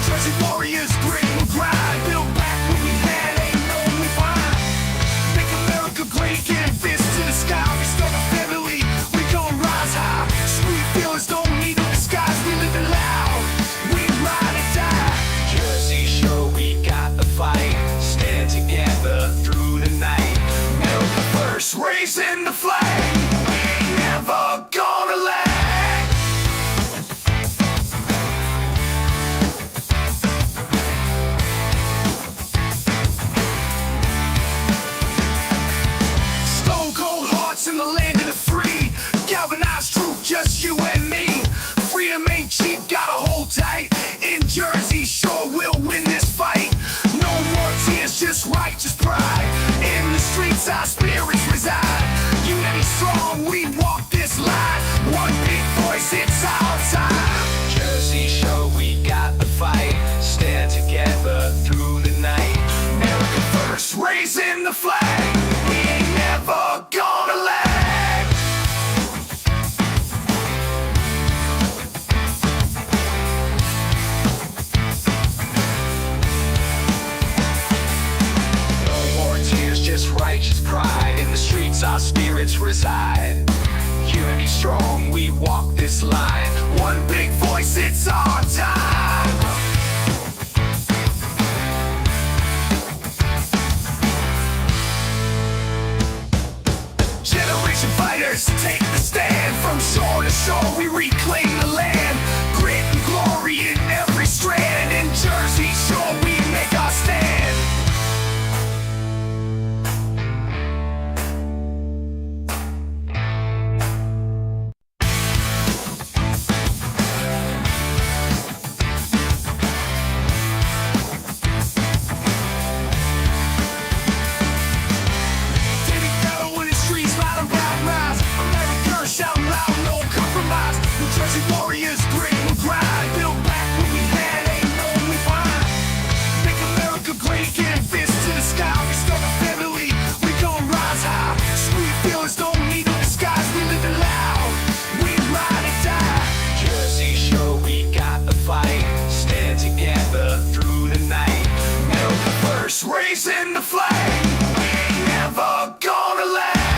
Jersey warriors, grit and grind. Build back what we had, ain't no we find. Make America great again, fist to the sky. Restore the family, we gon' rise high. Sweet feelings don't need no disguise, we living loud. We ride or die. Jersey Shore, we got the fight. Stand together through the night. America first, raising the flag. We ain't never gonna lag. Stone cold hearts in the land of the free. Galvanized truth, just you and me. Freedom ain't cheap, gotta hold tight. In Jersey Shore, we'll win this fight. No more tears, just righteous pride. In the streets, our spirits reside. Unity strong, we walk this line. One big voice, it's our time. Jersey Shore, we got the fight. Stand together through the night. America first, raising the flag. We ain't never gonna lag. No more tears, just righteous pride. In the streets, our spirits reside. Unity strong, we walk this line. One big voice, it's our time. Generation fighters, take the stand. From shore to shore, we reclaim the land. Grit and glory in every strand. In Jersey Shore, we make our stand. Jersey warriors, grit and grind. Build back what we had, ain't no we find. Make America great again, fist to the sky. Restore the family, we gon' rise high. Sweet feelings don't need no disguise, we living loud. We ride or die. Jersey Shore, we got the fight. Stand together through the night. America first, raising the flag. We ain't never gonna lag.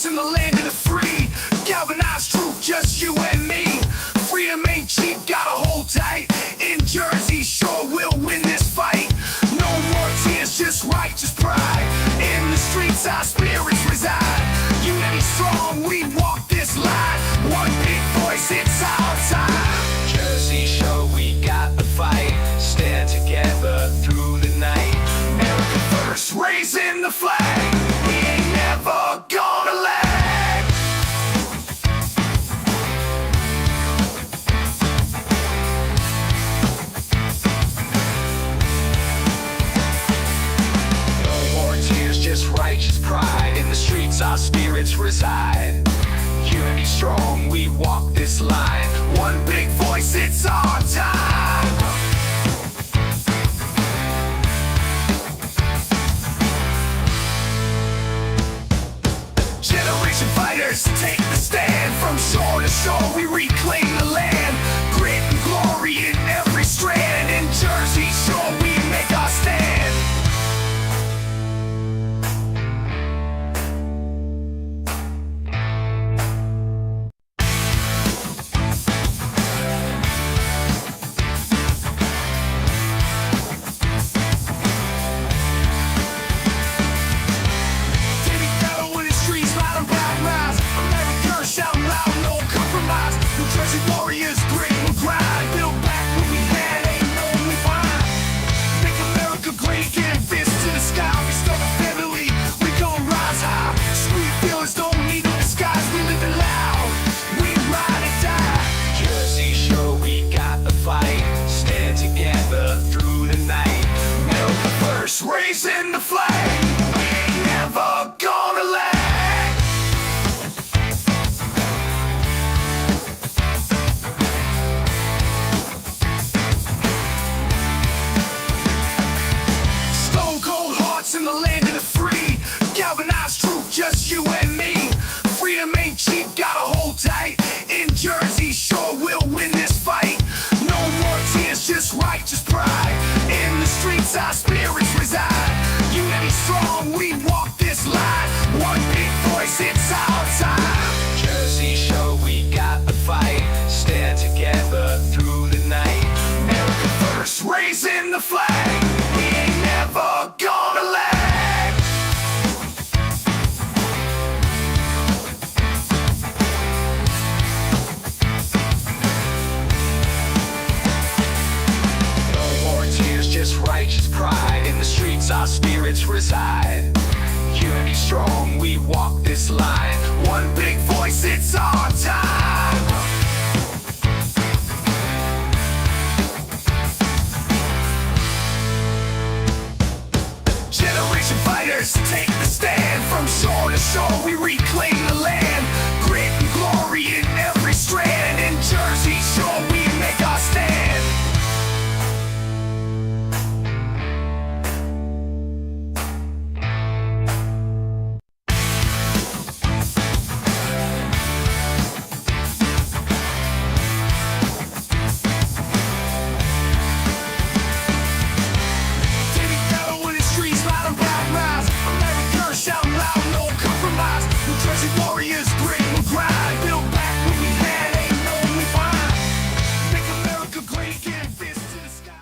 In the land of the free, galvanized truth, just you and me. Freedom ain't cheap, gotta hold tight. In Jersey Shore, we'll win this fight. No more tears, just righteous pride. In the streets, our spirits reside. Unity strong, we walk this line. One big voice, it's our time. Jersey Shore, we got the fight. Stand together through the night. America first, raising the flag. We ain't never gonna lag. Righteous pride. In the streets, our spirits reside. Unity strong, we walk this line. One big voice, it's our time. Generation fighters, take the stand. From shore to shore, we reclaim the land. Grit and glory in every strand. In Jersey Shore, we make our stand. Shout loud, no compromise. our spirits reside. Unity strong, we walk this line. One big voice, it's our time. Jersey show, we got the fight. Stand together through the night. America first, raising the flag. We ain't never gonna lag. No more tears, just righteous pride. In the streets, our spirits reside. Unity strong, we walk this line. One big voice, it's our time. Generation fighters take the stand. From shore to shore, we reclaim the land. Grit and glory in every strand. In Jersey Shore, we make our stand. Warriors, grit and grind. Build back what we had, ain't no we find. Make America great again, fist to the sky.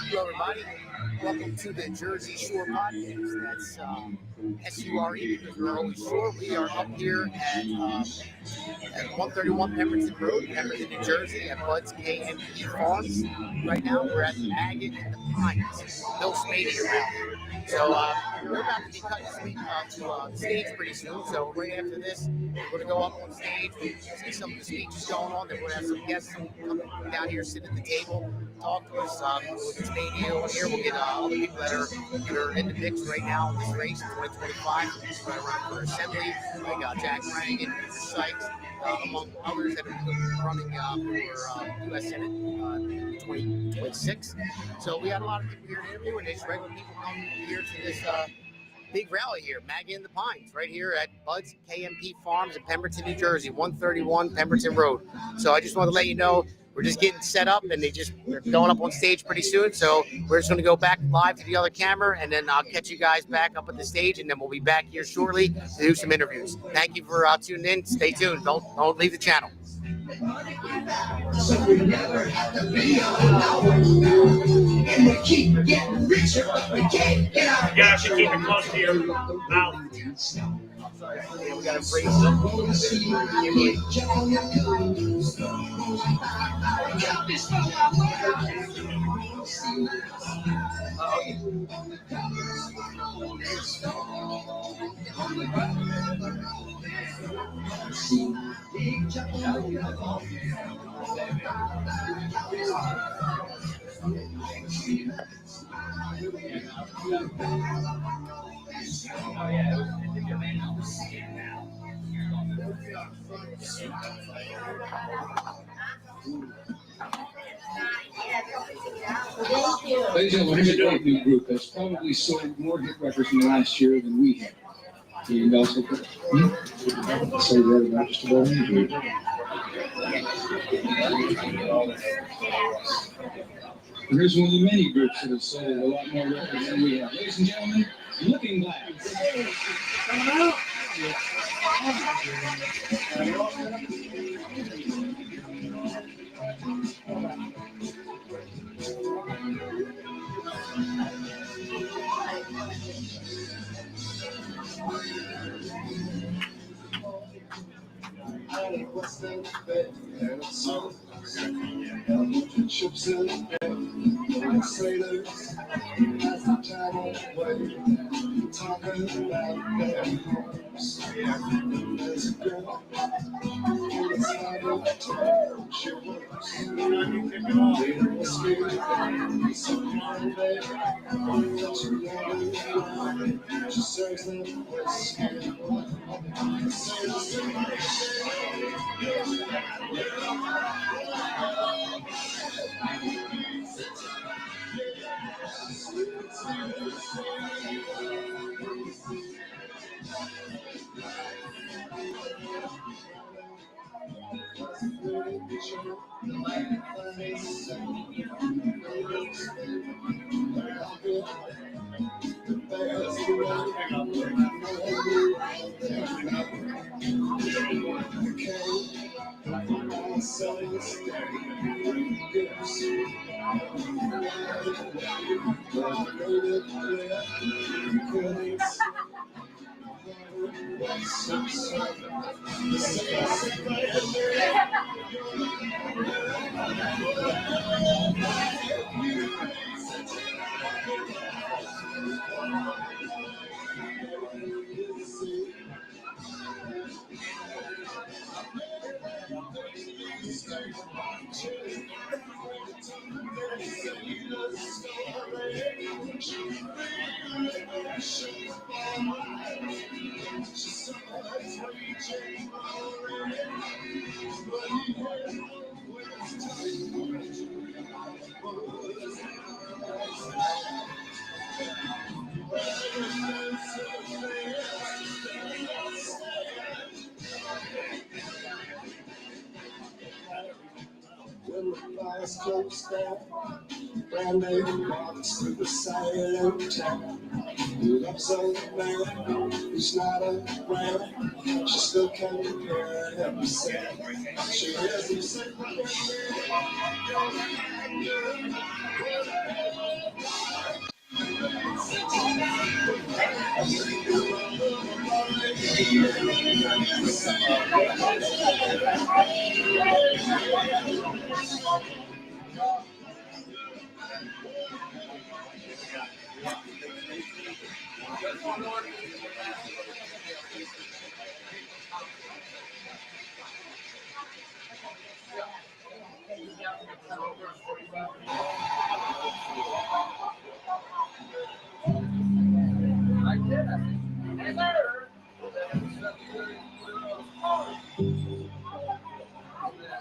Hello, everybody. Welcome to the Jersey Shore Podcast. That's S-U-R-E because we're always shore. We are up here at 131 Pemberton Road, Pemberton, New Jersey, at Bud's KMP Farms. Right now, we're at MEAG in the Pines, Bill Spadea round. So we're about to be cutting to stage pretty soon. So right after this, we're going to go up on stage, see some of the speeches going on. Then we're going to have some guests come down here, sit at the table, talk to us. We'll get Spadea on here. We'll get other people that are in the mix right now in this race in 2025. We're going to run for Assembly, like Jack Rang and Peter Sykes, among others that are running for U.S. Senate 2026. So we had a lot of people here to interview, and just regular people come here to this big rally here, MEAG in the Pines, right here at Bud's KMP Farms in Pemberton, New Jersey, 131 Pemberton Road. So I just want to let you know, we're just getting set up, and they're going up on stage pretty soon. So we're just going to go back live to the other camera, and then I'll catch you guys back up at the stage, and then we'll be back here shortly to do some interviews. Thank you for tuning in. Stay tuned. Don't leave the channel. So we never have to be alone. And we keep getting richer, but we can't get out. You gotta keep it close to your mouth. Yeah, we got to break Ladies and gentlemen, here's a great new group that's probably sold more hit records in the last year than we have. And also, so you're about just about me. And here's one of the many groups that have sold a lot more records than we have. Ladies and gentlemen, Looking Glass. When the fire smokes down, brand new box through the silent town. Love's on the man, he's not around. She still can't compare himself. She is himself.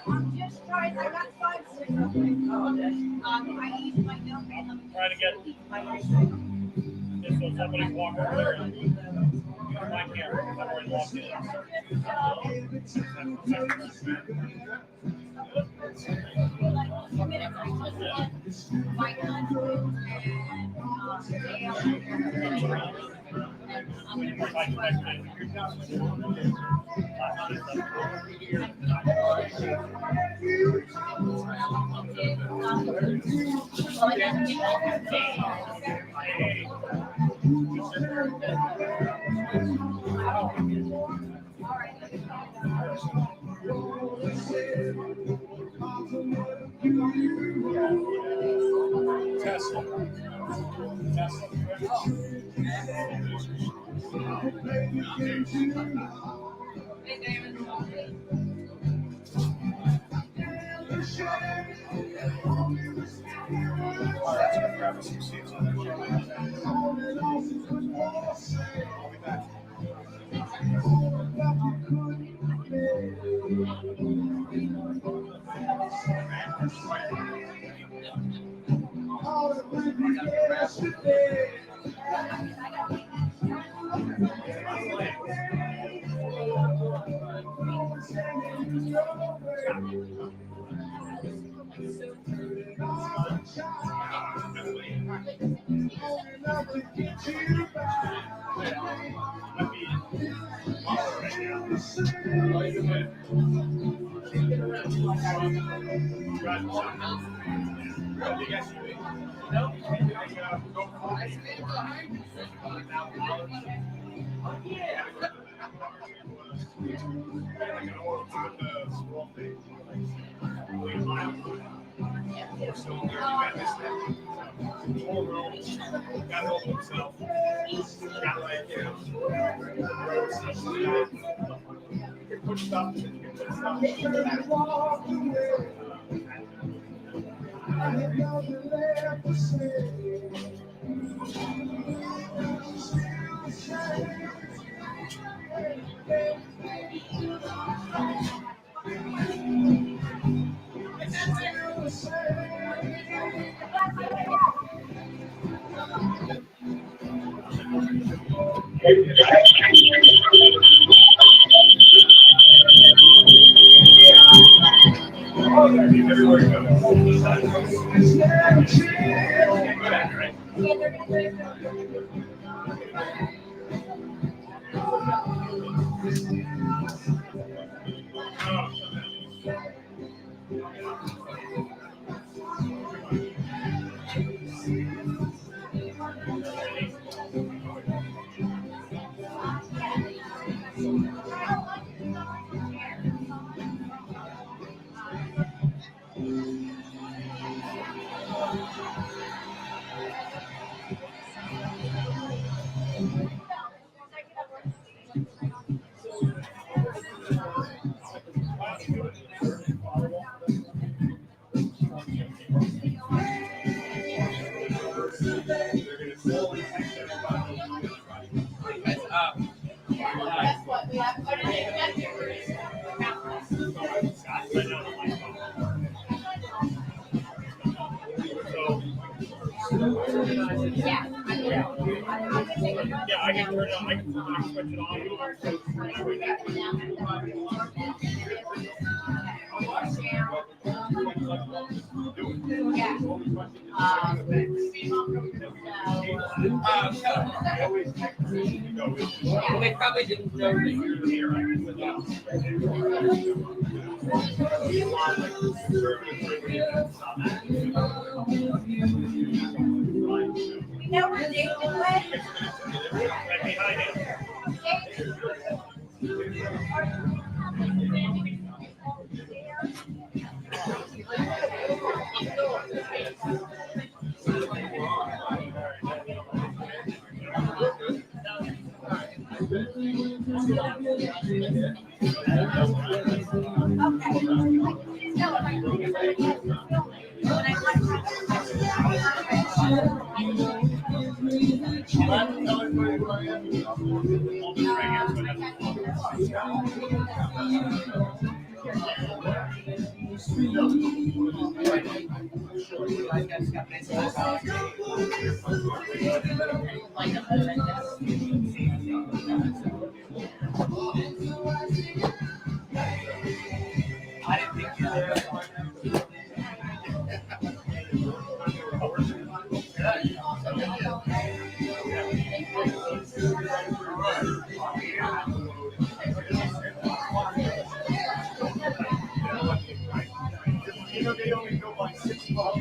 I'm just trying. I got 5 6 of them. I use my notepad. Try to get just so somebody walk over there. I can't. I've already walked in. Hey, Damon. That's what we have. Yeah. Yeah, I can turn it on. I can switch it Well, they probably didn't know that you were here. No ridiculous. behind it. They only go by 6 miles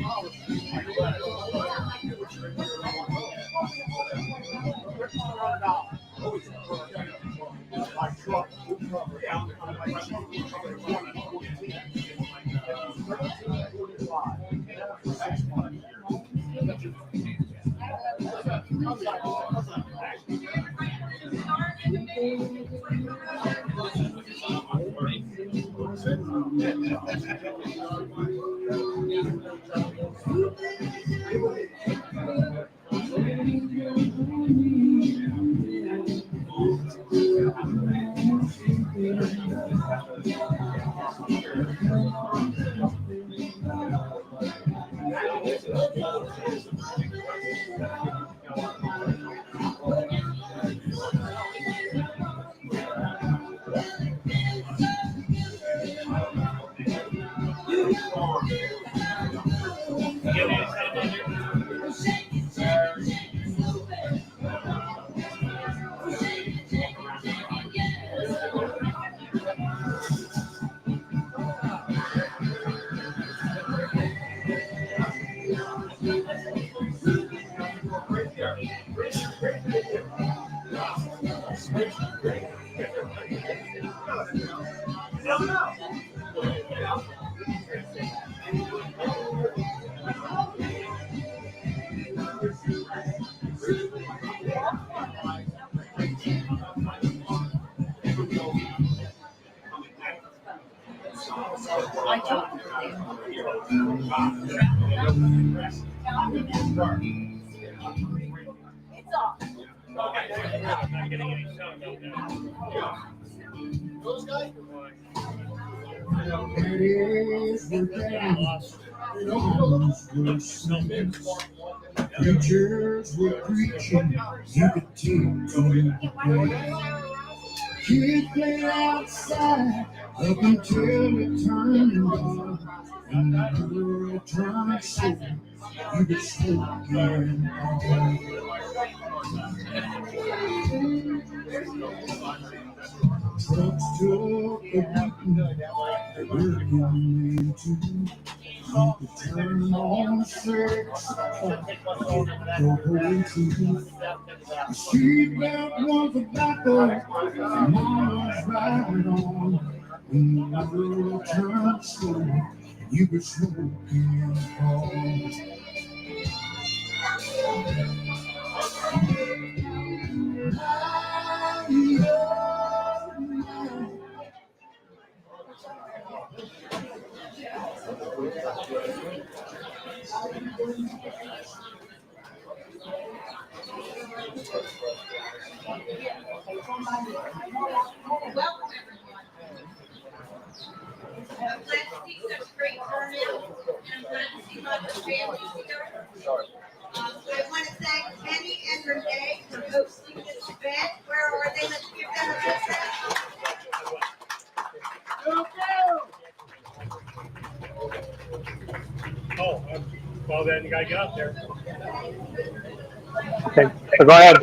It's off. Not getting any sound out there. It is the day. Preachers were preaching, you could take them away. Kids played outside up until it turned on. And the world turned so you could smoke and all. Trucks took a beating, working into. You could turn on the sex, the whole truth. The street lamp was about the mama's riding on. When the world turned slow, you could smoke and call. Welcome, everyone. I'm glad to see such great turnout, and I'm glad to see lots of families here. I want to thank Kenny and Renee for hosting this event. Where are they? Let's give them a big round. Oh, well then you gotta get up there. Okay, so go ahead.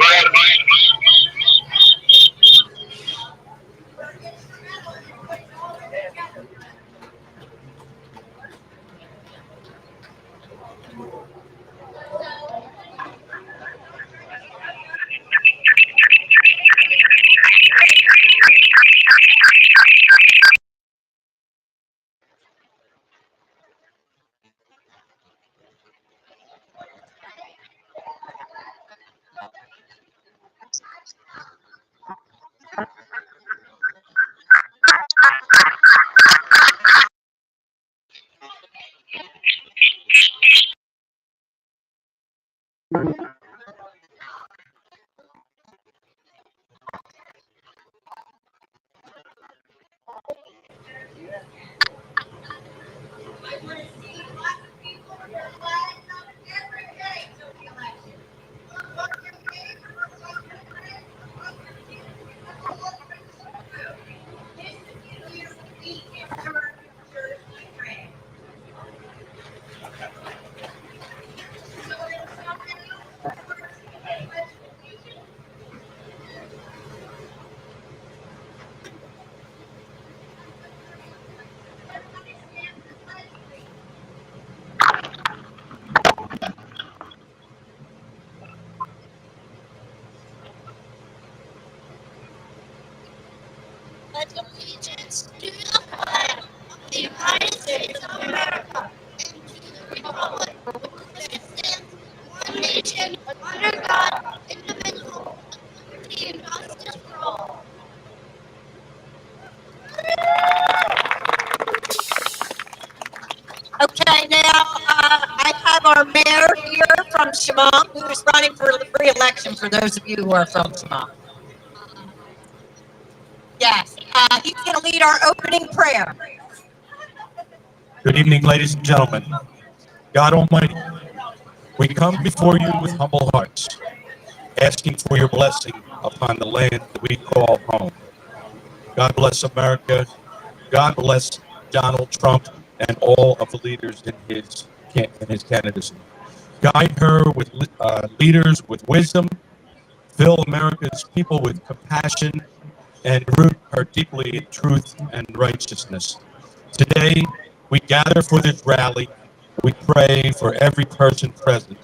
I want to see lots of people with their flags up every day till the election. What's your favorite? What's your favorite? This is the Durr Jersey Trail. So there's something else for legislation. Everybody stand for the pledge, please. Pledge allegiance to the flag of the United States of America and to the republic for which it stands, one nation, under God, indivisible, with liberty and justice for all. Okay, now I have our mayor here from Chemung, who is running for re-election, for those of you who are from Chemung. Yes, he's going to lead our opening prayer. Good evening, ladies and gentlemen. God Almighty, we come before you with humble hearts, asking for your blessing upon the land that we call home. God bless America. God bless Donald Trump and all of the leaders in his candidacy. Guide her with leaders with wisdom, fill America's people with compassion, and root her deeply in truth and righteousness. Today, we gather for this rally. We pray for every person present.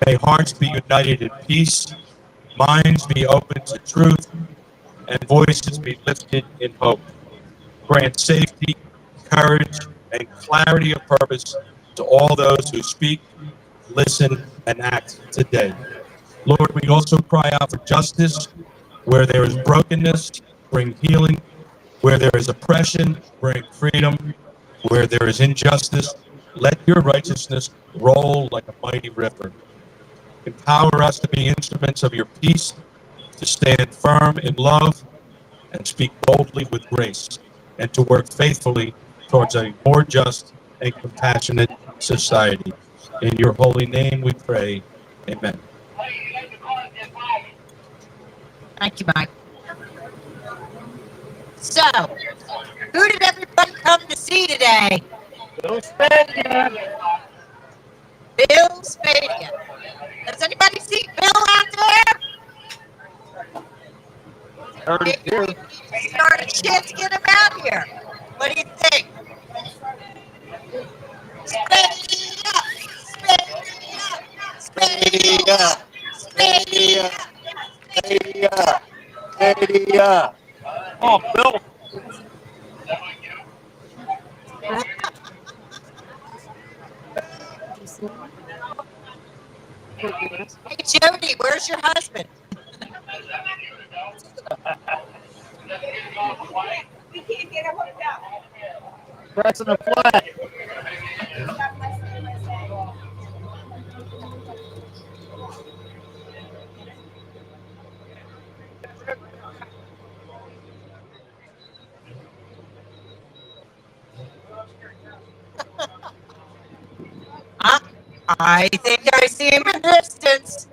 May hearts be united in peace, minds be open to truth, and voices be lifted in hope. Grant safety, courage, and clarity of purpose to all those who speak, listen, and act today. Lord, we also cry out for justice. Where there is brokenness, bring healing. Where there is oppression, bring freedom. Where there is injustice, let your righteousness roll like a mighty river. Empower us to be instruments of your peace, to stand firm in love, and speak boldly with grace, and to work faithfully towards a more just and compassionate society. In your holy name we pray. Amen. Thank you, Mike. So, who did everybody come to see today? Bill Spadea. Bill Spadea. Does anybody see Bill out there? Maybe we need to start a chant to get him out here. What do you think? Spadea! Spadea! Spadea! Spadea! Spadea. Oh, Bill. Hey, Jody, where's your husband? We can't get him hooked up. Pressing the flag. I think I see him in the distance.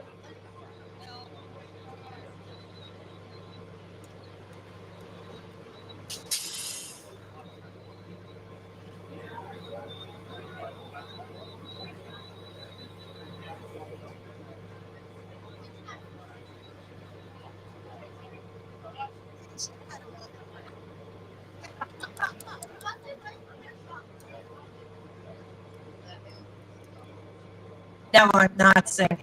No, I'm not singing.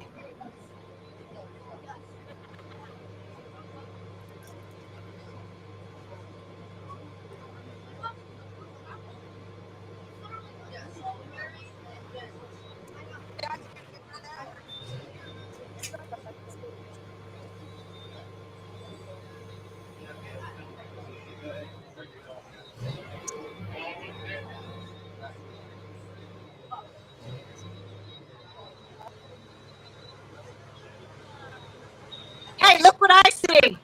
Hey, look what I see.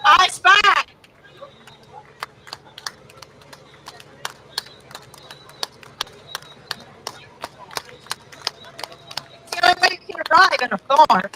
I spy. It's the only way you can arrive in a farm.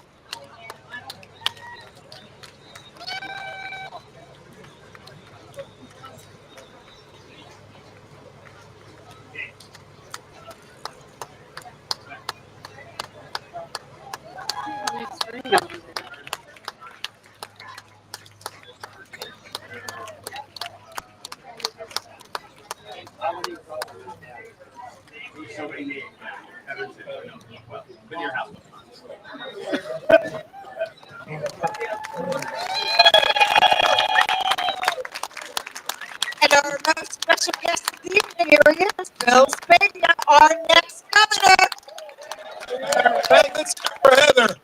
And our most special guest of the evening here is Bill Spadea, our next governor. Hey, let's go for Heather.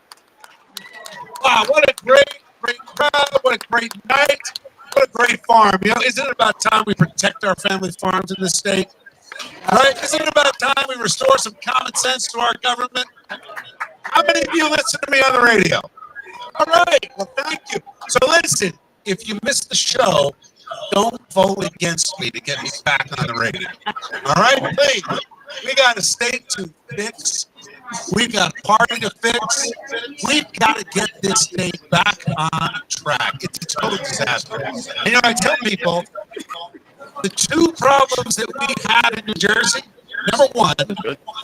Wow, what a great crowd. What a great night. What a great farm. You know, isn't it about time we protect our family farms in this state? Right? Isn't it about time we restore some common sense to our government? How many of you listen to me on the radio? All right. Well, thank you. So listen, if you missed the show, don't vote against me to get me back on the radio. All right? Please. We got a state to fix. We've got a party to fix. We've got to get this state back on track. It's a total disaster. And, you know, I tell people, the two problems that we had in New Jersey, number one,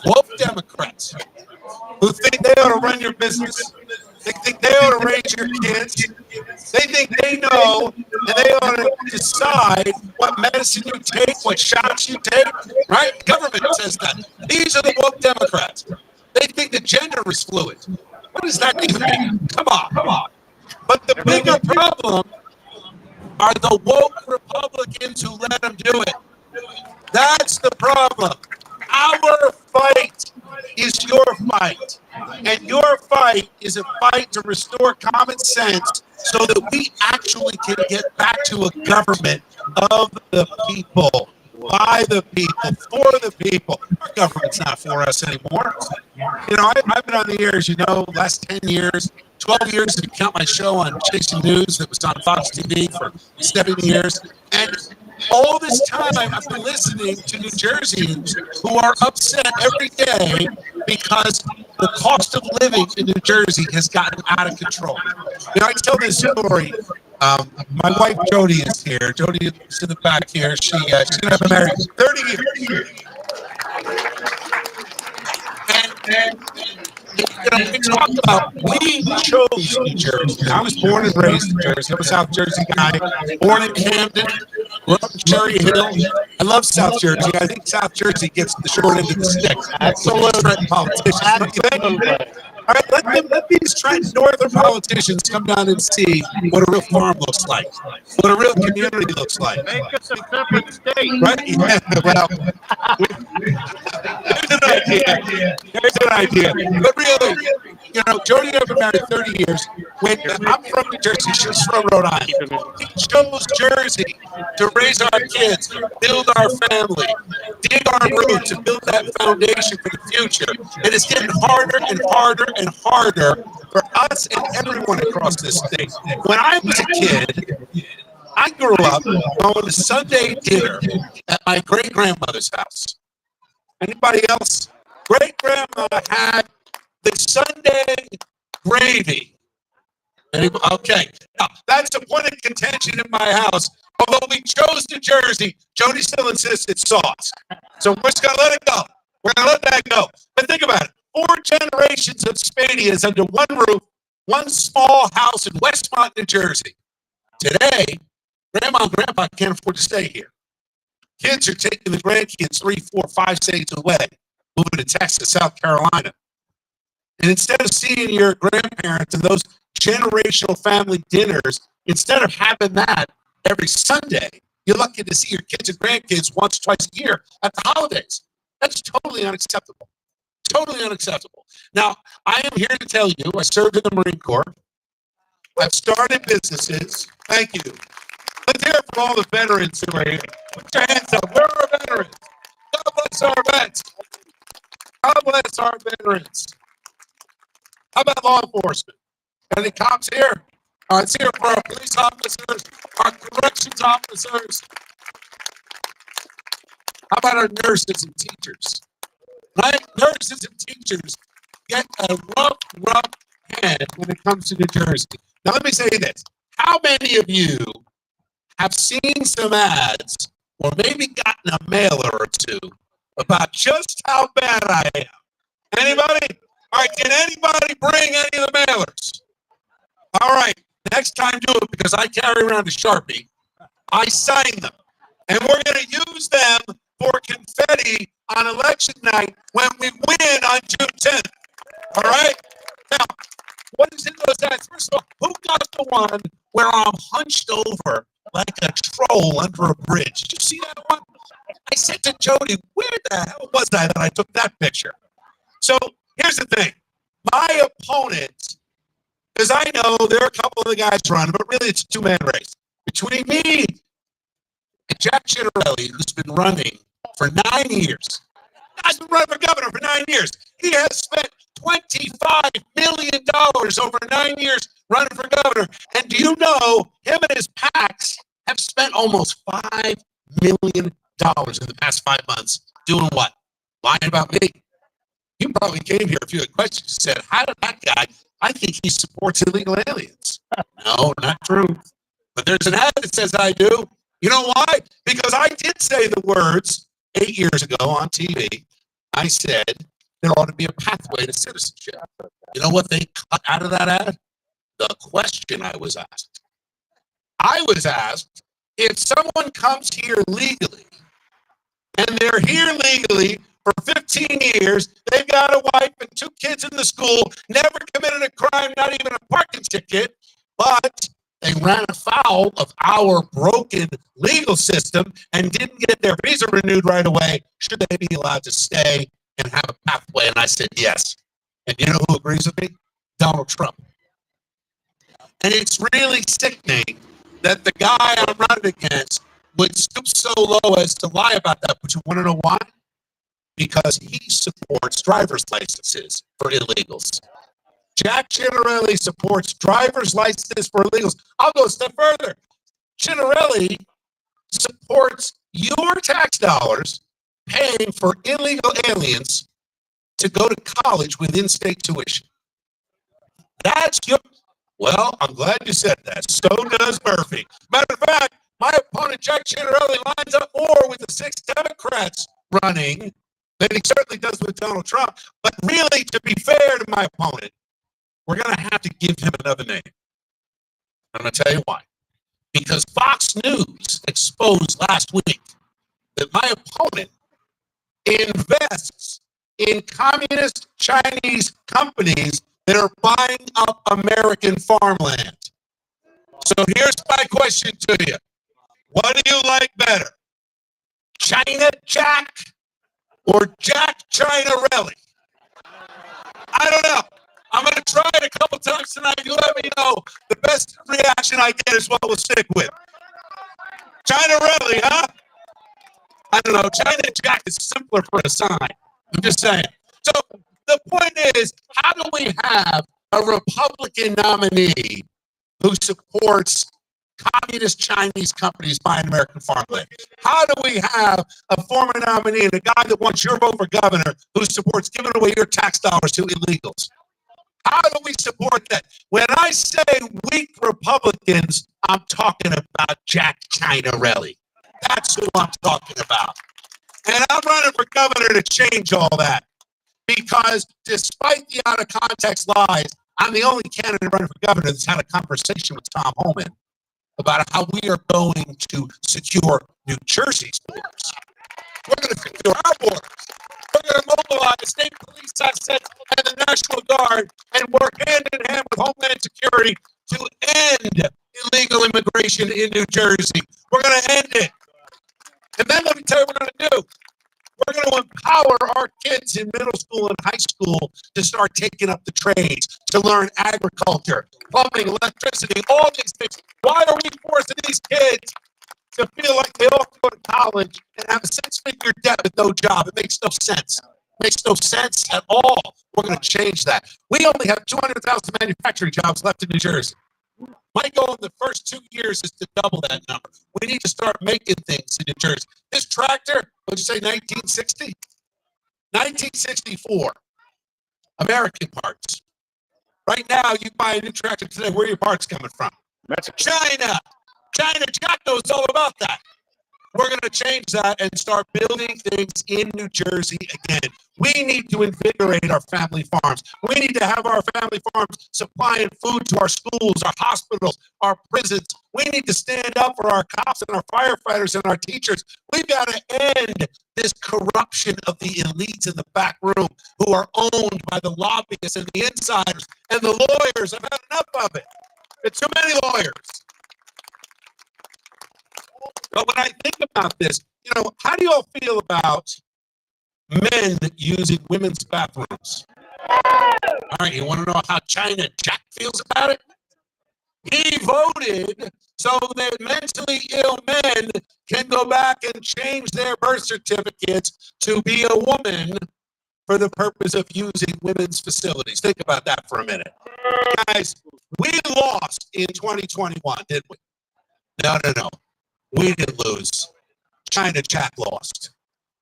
woke Democrats who think they ought to run your business. They think they ought to raise your kids. They think they know and they ought to decide what medicine you take, what shots you take, right? Government says that. These are the woke Democrats. They think the gender is fluid. What does that even mean? Come on. But the bigger problem are the woke Republicans who let them do it. That's the problem. Our fight is your fight. And your fight is a fight to restore common sense so that we actually can get back to a government of the people, by the people, for the people. Our government's not for us anymore. You know, I've been on the air, as you know, last 10 years, 12 years if you count my show on Chasing News that was on Fox TV for 7 years. And all this time, I've been listening to New Jerseyans who are upset every day because the cost of living in New Jersey has gotten out of control. You know, I tell this story. My wife Jody is here. Jody is in the back here. She's gonna have been married 30 years. And you know, we talk about we chose New Jersey. I was born and raised in Jersey. I'm a South Jersey guy, born in Camden, grew up in Cherry Hill. I love South Jersey. I think South Jersey gets the short end of the stick. Absolutely. Politicians. Absolutely. All right, let these northern politicians come down and see what a real farm looks like, what a real community looks like. Make us a separate state. Right? Yeah, well, there's an idea. But really, you know, Jody and I have been married 30 years. When I'm from New Jersey, she's from Rhode Island. We chose Jersey to raise our kids, build our family, dig our roots, and build that foundation for the future. And it's getting harder and harder and harder for us and everyone across this state. When I was a kid, I grew up going to Sunday dinner at my great-grandmother's house. Anybody else Great-grandma had the Sunday gravy. Okay, now that's a point of contention in my house. Although we chose New Jersey, Jody still insists it's sauce. So we're just gonna let it go. We're gonna let that go. But think about it. 4 generations of Spadeas under one roof, one small house in Westmont, New Jersey. Today, Grandma and Grandpa can't afford to stay here. Kids are taking the grandkids 3, 4, 5 states away, moving to Texas, South Carolina. And instead of seeing your grandparents and those generational family dinners, instead of having that every Sunday, you're lucky to see your kids and grandkids once, twice a year at the holidays. That's totally unacceptable. Totally unacceptable. Now, I am here to tell you, I served in the Marine Corps. I've started businesses. Thank you. Let's hear it from all the veterans who are here. Put your hands up. Where are our veterans? God bless our vets. God bless our veterans. How about law enforcement? Any cops here? All right, let's hear it for our police officers, our corrections officers. How about our nurses and teachers? Right? Nurses and teachers get a rough hand when it comes to New Jersey. Now, let me say this. How many of you have seen some ads or maybe gotten a mailer or two about just how bad I am? Anybody? All right, can anybody bring any of the mailers? All right, next time do it because I carry around a Sharpie. I sign them. And we're going to use them for confetti on election night when we win on June 10th. All right? Now, what is in those ads? First of all, who got the one where I'm hunched over like a troll under a bridge? Did you see that one? I said to Jody, where the hell was I took that picture? So here's the thing. My opponent, because I know there are a couple of the guys running, but really it's a two-man race. Between me and Jack Chitterelli, who's been running for 9 years. Guy's been running for governor for 9 years. He has spent $25 million over 9 years running for governor. And do you know him and his PACs have spent almost $5 million in the past 5 months doing what? Lying about me. You probably came here if you had questions and said, how did that guy, I think he supports illegal aliens. No, not true. But there's an ad that says I do. You know why? Because I did say the words 8 years ago on TV. I said there ought to be a pathway to citizenship. You know what they cut out of that ad? The question I was asked. I was asked, if someone comes here legally, and they're here legally for 15 years, they've got a wife and 2 kids in the school, never committed a crime, not even a parking ticket, but they ran afoul of our broken legal system and didn't get their visa renewed right away, should they be allowed to stay and have a pathway? And I said, yes. And you know who agrees with me? Donald Trump. And it's really sickening that the guy I'm running against would stoop so low as to lie about that. But you want to know why? Because he supports driver's licenses for illegals. Jack Chitterelli supports driver's licenses for illegals. I'll go a step further. Chitterelli supports your tax dollars paying for illegal aliens to go to college with in-state tuition. That's your... Well, I'm glad you said that. So does Murphy. Matter of fact, my opponent, Jack Chitterelli, lines up more with the 6 Democrats running than he certainly does with Donald Trump. But really, to be fair to my opponent, we're going to have to give him another name. I'm going to tell you why. Because Fox News exposed last week that my opponent invests in communist Chinese companies that are buying up American farmland. So here's my question to you. What do you like better? China Jack or Jack Chitterelli? I don't know. I'm going to try it a couple times tonight. You let me know. The best reaction I get is what we'll stick with. Chitterelli, huh? I don't know. China Jack is simpler for a sign. I'm just saying. So the point is, how do we have a Republican nominee who supports communist Chinese companies buying American farmland? How do we have a former nominee and a guy that wants your vote for governor who supports giving away your tax dollars to illegals? How do we support that? When I say weak Republicans, I'm talking about Jack Cianarelli. That's who I'm talking about. And I'm running for governor to change all that. Because despite the out of context lies, I'm the only candidate running for governor that's had a conversation with Tom Homan about how we are going to secure New Jersey's borders. We're going to secure our borders. We're going to mobilize the state police assets and the National Guard and work hand in hand with Homeland Security to end illegal immigration in New Jersey. We're going to end it. And then let me tell you what we're going to do. We're going to empower our kids in middle school and high school to start taking up the trades, to learn agriculture, plumbing, electricity, all these things. Why are we forcing these kids to feel like they all go to college and have a six-figure debt with no job? It makes no sense. It makes no sense at all. We're going to change that. We only have 200,000 manufacturing jobs left in New Jersey. My goal in the first 2 years is to double that number. We need to start making things in New Jersey. This tractor, what'd you say, 1960? 1964. American parts. Right now, you buy a new tractor today, where are your parts coming from? China. China, Jack knows all about that. We're going to change that and start building things in New Jersey again. We need to invigorate our family farms. We need to have our family farms supplying food to our schools, our hospitals, our prisons. We need to stand up for our cops and our firefighters and our teachers. We've got to end this corruption of the elites in the back room who are owned by the lobbyists and the insiders and the lawyers. I've had enough of it. There's too many lawyers. But when I think about this, how do you all feel about men using women's bathrooms? All right, you want to know how China Jack feels about it? He voted so that mentally ill men can go back and change their birth certificates to be a woman for the purpose of using women's facilities. Think about that for a minute. Guys, we lost in 2021, didn't we? No. We didn't lose. China Jack lost.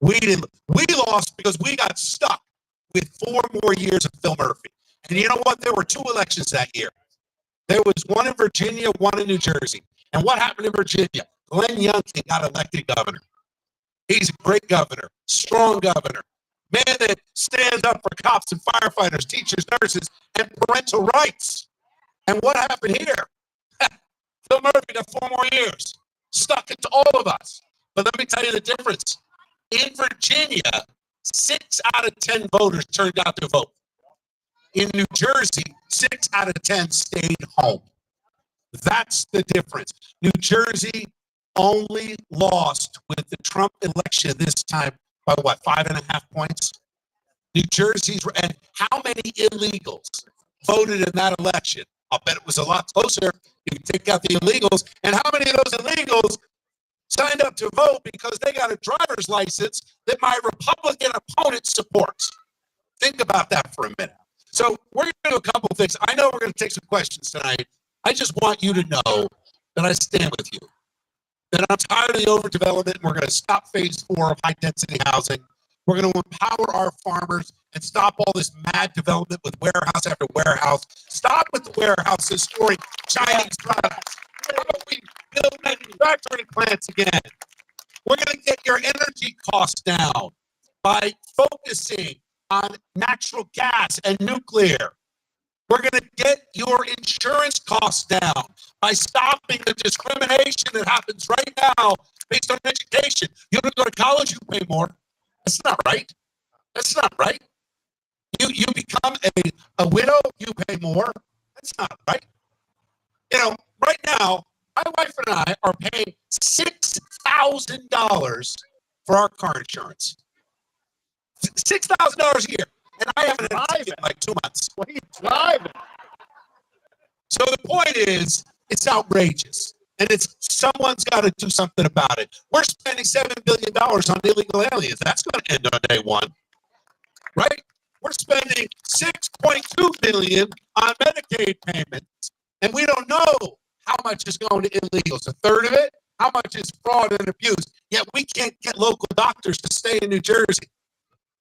We lost because we got stuck with 4 more years of Phil Murphy. And you know what? There were 2 elections that year. There was one in Virginia, one in New Jersey. And what happened in Virginia? Glenn Youngkin got elected governor. He's a great governor, strong governor, man that stands up for cops and firefighters, teachers, nurses, and parental rights. And what happened here? Phil Murphy got 4 more years. Stuck it to all of us. But let me tell you the difference. In Virginia, 6 out of 10 voters turned out to vote. In New Jersey, 6 out of 10 stayed home. That's the difference. New Jersey only lost with the Trump election this time by 5.5 points? New Jersey's, and how many illegals voted in that election? I'll bet it was a lot closer if you take out the illegals. And how many of those illegals signed up to vote because they got a driver's license that my Republican opponent supports? Think about that for a minute. So we're going to do a couple of things. I know we're going to take some questions tonight. I just want you to know that I stand with you, that I'm tired of the overdevelopment. We're going to stop phase 4 of high-density housing. We're going to empower our farmers and stop all this mad development with warehouse after warehouse. Stop with the warehouses storing Chinese products. How about we build manufacturing plants again? We're going to get your energy costs down by focusing on natural gas and nuclear. We're going to get your insurance costs down by stopping the discrimination that happens right now based on education. You don't go to college, you pay more. That's not right. That's not right. You become a widow, you pay more. That's not right. Right now, my wife and I are paying $6,000 for our car insurance. $6,000 a year. And I haven't had it in like 2 months. What are you driving? So the point is, it's outrageous. And someone's got to do something about it. We're spending $7 billion on illegal aliens. That's going to end on day 1. Right? We're spending $6.2 billion on Medicaid payments. And we don't know How much is going to illegals? A third of it? How much is fraud and abuse? Yet we can't get local doctors to stay in New Jersey.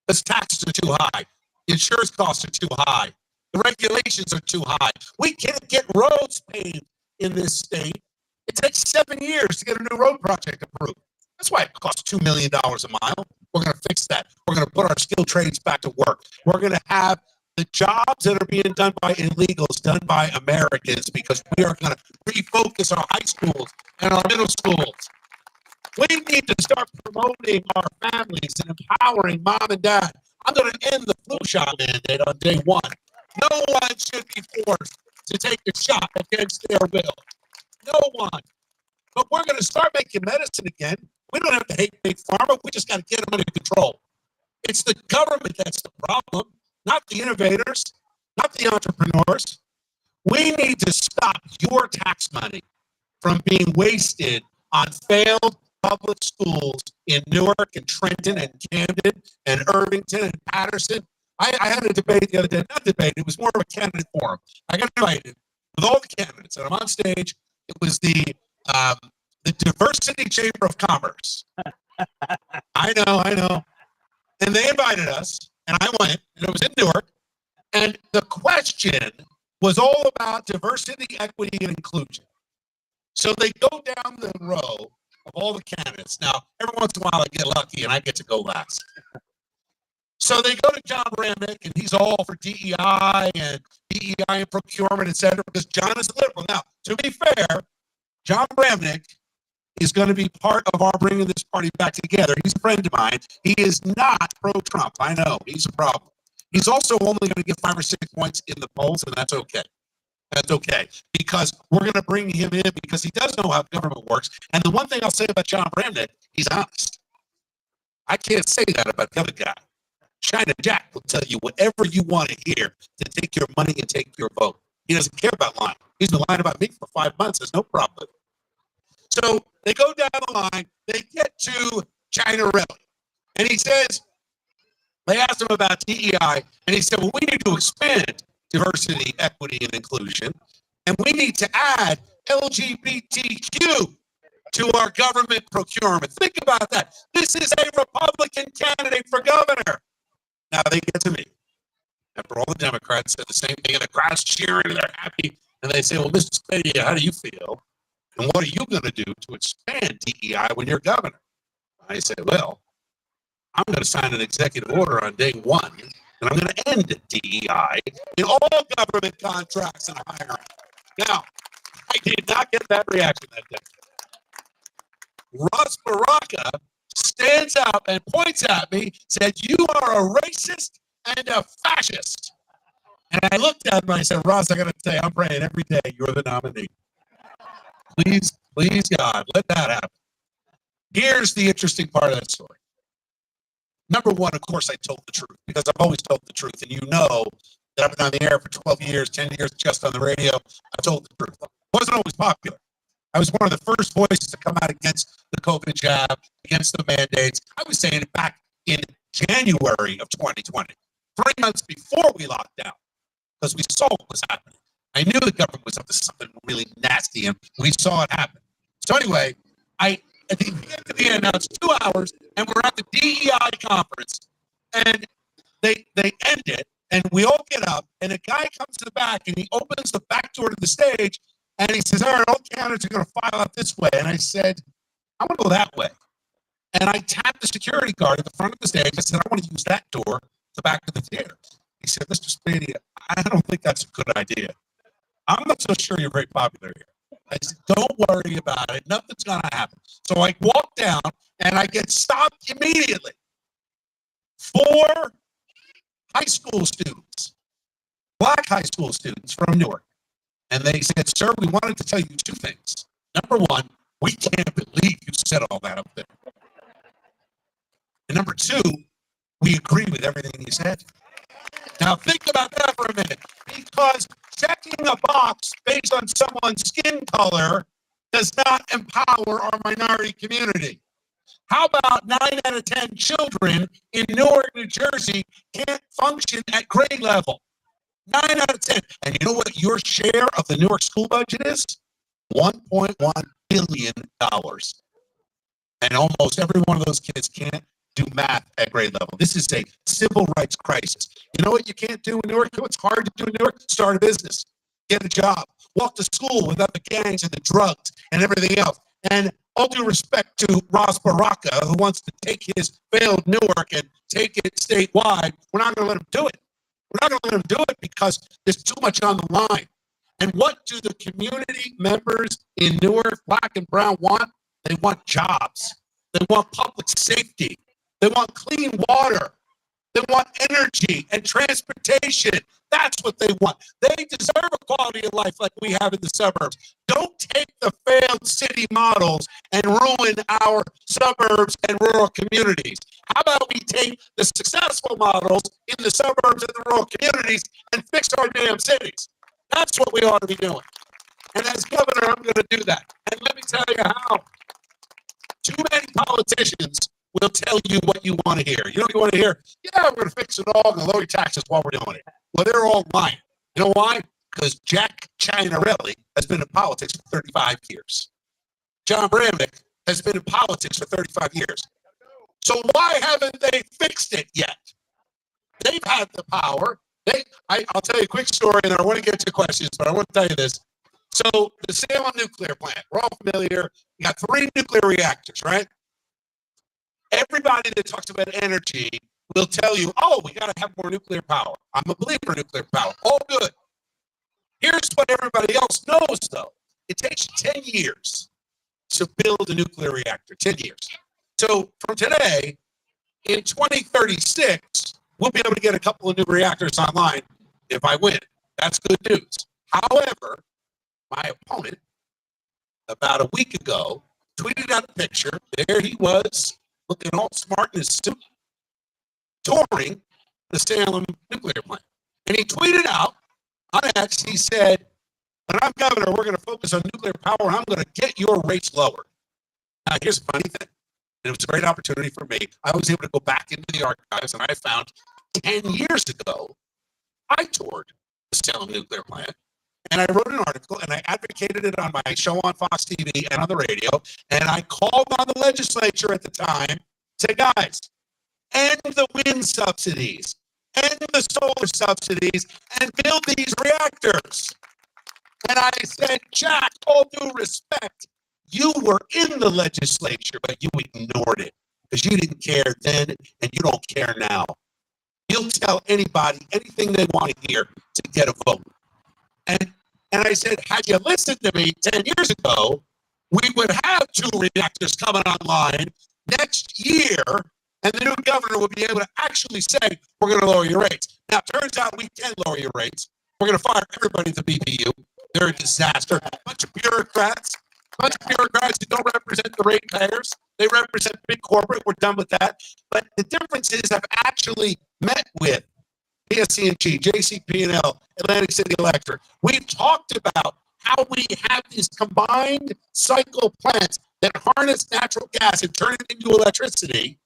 The taxes are too high. The insurance costs are too high. The regulations are too high. We can't get roads paved in this state. It takes 7 years to get a new road project approved. That's why it costs $2 million a mile. We're going to fix that. We're going to put our skilled trades back to work. We're going to have the jobs that are being done by illegals done by Americans, because we are going to refocus our high schools and our middle schools. We need to start promoting our families and empowering mom and dad. I'm going to end the flu shot mandate on day one. No one should be forced to take the shot against their will. No one. But we're going to start making medicine again. We don't have to hate big pharma. We just got to get them under control. It's the government that's the problem, not the innovators, not the entrepreneurs. We need to stop your tax money from being wasted on failed public schools in Newark and Trenton and Camden and Irvington and Patterson. I had a debate the other day, not debate, it was more of a candidate forum. I got invited with all the candidates, and I'm on stage. It was the Diversity Chamber of Commerce. I know. And they invited us, and I went, and it was in Newark, and the question was all about diversity, equity, and inclusion. So they go down the row of all the candidates. Now, every once in a while I get lucky and I get to go last. So they go to John Bramnick, and he's all for DEI and procurement, et cetera, because John is a liberal. Now, to be fair, John Bramnick is going to be part of our bringing this party back together. He's a friend of mine. He is not pro-Trump. I know. He's a problem. He's also only going to get 5 or 6 points in the polls, and that's okay. That's okay, because we're going to bring him in because he does know how government works. And the one thing I'll say about John Bramnick, he's honest. I can't say that about the other guy. China Jack will tell you whatever you want to hear to take your money and take your vote. He doesn't care about lying. He's been lying about me for 5 months. There's no problem. So they go down the line. They get to China Relly. And he says, they asked him about DEI. And he said, well, we need to expand diversity, equity, and inclusion. And we need to add LGBTQ to our government procurement. Think about that. This is a Republican candidate for governor. Now they get to me. After all the Democrats said the same thing, and the crowd's cheering, and they're happy. And they say, well, Mr. Spadea, how do you feel? And what are you going to do to expand DEI when you're governor? I said, well, I'm going to sign an executive order on day one, and I'm going to end DEI in all government contracts and hiring. Now, I did not get that reaction that day. Ross Baraka stands up and points at me, said, you are a racist and a fascist. And I looked at him and I said, Ross, I got to tell you, I'm praying every day you're the nominee. Please, God, let that happen. Here's the interesting part of that story. Number one, of course, I told the truth, because I've always told the truth. And you know that I've been on the air for 12 years, 10 years just on the radio. I told the truth. Wasn't always popular. I was one of the first voices to come out against the COVID jab, against the mandates. I was saying it back in January of 2020, 3 months before we locked down, because we saw what was happening. I knew the government was up to something really nasty, and we saw it happen. So anyway, at the end, now it's 2 hours, and we're at the DEI conference, and they end it, and we all get up, and a guy comes to the back, and he opens the back door to the stage, and he says, all right, all candidates are going to file out this way. And I said, I want to go that way. And I tapped the security guard at the front of the stage. I said, I want to use that door to the back of the theater. He said, Mr. Spadea, I don't think that's a good idea. I'm not so sure you're very popular here. I said, don't worry about it. Nothing's going to happen. So I walk down, and I get stopped immediately. 4 high school students, black high school students from Newark. And they said, sir, we wanted to tell you 2 things. Number one, we can't believe you said all that up there. And number 2, we agree with everything you said. Now think about that for a minute, because checking a box based on someone's skin color does not empower our minority community. How about 9 out of 10 children in Newark, New Jersey can't function at grade level? 9 out of 10. And you know what your share of the Newark school budget is? $1.1 billion. And almost every one of those kids can't do math at grade level. This is a civil rights crisis. You know what you can't do in Newark? You know what's hard to do in Newark? Start a business, get a job, walk to school without the gangs and the drugs and everything else. And all due respect to Ross Baraka, who wants to take his failed Newark and take it statewide, we're not going to let him do it. We're not going to let him do it because there's too much on the line. And what do the community members in Newark, Black and Brown, want? They want jobs. They want public safety. They want clean water. They want energy and transportation. That's what they want. They deserve a quality of life like we have in the suburbs. Don't take the failed city models and ruin our suburbs and rural communities. How about we take the successful models in the suburbs and the rural communities and fix our damn cities? That's what we ought to be doing. And as governor, I'm going to do that. And let me tell you how. Too many politicians will tell you what you want to hear. You know what you want to hear? Yeah, we're going to fix it all and lower your taxes while we're doing it. Well, they're all lying. You know why? Because Jack Chianarelli has been in politics for 35 years. John Bramnick has been in politics for 35 years. So why haven't they fixed it yet? They've had the power. I'll tell you a quick story, and I want to get to questions, but I want to tell you this. So the Salem nuclear plant, we're all familiar. You got 3 nuclear reactors, right? Everybody that talks about energy will tell you, oh, we got to have more nuclear power. I'm a believer in nuclear power. All good. Here's what everybody else knows, though. It takes 10 years to build a nuclear reactor, 10 years. So from today, in 2036, we'll be able to get a couple of new reactors online if I win. That's good news. However, my opponent, about a week ago, tweeted out a picture. There he was, looking all smart in his suit, touring the Salem nuclear plant. And he tweeted out on X, he said, when I'm governor, we're going to focus on nuclear power, and I'm going to get your rates lowered. Now, here's a funny thing. And it was a great opportunity for me. I was able to go back into the archives, and I found 10 years ago, I toured the Salem nuclear plant. And I wrote an article, and I advocated it on my show on Fox TV and on the radio. And I called on the legislature at the time, said, guys, end the wind subsidies, end the solar subsidies, and build these reactors. And I said, Jack, all due respect, you were in the legislature, but you ignored it because you didn't care then, and you don't care now. You'll tell anybody anything they want to hear to get a vote. And I said, had you listened to me 10 years ago, we would have 2 reactors coming online next year, and the new governor would be able to actually say, we're going to lower your rates. Now, it turns out we can lower your rates. We're going to fire everybody at the BPU. They're a disaster. A bunch of bureaucrats who don't represent the ratepayers. They represent big corporate. We're done with that. But the difference is I've actually met with PSC&G, JCP&L, Atlantic City Electric. We've talked about how we have these combined cycle plants that harness natural gas and turn it into electricity,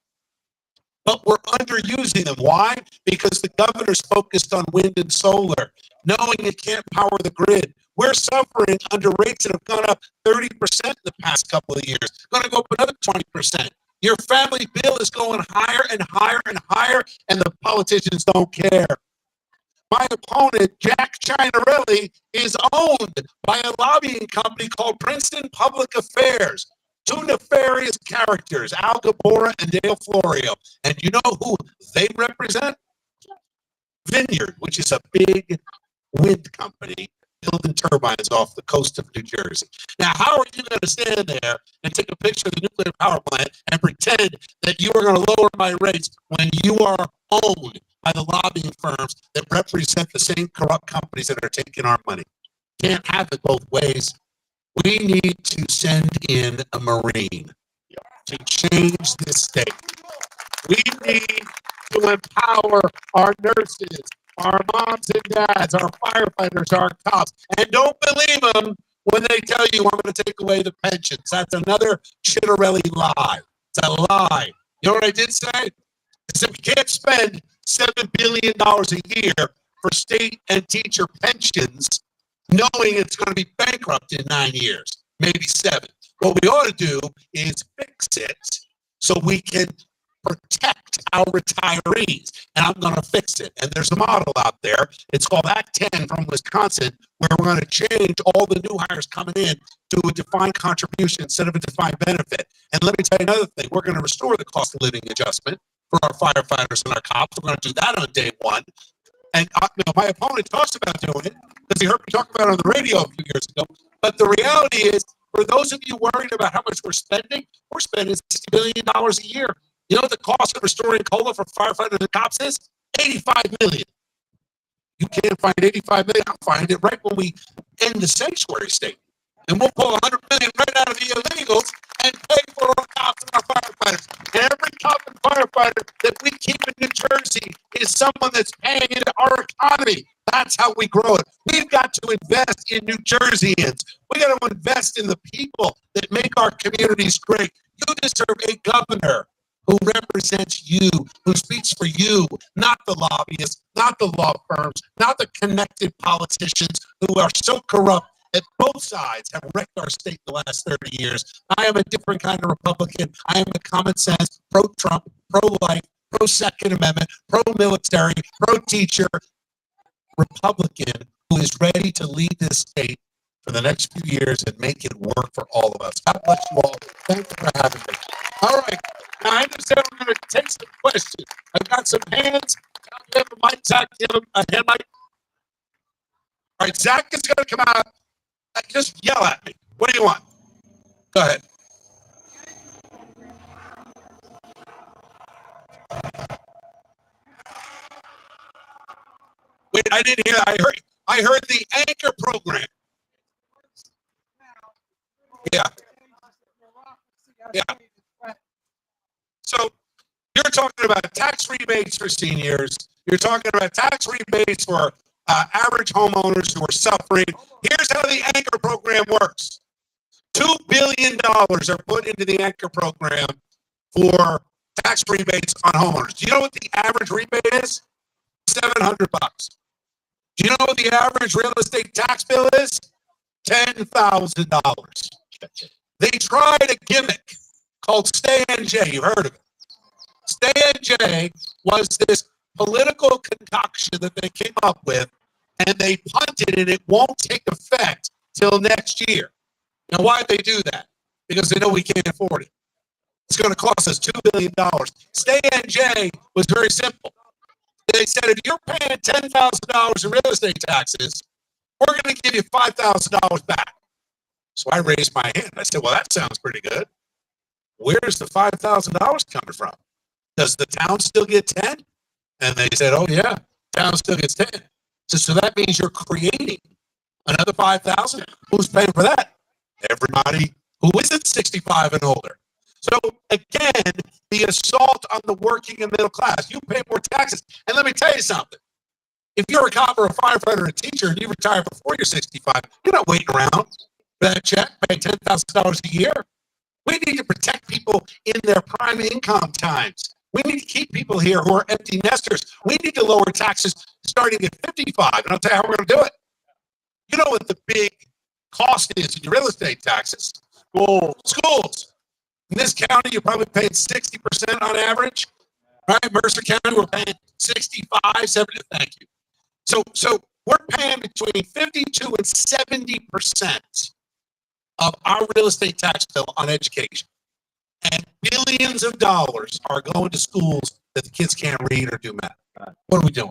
but we're underusing them. Why? Because the governor's focused on wind and solar, knowing it can't power the grid. We're suffering under rates that have gone up 30% in the past couple of years, going to go up another 20%. Your family bill is going higher and higher and higher, and the politicians don't care. My opponent, Jack Chianarelli, is owned by a lobbying company called Princeton Public Affairs. 2 nefarious characters, Al Gabora and Dale Florio. And you know who they represent? Vineyard, which is a big wind company building turbines off the coast of New Jersey. Now, how are you going to stand there and take a picture of the nuclear power plant and pretend that you are going to lower my rates when you are owned by the lobbying firms that represent the same corrupt companies that are taking our money? Can't have it both ways. We need to send in a Marine to change this state. We need to empower our nurses, our moms and dads, our firefighters, our cops. And don't believe them when they tell you I'm going to take away the pensions. That's another Chianarelli lie. It's a lie. You know what I did say? I said we can't spend $7 billion a year for state and teacher pensions knowing it's going to be bankrupt in 9 years, maybe 7. What we ought to do is fix it so we can protect our retirees. And I'm going to fix it. And there's a model out there. It's called Act 10 from Wisconsin, where we're going to change all the new hires coming in to a defined contribution instead of a defined benefit. And let me tell you another thing. We're going to restore the cost of living adjustment for our firefighters and our cops. We're going to do that on day 1. And my opponent talks about doing it because he heard me talk about it on the radio a few years ago. But the reality is, for those of you worried about how much we're spending $60 billion a year. You know what the cost of restoring COLA for firefighters and cops is? $85 million. You can't find $85 million. I'll find it right when we end the sanctuary state. And we'll pull $100 million right out of the illegals and pay for our cops and our firefighters. And every cop and firefighter that we keep in New Jersey is someone that's paying into our economy. That's how we grow it. We've got to invest in New Jerseyans. We got to invest in the people that make our communities great. You deserve a governor who represents you, who speaks for you, not the lobbyists, not the law firms, not the connected politicians who are so corrupt that both sides have wrecked our state the last 30 years. I am a different kind of Republican. I am a common sense, pro-Trump, pro-life, pro-Second Amendment, pro-military, pro-teacher Republican who is ready to lead this state for the next few years and make it work for all of us. God bless you all. Thank you for having me. All right. Now, I understand we're going to take some questions. I've got some hands. You have a mic, Zach. You have a hand mic. All right, Zach is going to come out. Just yell at me. What do you want? Go ahead. Wait, I didn't hear that. I heard the anchor program. Yeah. Yeah. So you're talking about tax rebates for seniors. You're talking about tax rebates for average homeowners who are suffering. Here's how the anchor program works. $2 billion are put into the anchor program for tax rebates on homeowners. Do you know what the average rebate is? $700. Do you know what the average real estate tax bill is? $10,000. They tried a gimmick called Stay NJ. You heard of it. Stay NJ was this political concoction that they came up with, and they punted and it won't take effect till next year. Now, why'd they do that? Because they know we can't afford it. It's going to cost us $2 billion. Stay NJ was very simple. They said, if you're paying $10,000 in real estate taxes, we're going to give you $5,000 back. So I raised my hand. I said, well, that sounds pretty good. Where's the $5,000 coming from? Does the town still get 10? And they said, oh, yeah, town still gets 10. So that means you're creating another 5,000. Who's paying for that? Everybody who isn't 65 and older. So again, the assault on the working and middle class. You pay more taxes. And let me tell you something. If you're a cop or a firefighter or a teacher and you retire before you're 65, you're not waiting around for that check, paying $10,000 a year. We need to protect people in their prime income times. We need to keep people here who are empty nesters. We need to lower taxes starting at 55. And I'll tell you how we're going to do it. You know what the big cost is in your real estate taxes? Schools. In this county, you're probably paying 60% on average. Right? Mercer County, we're paying 65, 70. Thank you. So we're paying between 52 and 70% of our real estate tax bill on education. And billions of dollars are going to schools that the kids can't read or do math. What are we doing?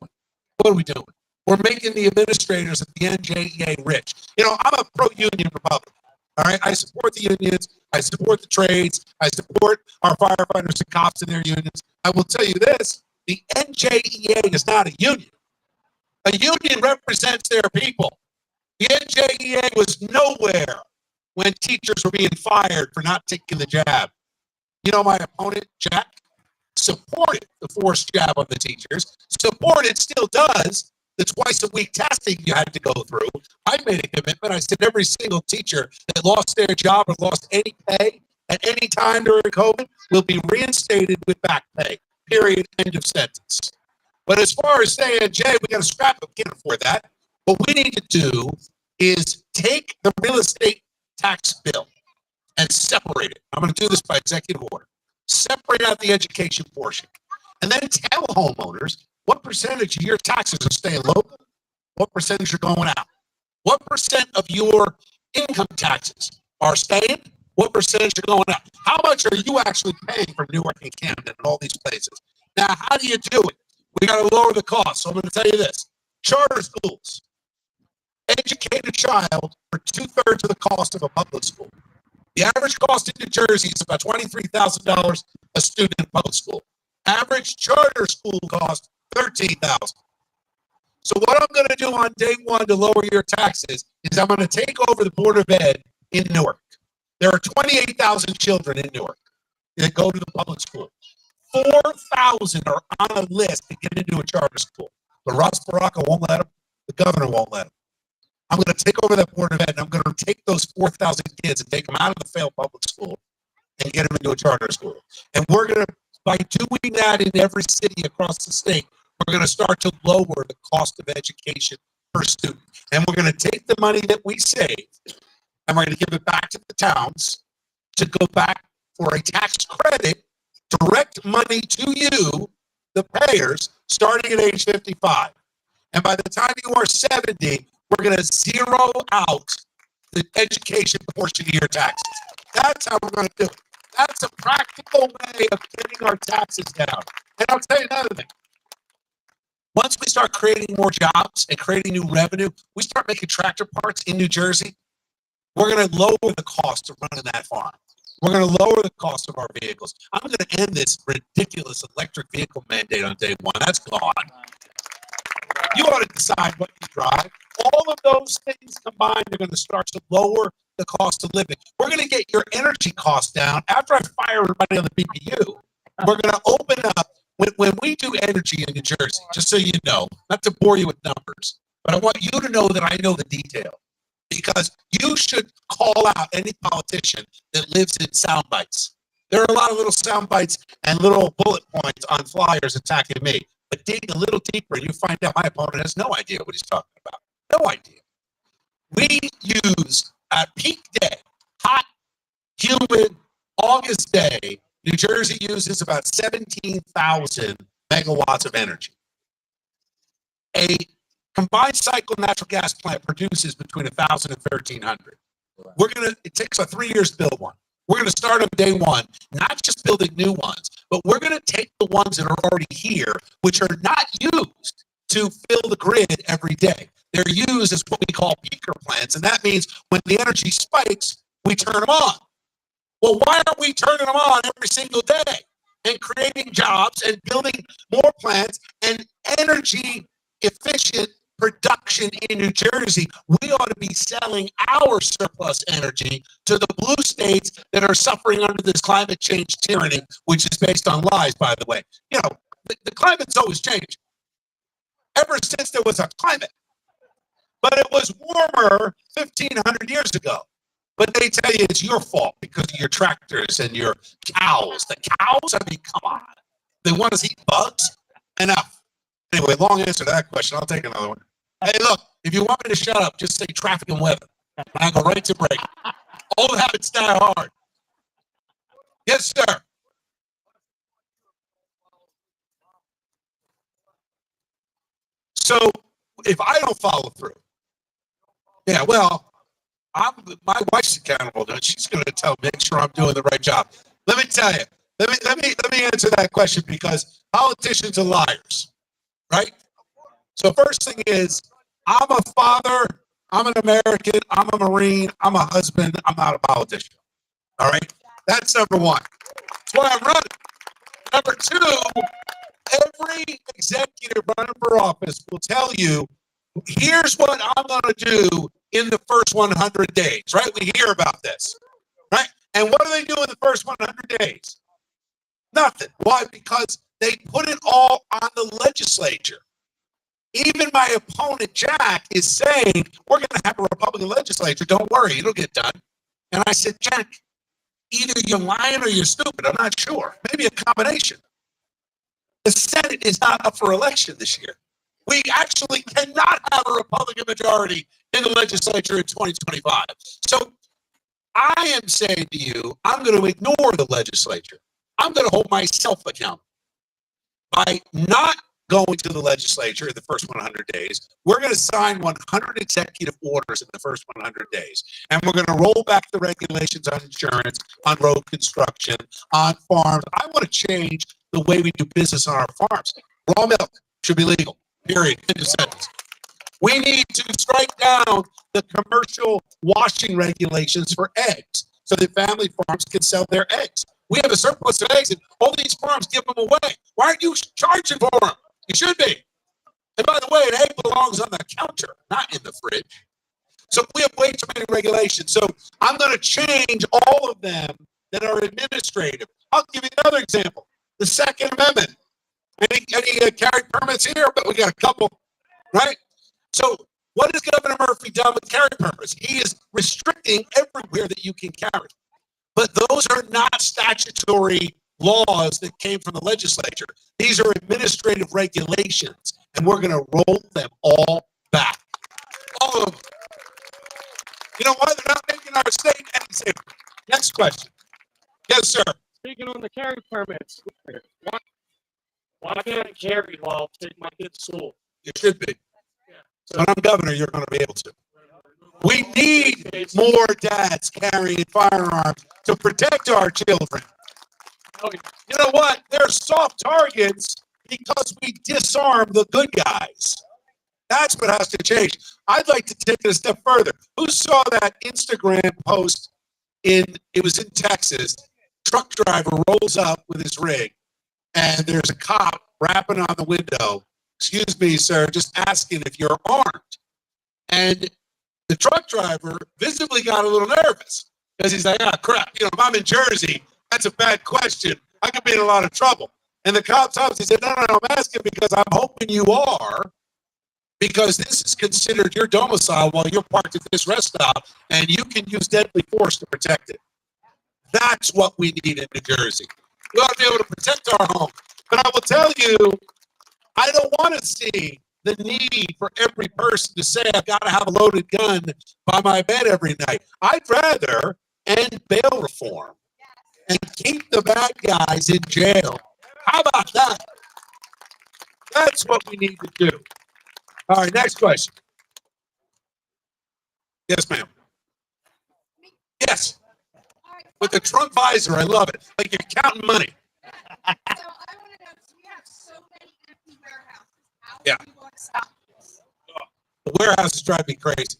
What are we doing? We're making the administrators at the NJEA rich. You know, I'm a pro-union Republican. All right, I support the unions. I support the trades. I support our firefighters and cops in their unions. I will tell you this, the NJEA is not a union. A union represents their people. The NJEA was nowhere when teachers were being fired for not taking the jab. You know, my opponent, Jack, supported the forced jab on the teachers, supported, still does, the twice-a-week testing you had to go through. I made a commitment. I said every single teacher that lost their job or lost any pay at any time during COVID will be reinstated with back pay, period, end of sentence. But as far as saying, Jay, we got to scrap it, we can't afford that. What we need to do is take the real estate tax bill and separate it. I'm going to do this by executive order. Separate out the education portion. And then tell homeowners what percentage of your taxes are staying local, what percentage are going out. What percent of your income taxes are staying? What percentage are going out? How much are you actually paying for Newark and Camden and all these places? Now, how do you do it? We got to lower the cost. So I'm going to tell you this. Charter schools educate a child for 2/3 of the cost of a public school. The average cost in New Jersey is about $23,000 a student in public school. Average charter school cost $13,000. So what I'm going to do on day one to lower your taxes is I'm going to take over the Board of Ed in Newark. There are 28,000 children in Newark that go to the public school. 4,000 are on a list to get into a charter school. But Ross Baraka won't let them. The governor won't let them. I'm going to take over that Board of Ed, and I'm going to take those 4,000 kids and take them out of the failed public school and get them into a charter school. And we're going to, by doing that in every city across the state, we're going to start to lower the cost of education per student. And we're going to take the money that we save and we're going to give it back to the towns to go back for a tax credit, direct money to you, the payers, starting at age 55. And by the time you are 70, we're going to zero out the education portion of your taxes. That's how we're going to do it. That's a practical way of getting our taxes down. And I'll tell you another thing. Once we start creating more jobs and creating new revenue, we start making tractor parts in New Jersey, we're going to lower the cost of running that farm. We're going to lower the cost of our vehicles. I'm going to end this ridiculous electric vehicle mandate on day one. That's gone. You ought to decide what you drive. All of those things combined are going to start to lower the cost of living. We're going to get your energy costs down. After I fire everybody on the BPU, we're going to open up. When we do energy in New Jersey, just so you know, not to bore you with numbers, but I want you to know that I know the detail. Because you should call out any politician that lives in sound bites. There are a lot of little sound bites and little bullet points on flyers attacking me. But dig a little deeper and you find out my opponent has no idea what he's talking about. No idea. We use a peak day, hot, humid, August day, New Jersey uses about 17,000 megawatts of energy. A combined cycle natural gas plant produces between 1,000 and 1,300. It takes us 3 years to build one. We're going to start on day one, not just building new ones, but we're going to take the ones that are already here, which are not used to fill the grid every day. They're used as what we call peaker plants, and that means when the energy spikes, we turn them on. Well, why aren't we turning them on every single day and creating jobs and building more plants and energy efficient production in New Jersey? We ought to be selling our surplus energy to the blue states that are suffering under this climate change tyranny, which is based on lies, by the way. You know, the climate's always changed ever since there was a climate. But it was warmer 1,500 years ago. But they tell you it's your fault because of your tractors and your cows. The cows? I mean, come on. They want us to eat bugs? Enough. Anyway, long answer to that question. I'll take another one. Hey, look, if you want me to shut up, just say traffic and weather. And I'll go right to break. Old habits die hard. Yes, sir. So if I don't follow through, yeah, well, my wife's accountable to it. She's going to make sure I'm doing the right job. Let me tell you. Let me answer that question because politicians are liars, right? So first thing is, I'm a father. I'm an American. I'm a Marine. I'm a husband. I'm not a politician. All right. That's number one. That's why I'm running. Number two, every executive running for office will tell you, here's what I'm going to do in the first 100 days, right? We hear about this, right? And what do they do in the first 100 days? Nothing. Why? Because they put it all on the legislature. Even my opponent, Jack, is saying, we're going to have a Republican legislature. Don't worry, it'll get done. And I said, Jack, either you're lying or you're stupid. I'm not sure. Maybe a combination. The Senate is not up for election this year. We actually cannot have a Republican majority in the legislature in 2025. So I am saying to you, I'm going to ignore the legislature. I'm going to hold myself accountable by not going to the legislature in the first 100 days. We're going to sign 100 executive orders in the first 100 days. And we're going to roll back the regulations on insurance, on road construction, on farms. I want to change the way we do business on our farms. Raw milk should be legal, period. End of sentence. We need to strike down the commercial washing regulations for eggs so that family farms can sell their eggs. We have a surplus of eggs and all these farms give them away. Why aren't you charging for them? You should be. And by the way, an egg belongs on the counter, not in the fridge. So we have way too many regulations. So I'm going to change all of them that are administrative. I'll give you another example. The Second Amendment. Any carry permits here? But we got a couple, right? So what has Governor Murphy done with carry permits? He is restricting everywhere that you can carry. But those are not statutory laws that came from the legislature. These are administrative regulations, and we're going to roll them all back. All of them. You know why? They're not making our state any safer. Next question. Yes, sir. Speaking on the carry permits, why can't I carry while I take my kid to school? You should be. When I'm governor, you're going to be able to. We need more dads carrying firearms to protect our children. You know what? They're soft targets because we disarm the good guys. That's what has to change. I'd like to take it a step further. Who saw that Instagram post it was in Texas? Truck driver rolls up with his rig and there's a cop rapping on the window. Excuse me, sir, just asking if you're armed. And the truck driver visibly got a little nervous because he's like, ah, crap, if I'm in Jersey, that's a bad question. I could be in a lot of trouble. And the cop stops. He said, no, I'm asking because I'm hoping you are, because this is considered your domicile while you're parked at this rest stop, and you can use deadly force to protect it. That's what we need in New Jersey. We ought to be able to protect our home. But I will tell you, I don't want to see the need for every person to say, I've got to have a loaded gun by my bed every night. I'd rather end bail reform and keep the bad guys in jail. How about that? That's what we need to do. All right, next question. Yes, ma'am. Yes. With the Trump visor, I love it. Like you're counting money. So I want to know, we have so many empty warehouses. How do we want to stop this? The warehouses drive me crazy.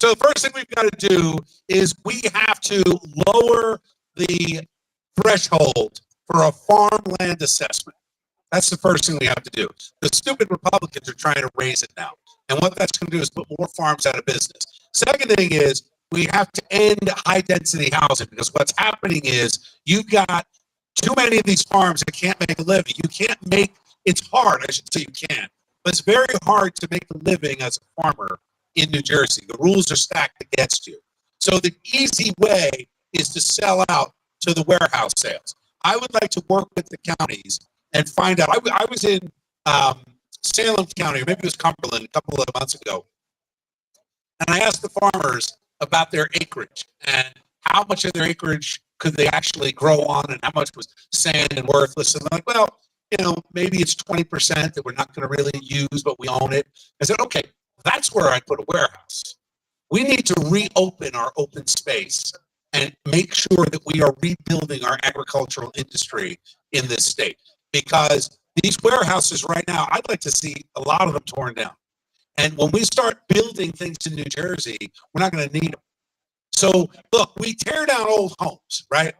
So the first thing we've got to do is we have to lower the threshold for a farmland assessment. That's the first thing we have to do. The stupid Republicans are trying to raise it now. And what that's going to do is put more farms out of business. Second thing is we have to end high-density housing, because what's happening is you've got too many of these farms that can't make a living. You can't make, it's hard, I should say you can, but it's very hard to make a living as a farmer in New Jersey. The rules are stacked against you. So the easy way is to sell out to the warehouse sales. I would like to work with the counties and find out. I was in Salem County, or maybe it was Cumberland, a couple of months ago, and I asked the farmers about their acreage and how much of their acreage could they actually grow on and how much was sand and worthless. And they're like, well, maybe it's 20% that we're not going to really use, but we own it. I said, okay, that's where I put a warehouse. We need to reopen our open space and make sure that we are rebuilding our agricultural industry in this state. Because these warehouses right now, I'd like to see a lot of them torn down. And when we start building things in New Jersey, we're not going to need them. So, look, we tear down old homes, right?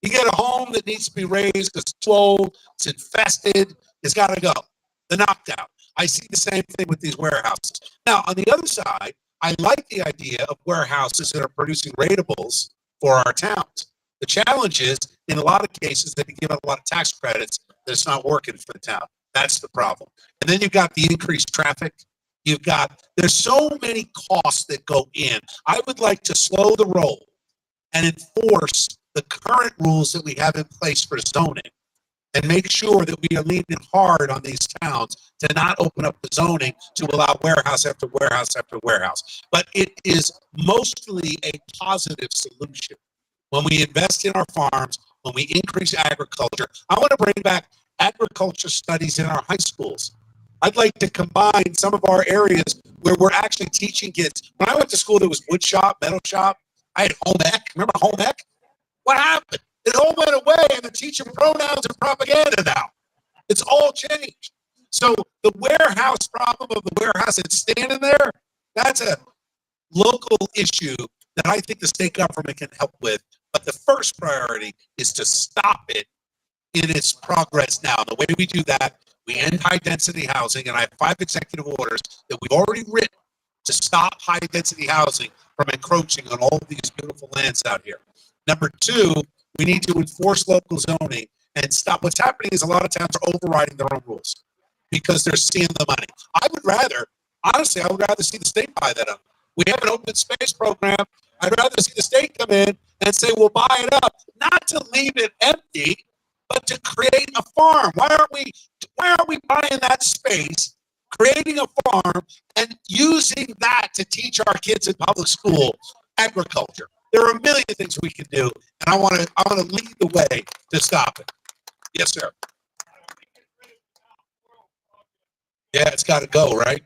You get a home that needs to be raised because it's too old, it's infested, it's got to go. The knockdown. I see the same thing with these warehouses. Now, on the other side, I like the idea of warehouses that are producing ratables for our towns. The challenge is, in a lot of cases, they can give out a lot of tax credits that it's not working for the town. That's the problem. And then you've got the increased traffic. There's so many costs that go in. I would like to slow the roll and enforce the current rules that we have in place for zoning and make sure that we are leaning hard on these towns to not open up the zoning to allow warehouse after warehouse after warehouse. But it is mostly a positive solution. When we invest in our farms, when we increase agriculture, I want to bring back agriculture studies in our high schools. I'd like to combine some of our areas where we're actually teaching kids. When I went to school, there was wood shop, metal shop. I had home ec. Remember home ec? What happened? It all went away, and they're teaching pronouns and propaganda now. It's all changed. So the warehouse problem of the warehouse that's standing there, that's a local issue that I think the state government can help with. But the first priority is to stop it in its progress now. The way we do that, we end high-density housing, and I have 5 executive orders that we've already written to stop high-density housing from encroaching on all of these beautiful lands out here. Number 2, we need to enforce local zoning and stop. What's happening is a lot of towns are overriding their own rules because they're seeing the money. Honestly, I would rather see the state buy that up. We have an open space program. I'd rather see the state come in and say, we'll buy it up, not to leave it empty, but to create a farm. Why aren't we buying that space, creating a farm, and using that to teach our kids in public school agriculture? There are a million things we can do, and I want to lead the way to stop it. Yes, sir. Yeah, it's got to go, right?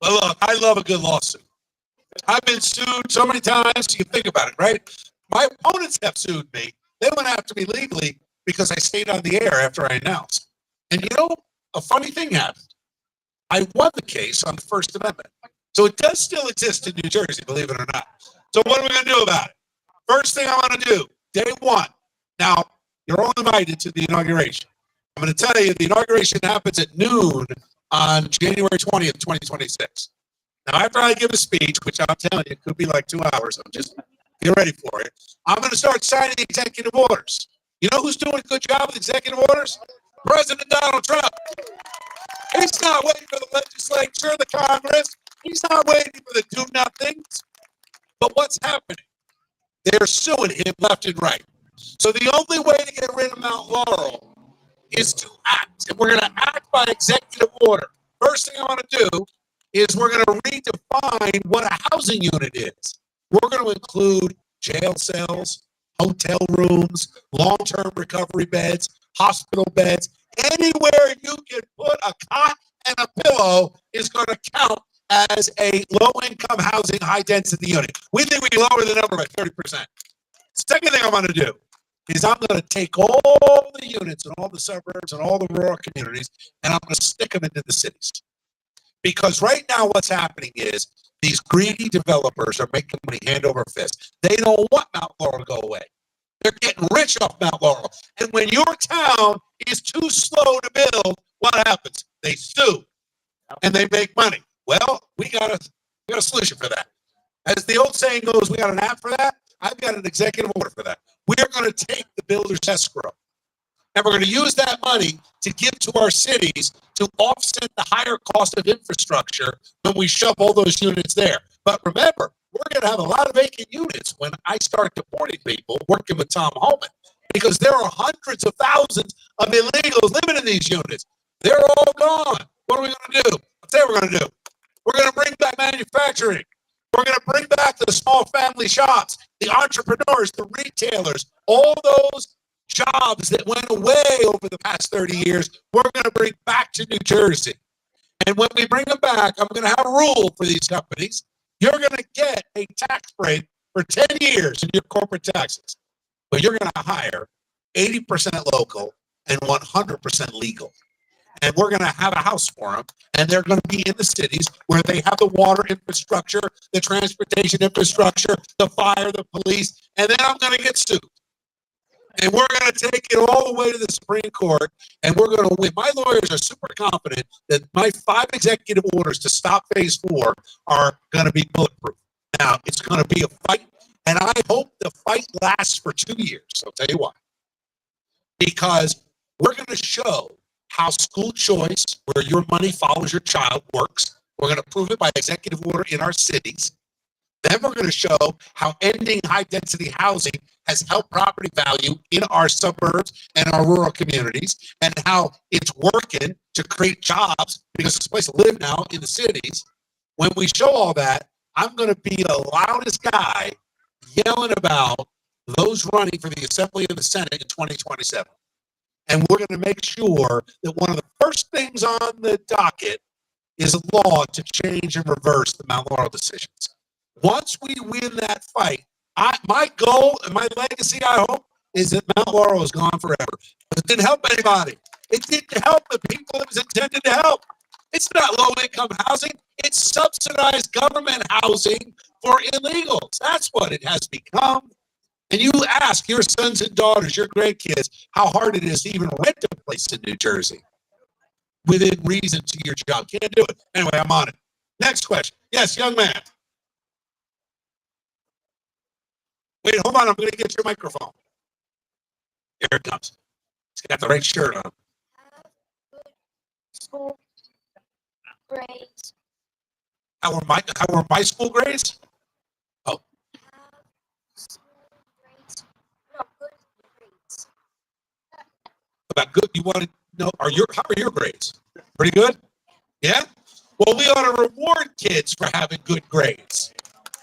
Well, look, I love a good lawsuit. I've been sued so many times, you can think about it, right? My opponents have sued me. They went after me legally because I stayed on the air after I announced. And you know, a funny thing happened. I won the case on the First Amendment. So it does still exist in New Jersey, believe it or not. So what are we going to do about it? First thing I want to do, day one. Now, you're all invited to the inauguration. I'm going to tell you, the inauguration happens at noon on January 20th, 2026. Now, after I give a speech, which I'm telling you, it could be like 2 hours, I'm just get ready for it. I'm going to start signing executive orders. You know who's doing a good job with executive orders? President Donald Trump. He's not waiting for the legislature, the Congress. He's not waiting for the do-nothings. But what's happening? They're suing him left and right. So the only way to get rid of Mount Laurel is to act. And we're going to act by executive order. First thing I want to do is we're going to redefine what a housing unit is. We're going to include jail cells, hotel rooms, long-term recovery beds, hospital beds. Anywhere you can put a cot and a pillow is going to count as a low-income housing high-density unit. We think we can lower the number by 30%. Second thing I'm going to do is I'm going to take all the units in all the suburbs and all the rural communities, and I'm going to stick them into the cities. Because right now what's happening is these greedy developers are making money hand over fist. They don't want Mount Laurel to go away. They're getting rich off Mount Laurel. And when your town is too slow to build, what happens? They sue and they make money. Well, we got a solution for that. As the old saying goes, we got an app for that. I've got an executive order for that. We're going to take the builder's escrow, and we're going to use that money to give to our cities to offset the higher cost of infrastructure when we shove all those units there. But remember, we're going to have a lot of vacant units when I start deporting people working with Tom Holman, because there are hundreds of thousands of illegals living in these units. They're all gone. What are we going to do? I'll tell you what we're going to do. We're going to bring back manufacturing. We're going to bring back the small family shops, the entrepreneurs, the retailers, all those jobs that went away over the past 30 years, we're going to bring back to New Jersey. And when we bring them back, I'm going to have a rule for these companies. You're going to get a tax break for 10 years in your corporate taxes, but you're going to hire 80% local and 100% legal. And we're going to have a house for them, and they're going to be in the cities where they have the water infrastructure, the transportation infrastructure, the fire, the police, and then I'm going to get sued. And we're going to take it all the way to the Supreme Court, and we're going to win. My lawyers are super confident that my 5 executive orders to stop phase 4 are going to be bulletproof. Now, it's going to be a fight, and I hope the fight lasts for 2 years. I'll tell you why. Because we're going to show how school choice, where your money follows your child, works. We're going to prove it by executive order in our cities. Then we're going to show how ending high-density housing has helped property value in our suburbs and our rural communities, and how it's working to create jobs because there's a place to live now in the cities. When we show all that, I'm going to be the loudest guy yelling about those running for the Assembly and the Senate in 2027. And we're going to make sure that one of the first things on the docket is a law to change and reverse the Mount Laurel decisions. Once we win that fight, my goal and my legacy, I hope, is that Mount Laurel is gone forever. But it didn't help anybody. It didn't help the people it was intended to help. It's not low-income housing. It's subsidized government housing for illegals. That's what it has become. And you ask your sons and daughters, your grandkids, how hard it is to even rent a place in New Jersey within reason to your job. Can't do it. Anyway, I'm on it. Next question. Yes, young man. Wait, hold on. I'm going to get your microphone. Here it comes. He's got the right shirt on. School grades. How were my school grades? Oh. School grades. No, good grades. About good. You want to know, how are your grades? Pretty good? Yeah? Well, we ought to reward kids for having good grades.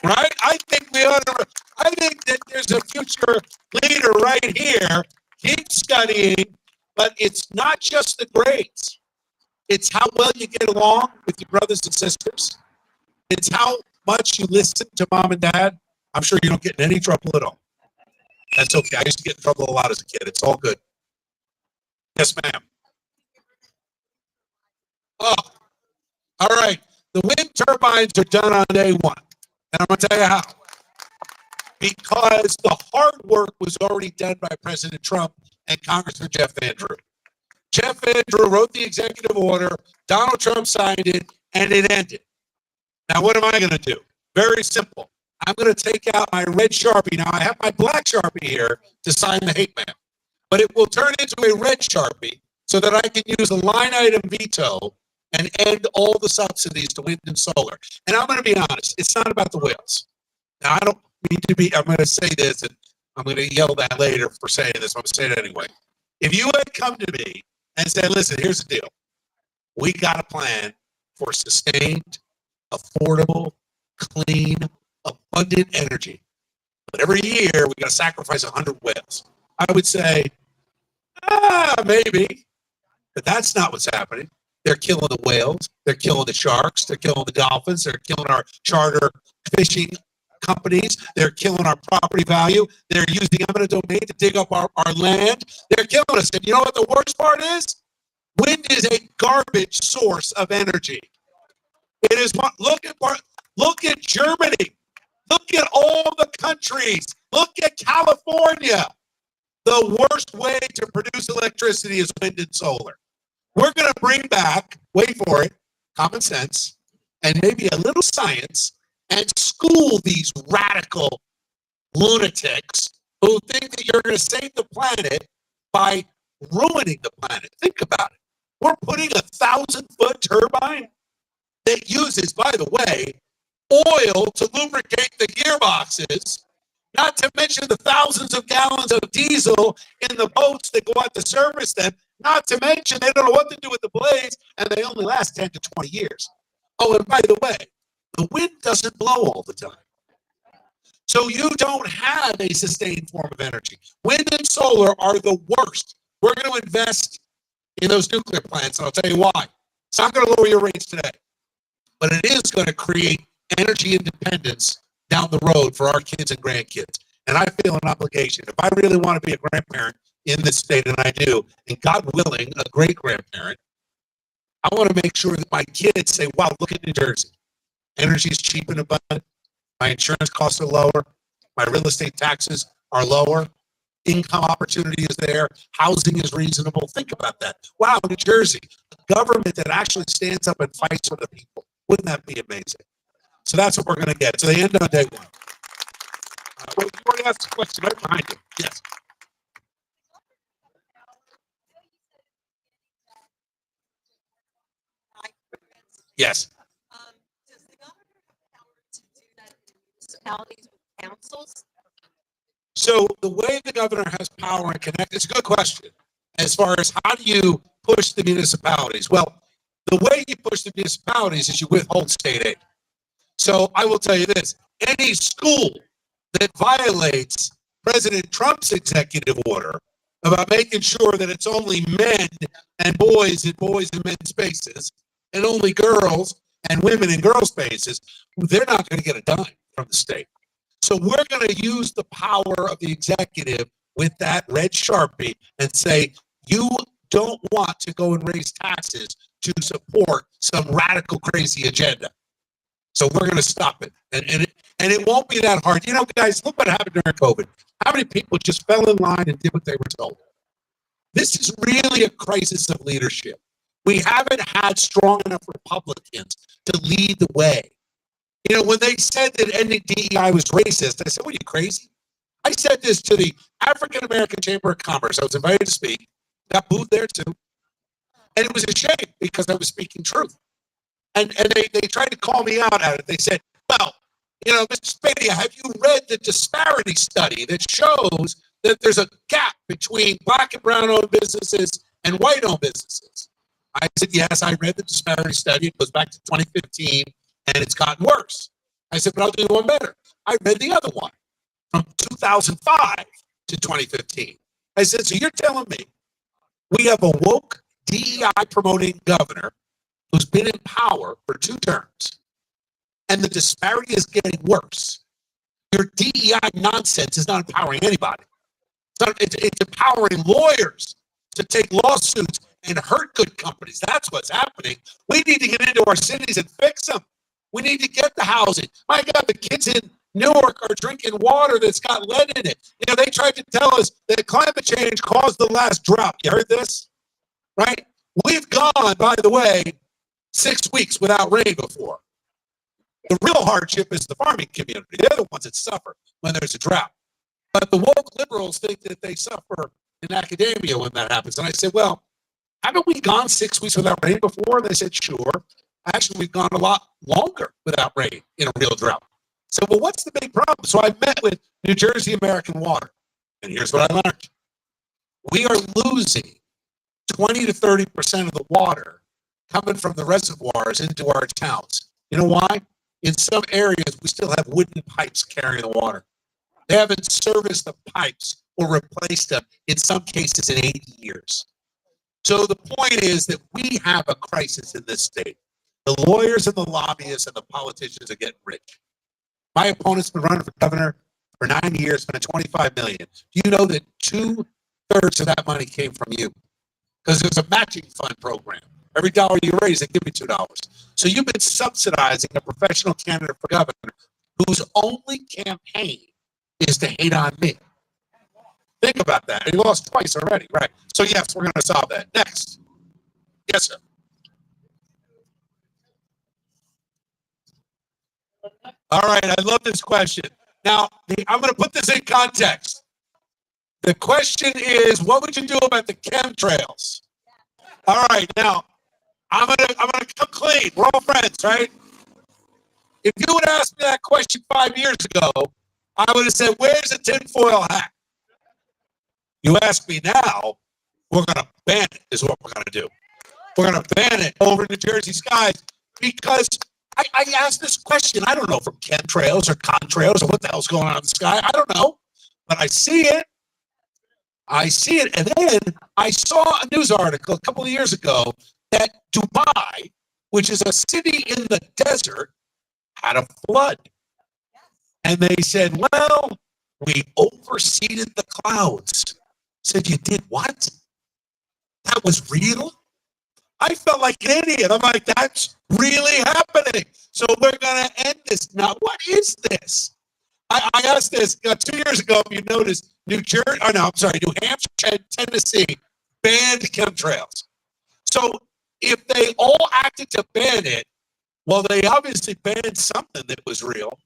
Right? I think that there's a future leader right here. Keep studying, but it's not just the grades. It's how well you get along with your brothers and sisters. It's how much you listen to mom and dad. I'm sure you don't get in any trouble at all. That's okay. I used to get in trouble a lot as a kid. It's all good. Yes, ma'am. Oh, all right. The wind turbines are done on day one. And I'm going to tell you how. Because the hard work was already done by President Trump and Congressman Jeff Andrew. Jeff Andrew wrote the executive order, Donald Trump signed it, and it ended. Now, what am I going to do? Very simple. I'm going to take out my red Sharpie. Now, I have my black Sharpie here to sign the hate map, but it will turn into a red Sharpie so that I can use a line item veto and end all the subsidies to wind and solar. And I'm going to be honest, it's not about the whales. Now, I don't need to be, I'm going to say this, and I'm going to yell that later for saying this, I'm going to say it anyway. If you had come to me and said, listen, here's the deal. We got a plan for sustained, affordable, clean, abundant energy. But every year, we got to sacrifice 100 whales. I would say, maybe. But that's not what's happening. They're killing the whales. They're killing the sharks. They're killing the dolphins. They're killing our charter fishing companies. They're killing our property value. They're using eminent domain to dig up our land. They're killing us. And you know what the worst part is? Wind is a garbage source of energy. It is what, look at Germany. Look at all the countries. Look at California. The worst way to produce electricity is wind and solar. We're going to bring back, wait for it, common sense, and maybe a little science, and school these radical lunatics who think that you're going to save the planet by ruining the planet. Think about it. We're putting a 1,000-foot turbine that uses, by the way, oil to lubricate the gearboxes, not to mention the thousands of gallons of diesel in the boats that go out to service them, not to mention they don't know what to do with the blades, and they only last 10 to 20 years. Oh, and by the way, the wind doesn't blow all the time. So you don't have a sustained form of energy. Wind and solar are the worst. We're going to invest in those nuclear plants, and I'll tell you why. It's not going to lower your rates today, but it is going to create energy independence down the road for our kids and grandkids. And I feel an obligation. If I really want to be a grandparent in this state, and I do, and God willing, a great grandparent, I want to make sure that my kids say, wow, look at New Jersey. Energy is cheap and abundant. My insurance costs are lower. My real estate taxes are lower. Income opportunity is there. Housing is reasonable. Think about that. Wow, New Jersey, a government that actually stands up and fights for the people. Wouldn't that be amazing? So that's what we're going to get. So they end on day one. Wait, you already asked a question right behind you. Yes. Yes. Does the governor have power to do that in municipalities with councils? So the way the governor has power and connect, it's a good question. As far as how do you push the municipalities? Well, the way you push the municipalities is you withhold state aid. So I will tell you this, any school that violates President Trump's executive order about making sure that it's only men and boys in men's spaces and only girls and women in girls' spaces, they're not going to get a dime from the state. So we're going to use the power of the executive with that red Sharpie and say, you don't want to go and raise taxes to support some radical, crazy agenda. So we're going to stop it. And it won't be that hard. You know, guys, look what happened during COVID. How many people just fell in line and did what they were told? This is really a crisis of leadership. We haven't had strong enough Republicans to lead the way. You know, when they said that ending DEI was racist, I said, what, are you crazy? I said this to the African American Chamber of Commerce. I was invited to speak. Got booed there too. And it was a shame because I was speaking truth. And they tried to call me out at it. They said, well, you know, Mr. Spadea, have you read the disparity study that shows that there's a gap between black and brown owned businesses and white owned businesses? I said, yes, I read the disparity study. It goes back to 2015 and it's gotten worse. I said, but I'll do one better. I read the other one from 2005 to 2015. I said, so you're telling me we have a woke DEI promoting governor who's been in power for 2 terms, and the disparity is getting worse. Your DEI nonsense is not empowering anybody. It's empowering lawyers to take lawsuits and hurt good companies. That's what's happening. We need to get into our cities and fix them. We need to get the housing. My God, the kids in Newark are drinking water that's got lead in it. You know, they tried to tell us that climate change caused the last drought. You heard this? Right? We've gone, by the way, 6 weeks without rain before. The real hardship is the farming community. They're the ones that suffer when there's a drought. But the woke liberals think that they suffer in academia when that happens. And I said, well, haven't we gone 6 weeks without rain before? They said, sure. Actually, we've gone a lot longer without rain in a real drought. So, well, what's the big problem? So I met with New Jersey American Water. And here's what I learned. We are losing 20 to 30% of the water coming from the reservoirs into our towns. You know why? In some areas, we still have wooden pipes carrying the water. They haven't serviced the pipes or replaced them, in some cases, in 80 years. So the point is that we have a crisis in this state. The lawyers and the lobbyists and the politicians are getting rich. My opponent's been running for governor for 9 years, spent $25 million. Do you know that 2/3 of that money came from you? Because there's a matching fund program. Every dollar you raise, they give you $2. So you've been subsidizing a professional candidate for governor whose only campaign is to hate on me. Think about that. He lost twice already, right? So yes, we're going to solve that. Next. Yes, sir. All right, I love this question. Now, I'm going to put this in context. The question is, what would you do about the chemtrails? All right, now, I'm gonna come clean. We're all friends, right? If you would ask me that question 5 years ago, I would have said, where's the tinfoil hat? You ask me now, we're going to ban it, is what we're going to do. We're going to ban it over New Jersey skies because I asked this question, I don't know, from chemtrails or contrails or what the hell's going on in the sky. I don't know, but I see it. I see it. And then I saw a news article a couple of years ago that Dubai, which is a city in the desert, had a flood. And they said, well, we overseeded the clouds. I said, you did what? That was real? I felt like an idiot. I'm like, that's really happening. So we're going to end this. Now, what is this? I asked this 2 years ago, if you noticed, New Hampshire and Tennessee banned chemtrails. So if they all acted to ban it, well, they obviously banned something that was real.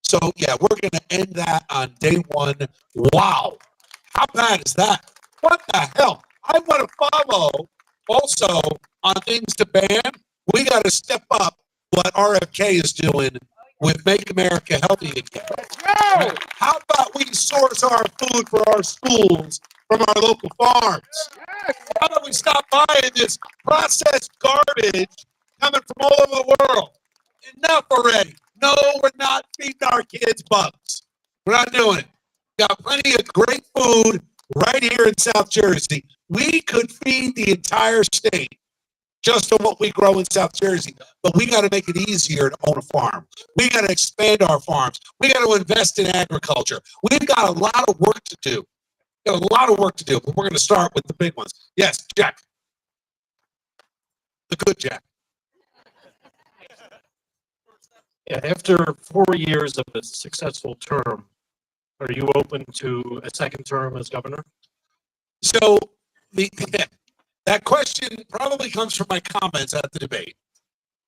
So, yeah, we're going to end that on day 1. Wow. How bad is that? What the hell? I want to follow also on things to ban. We got to step up what RFK is doing with Make America Healthy Again. How about we source our food for our schools from our local farms? How about we stop buying this processed garbage coming from all over the world? Enough already. No, we're not feeding our kids bugs. We're not doing it. Got plenty of great food right here in South Jersey. We could feed the entire state just on what we grow in South Jersey. But we got to make it easier to own a farm. We got to expand our farms. We got to invest in agriculture. We've got a lot of work to do. Got a lot of work to do, but we're going to start with the big ones. Yes, Jack. The good Jack. Yeah, after 4 years of a successful term, are you open to a second term as governor? So that question probably comes from my comments at the debate,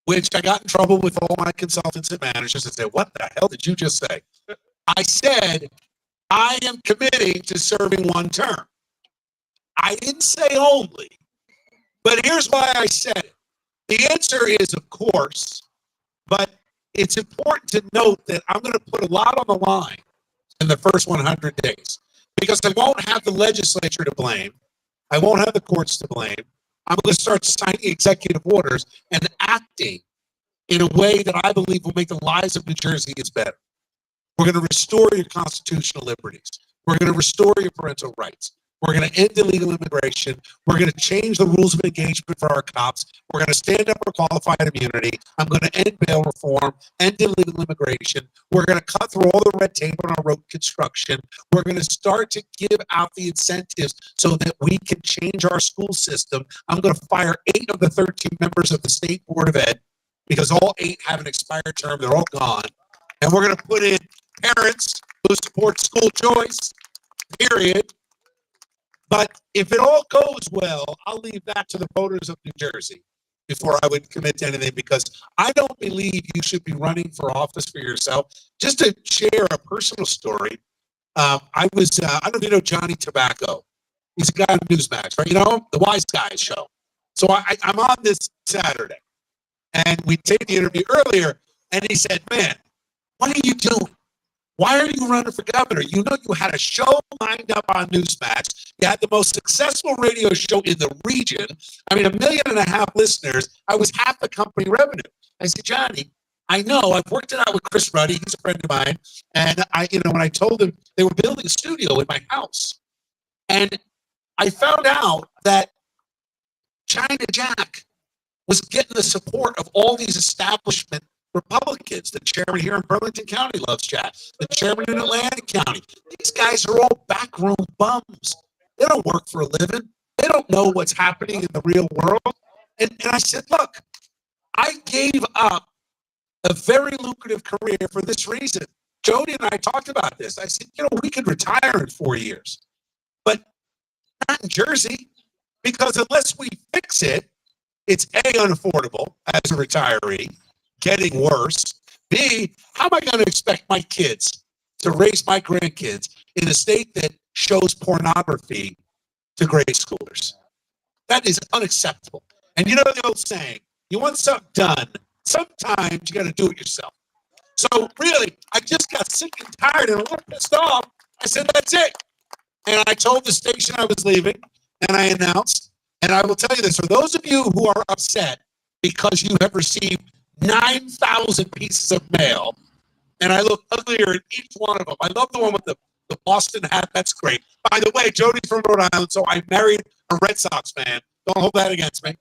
which I got in trouble with all my consultants and managers and said, what the hell did you just say? I said, I am committing to serving one term. I didn't say only, but here's why I said it. The answer is, of course, but it's important to note that I'm going to put a lot on the line in the first 100 days because I won't have the legislature to blame. I won't have the courts to blame. I'm going to start signing executive orders and acting in a way that I believe will make the lives of New Jerseyans better. We're going to restore your constitutional liberties. We're going to restore your parental rights. We're going to end illegal immigration. We're going to change the rules of engagement for our cops. We're going to stand up for qualified immunity. I'm going to end bail reform, end illegal immigration. We're going to cut through all the red tape on our road construction. We're going to start to give out the incentives so that we can change our school system. I'm going to fire 8 of the 13 members of the State Board of Ed because all 8 have an expired term. They're all gone. And we're going to put in parents who support school choice, period. But if it all goes well, I'll leave that to the voters of New Jersey before I would commit to anything because I don't believe you should be running for office for yourself. Just to share a personal story, I don't know if you know Johnny Tobacco. He's a guy on Newsmax, right? You know, the Wise Guys show. So I'm on this Saturday, and we taped the interview earlier, and he said, man, what are you doing? Why are you running for governor? You know, you had a show lined up on Newsmax. You had the most successful radio show in the region. I mean, 1.5 million listeners. I was half the company revenue. I said, Johnny, I know. I've worked it out with Chris Ruddy. He's a friend of mine. And when I told him they were building a studio in my house, and I found out that China Jack was getting the support of all these establishment Republicans. The chairman here in Burlington County loves Jack. The chairman in Atlantic County. These guys are all backroom bums. They don't work for a living. They don't know what's happening in the real world. And I said, look, I gave up a very lucrative career for this reason. Jody and I talked about this. I said, we could retire in 4 years, but not in Jersey, because unless we fix it, it's A, unaffordable as a retiree, getting worse. B, how am I going to expect my kids to raise my grandkids in a state that shows pornography to grade schoolers? That is unacceptable. And you know the old saying, you want something done, sometimes you got to do it yourself. So really, I just got sick and tired and a little pissed off. I said, that's it. And I told the station I was leaving, and I announced, and I will tell you this, for those of you who are upset because you have received 9,000 pieces of mail, and I look uglier in each one of them. I love the one with the Boston hat. That's great. By the way, Jody's from Rhode Island, so I married a Red Sox fan. Don't hold that against me.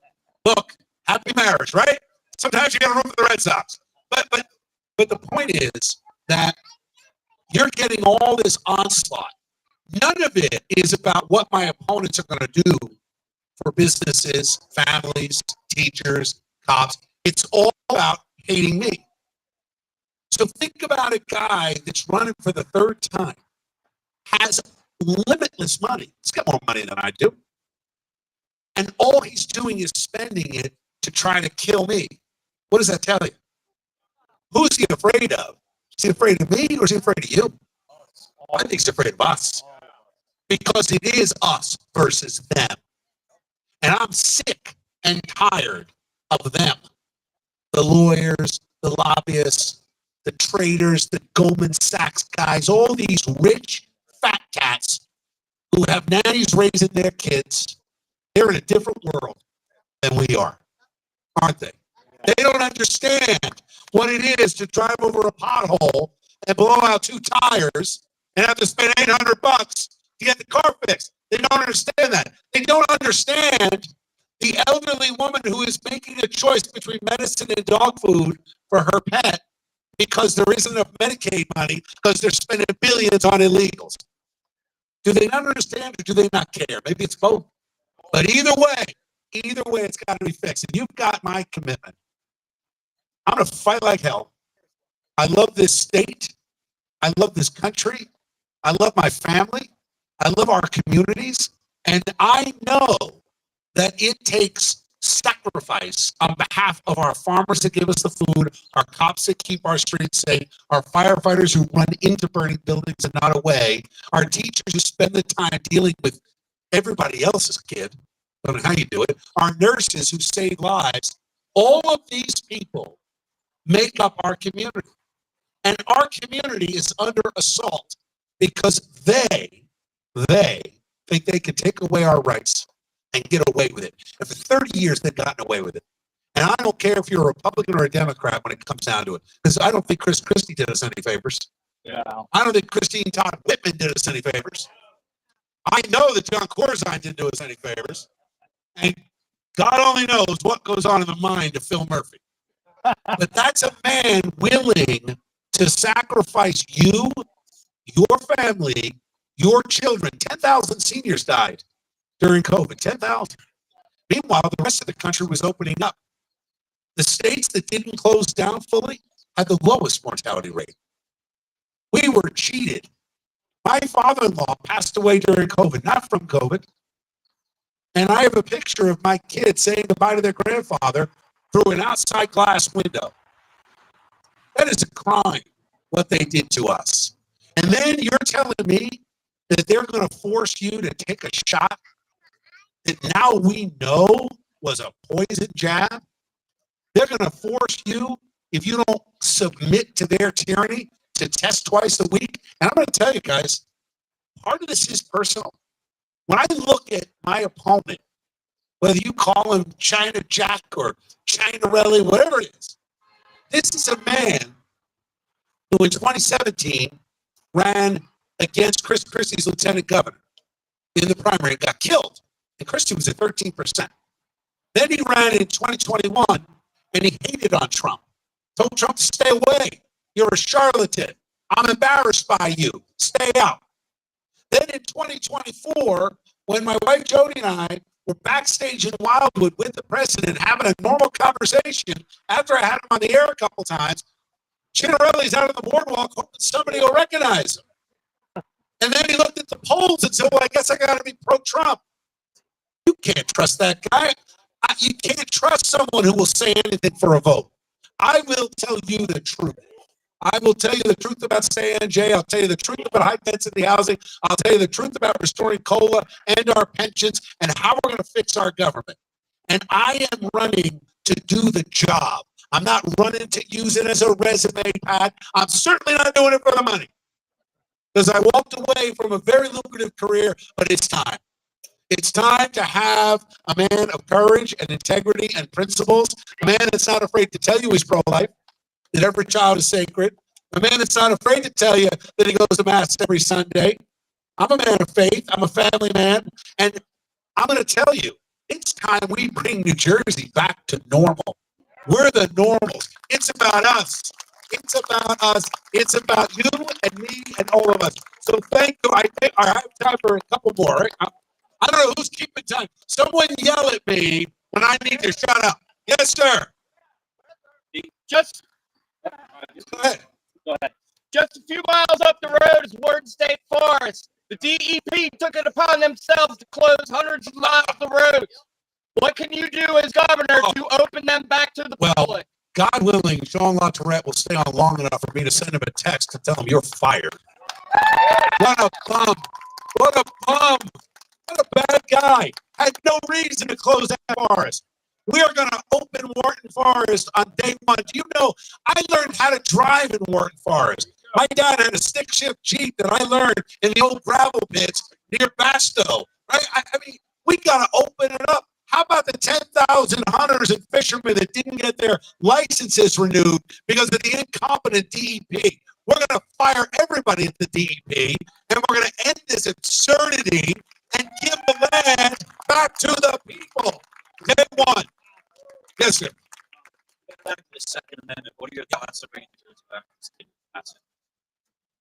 Look, happy marriage, right? Sometimes you got to root for the Red Sox. But the point is that you're getting all this onslaught. None of it is about what my opponents are going to do for businesses, families, teachers, cops. It's all about hating me. So think about a guy that's running for the 3rd time, has limitless money. He's got more money than I do. And all he's doing is spending it to try to kill me. What does that tell you? Who's he afraid of? Is he afraid of me or is he afraid of you? I think he's afraid of us. Because it is us versus them. And I'm sick and tired of them. The lawyers, the lobbyists, the traders, the Goldman Sachs guys, all these rich fat cats who have nannies raising their kids. They're in a different world than we are, aren't they? They don't understand what it is to drive over a pothole and blow out 2 tires and have to spend $800 to get the car fixed. They don't understand that. They don't understand the elderly woman who is making a choice between medicine and dog food for her pet because there isn't enough Medicaid money because they're spending billions on illegals. Do they not understand or do they not care? Maybe it's both. But either way, it's got to be fixed. And you've got my commitment. I'm going to fight like hell. I love this state. I love this country. I love my family. I love our communities. And I know that it takes sacrifice on behalf of our farmers that give us the food, our cops that keep our streets safe, our firefighters who run into burning buildings and not away, our teachers who spend the time dealing with everybody else's kid. I don't know how you do it. Our nurses who save lives. All of these people make up our community. And our community is under assault because they think they can take away our rights and get away with it. And for 30 years, they've gotten away with it. And I don't care if you're a Republican or a Democrat when it comes down to it, because I don't think Chris Christie did us any favors. Yeah. I don't think Christine Todd Whitman did us any favors. I know that John Corzine didn't do us any favors. And God only knows what goes on in the mind of Phil Murphy. But that's a man willing to sacrifice you, your family, your children. 10,000 seniors died during COVID, 10,000. Meanwhile, the rest of the country was opening up. The states that didn't close down fully had the lowest mortality rate. We were cheated. My father-in-law passed away during COVID, not from COVID. And I have a picture of my kids saying goodbye to their grandfather through an outside glass window. That is a crime, what they did to us. And then you're telling me that they're going to force you to take a shot that now we know was a poison jab? They're going to force you, if you don't submit to their tyranny, to test twice a week. And I'm going to tell you guys, part of this is personal. When I look at my opponent, whether you call him China Jack or Chinarelli, whatever it is, this is a man who in 2017 ran against Chris Christie's lieutenant governor in the primary and got killed. And Christie was at 13%. Then he ran in 2021 and he hated on Trump. Told Trump to stay away. You're a charlatan. I'm embarrassed by you. Stay out. Then in 2024, when my wife Jody and I were backstage in Wildwood with the president having a normal conversation after I had him on the air a couple times, Chinarelli's out on the boardwalk hoping somebody will recognize him. And then he looked at the polls and said, well, I guess I got to be pro-Trump. You can't trust that guy. You can't trust someone who will say anything for a vote. I will tell you the truth. I will tell you the truth about Sanjay. I'll tell you the truth about high-density housing. I'll tell you the truth about restoring COLA and our pensions and how we're going to fix our government. And I am running to do the job. I'm not running to use it as a resume pad. I'm certainly not doing it for the money. Because I walked away from a very lucrative career, but it's time. It's time to have a man of courage and integrity and principles, a man that's not afraid to tell you he's pro-life, that every child is sacred, a man that's not afraid to tell you that he goes to Mass every Sunday. I'm a man of faith. I'm a family man. And I'm going to tell you, it's time we bring New Jersey back to normal. We're the normals. It's about us. It's about us. It's about you and me and all of us. So thank you. I have time for a couple more. Right? I don't know who's keeping time. Someone yell at me when I need to shut up. Yes, sir. Just Go ahead. Go ahead. Just a few miles up the road is Warden State Forest. The DEP took it upon themselves to close hundreds of miles of the roads. What can you do as governor to open them back to the public? God willing, Jean LaTourette will stay on long enough for me to send him a text to tell him you're fired. What a bum. What a bum. What a bad guy. Had no reason to close that forest. We are going to open Wharton Forest on day one. Do you know, I learned how to drive in Wharton Forest. My dad had a stick shift Jeep that I learned in the old gravel pits near Basto. Right? I mean, we got to open it up. How about the 10,000 hunters and fishermen that didn't get their licenses renewed because of the incompetent DEP? We're going to fire everybody at the DEP, and we're going to end this absurdity and give the land back to the people. Day one. Yes, sir. Back to the Second Amendment. What are your thoughts on bringing the magazine capacity?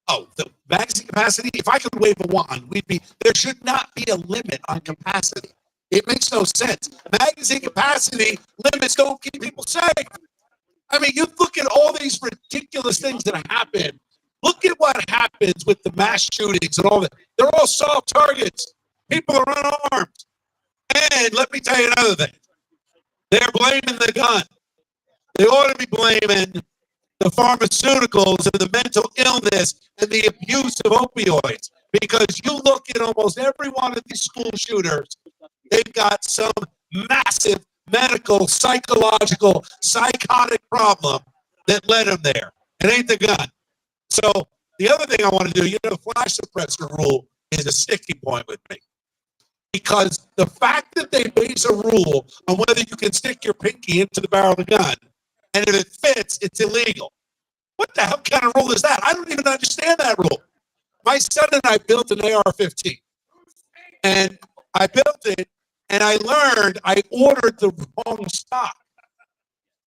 Oh, the magazine capacity. If I could wave a wand, we'd be. There should not be a limit on capacity. It makes no sense. Magazine capacity limits don't keep people safe. I mean, you look at all these ridiculous things that happen. Look at what happens with the mass shootings and all that. They're all soft targets. People are unarmed. And let me tell you another thing. They're blaming the gun. They ought to be blaming the pharmaceuticals and the mental illness and the abuse of opioids. Because you look at almost every one of these school shooters, they've got some massive medical, psychological, psychotic problem that led them there. It ain't the gun. So the other thing I want to do, the flash suppressor rule is a sticking point with me. Because the fact that they base a rule on whether you can stick your pinky into the barrel of the gun, and if it fits, it's illegal. What the hell kind of rule is that? I don't even understand that rule. My son and I built an AR-15. And I built it, and I learned I ordered the wrong stock.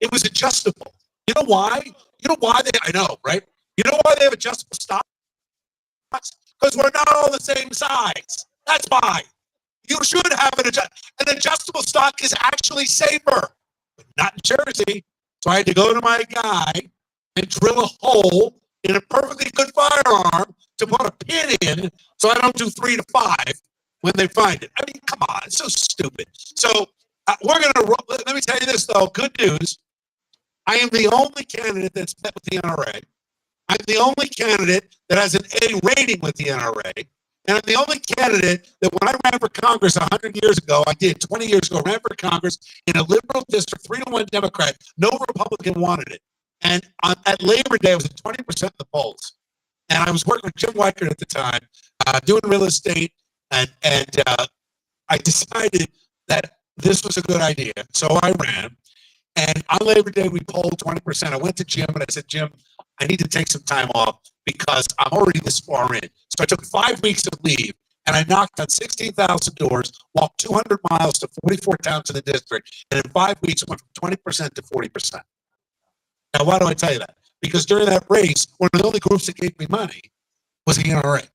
It was adjustable. You know why? I know, right? You know why they have adjustable stocks? Because we're not all the same size. That's why. You should have an adjustable stock is actually safer, but not in Jersey. So I had to go to my guy and drill a hole in a perfectly good firearm to put a pin in so I don't do 3 to 5 when they find it. I mean, come on, it's so stupid. So let me tell you this though, good news. I am the only candidate that's met with the NRA. I'm the only candidate that has an A rating with the NRA. And I'm the only candidate that when I ran for Congress 100 years ago, 20 years ago, ran for Congress in a liberal district, 3-1 Democrat. No Republican wanted it. And at Labor Day, I was at 20% of the polls. And I was working with Jim Weichert at the time, doing real estate. And I decided that this was a good idea. So I ran. And on Labor Day, we polled 20%. I went to Jim and I said, Jim, I need to take some time off because I'm already this far in. So I took 5 weeks of leave and I knocked on 16,000 doors, walked 200 miles to 44 towns in the district. And in 5 weeks, it went from 20% to 40%. Now, why do I tell you that? Because during that race, one of the only groups that gave me money was the NRA.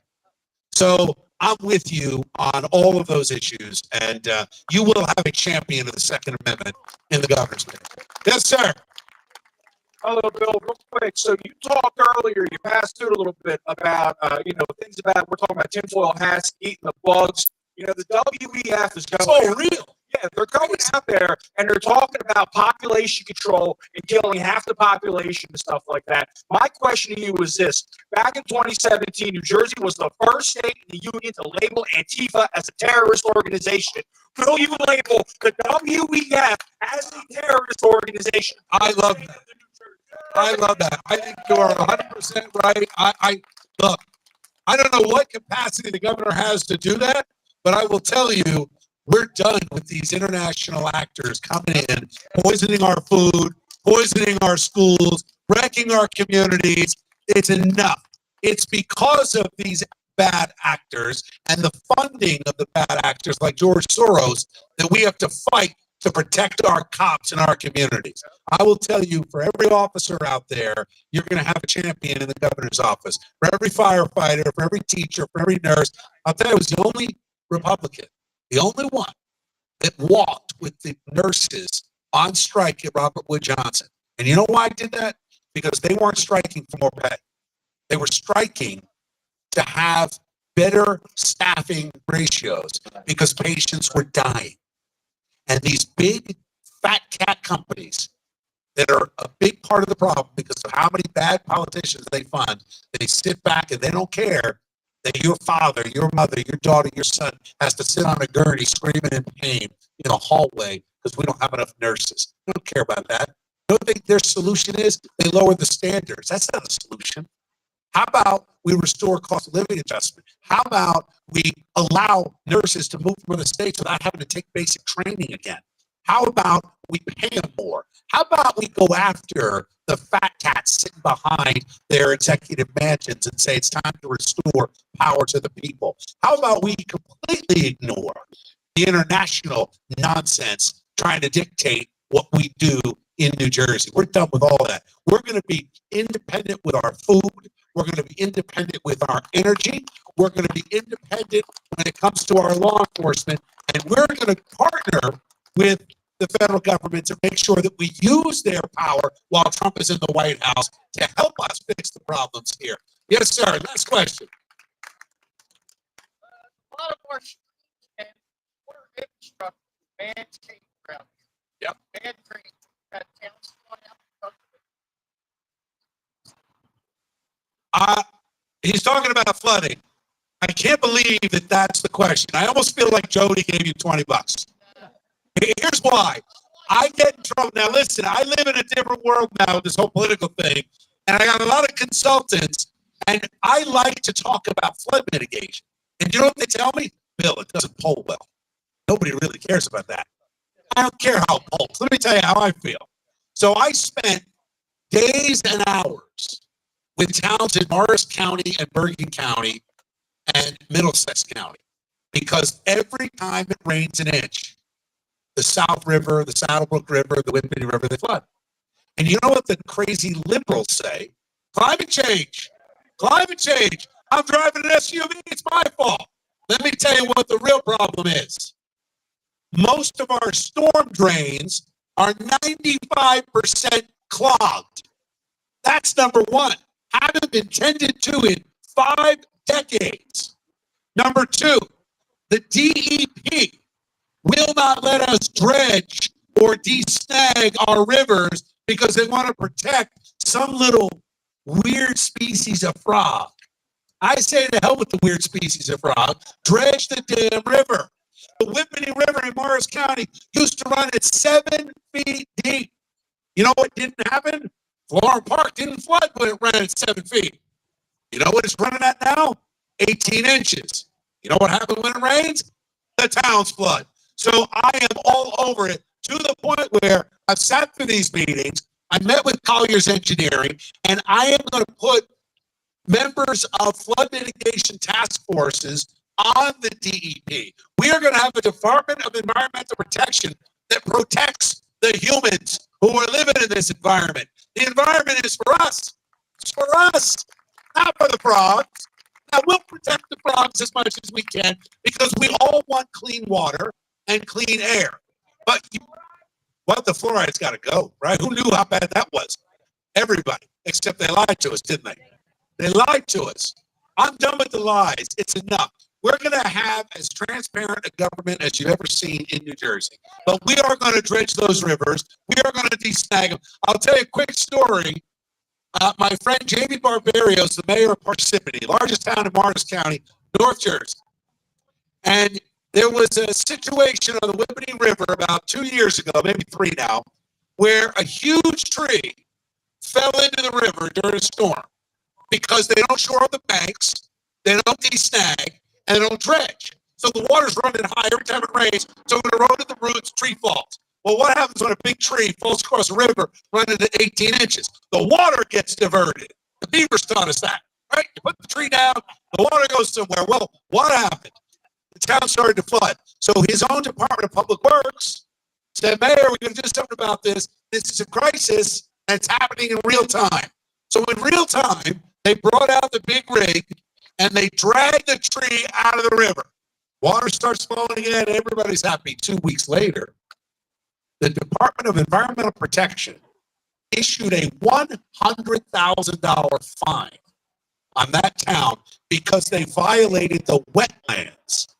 So I'm with you on all of those issues. And you will have a champion of the Second Amendment in the governor's meeting. Yes, sir. Hello, Bill. Real quick. So you talked earlier, you passed through a little bit about, things about, we're talking about tinfoil hats, eating the bugs. The WEF is going. Oh, real? Yeah, they're going out there and they're talking about population control and killing half the population and stuff like that. My question to you is this. Back in 2017, New Jersey was the first state in the union to label Antifa as a terrorist organization. Will you label the WEF as a terrorist organization? I love that. I think you are 100% right. Look, I don't know what capacity the governor has to do that, but I will tell you, we're done with these international actors coming in, poisoning our food, poisoning our schools, wrecking our communities. It's enough. It's because of these bad actors and the funding of the bad actors like George Soros that we have to fight to protect our cops and our communities. I will tell you, for every officer out there, you're going to have a champion in the governor's office. For every firefighter, for every teacher, for every nurse. I'll tell you, I was the only Republican, the only one that walked with the nurses on strike at Robert Wood Johnson. And you know why I did that? Because they weren't striking for more pay. They were striking to have better staffing ratios because patients were dying. And these big fat cat companies that are a big part of the problem because of how many bad politicians they fund, they sit back and they don't care that your father, your mother, your daughter, your son has to sit on a gurney screaming in pain in a hallway because we don't have enough nurses. We don't care about that. You know what their solution is? They lower the standards. That's not a solution. How about we restore cost of living adjustment? How about we allow nurses to move from other states without having to take basic training again? How about we pay them more? How about we go after the fat cats sitting behind their executive mansions and say it's time to restore power to the people? How about we completely ignore the international nonsense trying to dictate what we do in New Jersey? We're done with all that. We're going to be independent with our food. We're going to be independent with our energy. We're going to be independent when it comes to our law enforcement. And we're going to partner with the federal government to make sure that we use their power while Trump is in the White House to help us fix the problems here. Yes, sir. Last question. A lot of our streets and we're infrastructure, man training around here. Yep. Man training. Got towns going out. He's talking about flooding. I can't believe that that's the question. I almost feel like Jody gave you $20. Here's why. I get in trouble. Now, listen, I live in a different world now with this whole political thing, and I got a lot of consultants, and I like to talk about flood mitigation. And you know what they tell me? Bill, it doesn't poll well. Nobody really cares about that. I don't care how it polls. Let me tell you how I feel. So I spent days and hours with towns in Morris County and Bergen County and Middlesex County, because every time it rains an inch, the South River, the Saddlebrook River, the Whippany River, they flood. And you know what the crazy liberals say? Climate change. Climate change. I'm driving an SUV. It's my fault. Let me tell you what the real problem is. Most of our storm drains are 95% clogged. That's number one. Haven't been tended to in 5 decades. Number two, the DEP will not let us dredge or desnag our rivers because they want to protect some little weird species of frog. I say to hell with the weird species of frog. Dredge the damn river. The Whippany River in Morris County used to run at 7 feet deep. You know what didn't happen? Florham Park didn't flood when it ran at 7 feet. You know what it's running at now? 18 inches. You know what happened when it rains? The towns flood. So I am all over it to the point where I've sat through these meetings. I met with Collier's Engineering, and I am going to put members of flood mitigation task forces on the DEP. We are going to have a Department of Environmental Protection that protects the humans who are living in this environment. The environment is for us. It's for us, not for the frogs. Now, we'll protect the frogs as much as we can because we all want clean water and clean air. But the fluoride's got to go, right? Who knew how bad that was? Everybody, except they lied to us, didn't they? They lied to us. I'm done with the lies. It's enough. We're going to have as transparent a government as you've ever seen in New Jersey. But we are going to dredge those rivers. We are going to desnag them. I'll tell you a quick story. My friend Jamie Barbarios, the mayor of Parsippany, largest town in Morris County, North Jersey. And there was a situation on the Whippany River about 2 years ago, maybe 3 now, where a huge tree fell into the river during a storm because they don't shore up the banks, they don't desnag, and they don't dredge. So the water's running high every time it rains, so it eroded the roots, tree falls. Well, what happens when a big tree falls across a river running at 18 inches? The water gets diverted. The beavers taught us that, right? You put the tree down, the water goes somewhere. Well, what happened? The town started to flood. So his own Department of Public Works said, Mayor, we're going to do something about this. This is a crisis, and it's happening in real time. So in real time, they brought out the big rig, and they dragged the tree out of the river. Water starts flowing again. Everybody's happy. 2 weeks later, the Department of Environmental Protection issued a $100,000 fine on that town because they violated the wetlands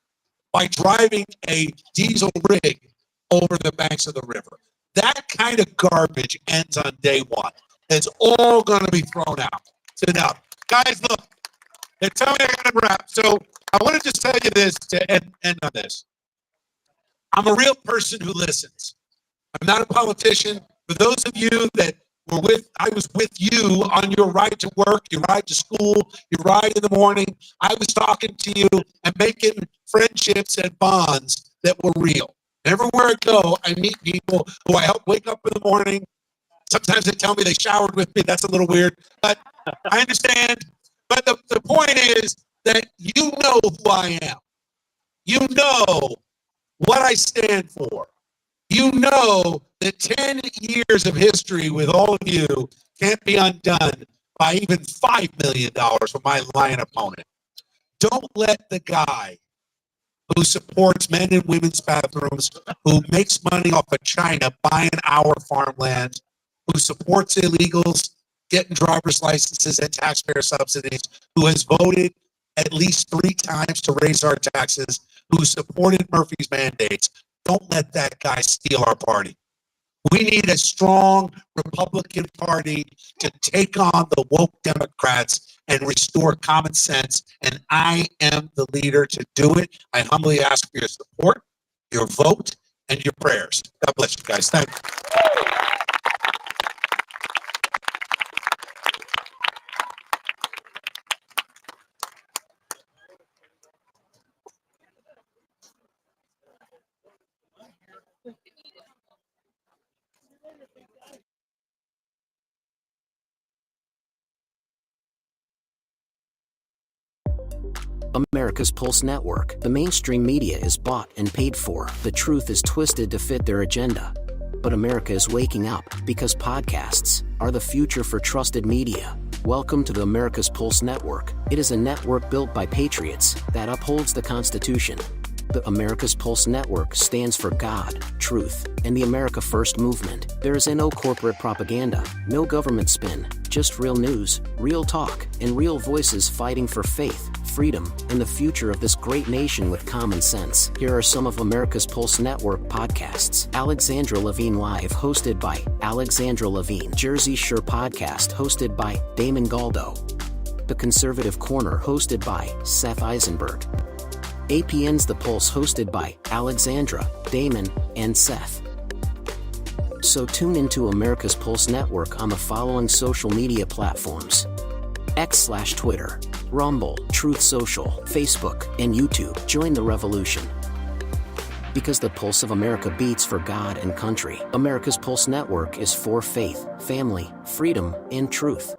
by driving a diesel rig over the banks of the river. That kind of garbage ends on day one. It's all going to be thrown out. It's enough. Guys, look, they tell me I got to wrap. So I want to just tell you this to end on this. I'm a real person who listens. I'm not a politician. For those of you that were with, I was with you on your ride to work, your ride to school, your ride in the morning. I was talking to you and making friendships and bonds that were real. Everywhere I go, I meet people who I help wake up in the morning. Sometimes they tell me they showered with me. That's a little weird, but I understand. But the point is that you know who I am. You know what I stand for. You know that 10 years of history with all of you can't be undone by even $5 million from my lion opponent. Don't let the guy who supports men and women's bathrooms, who makes money off of China buying our farmland, who supports illegals getting driver's licenses and taxpayer subsidies, who has voted at least 3 times to raise our taxes, who supported Murphy's mandates. Don't let that guy steal our party. We need a strong Republican Party to take on the woke Democrats and restore common sense, and I am the leader to do it. I humbly ask for your support, your vote, and your prayers. God bless you guys. Thank you. America's Pulse Network. The mainstream media is bought and paid for. The truth is twisted to fit their agenda. But America is waking up because podcasts are the future for trusted media. Welcome to the America's Pulse Network. It is a network built by patriots that upholds the Constitution. The America's Pulse Network stands for God, truth, and the America First movement. There is no corporate propaganda, no government spin, just real news, real talk, and real voices fighting for faith, freedom, and the future of this great nation with common sense. Here are some of America's Pulse Network podcasts. Alexandra Levine Live, hosted by Alexandra Levine. Jersey Shore Podcast, hosted by Damon Galdo. The Conservative Corner, hosted by Seth Eisenberg. APN's The Pulse, hosted by Alexandra, Damon, and Seth. So tune into America's Pulse Network on the following social media platforms: X/Twitter, Rumble, Truth Social, Facebook, and YouTube. Join the revolution. Because the pulse of America beats for God and country. America's Pulse Network is for faith, family, freedom, and truth.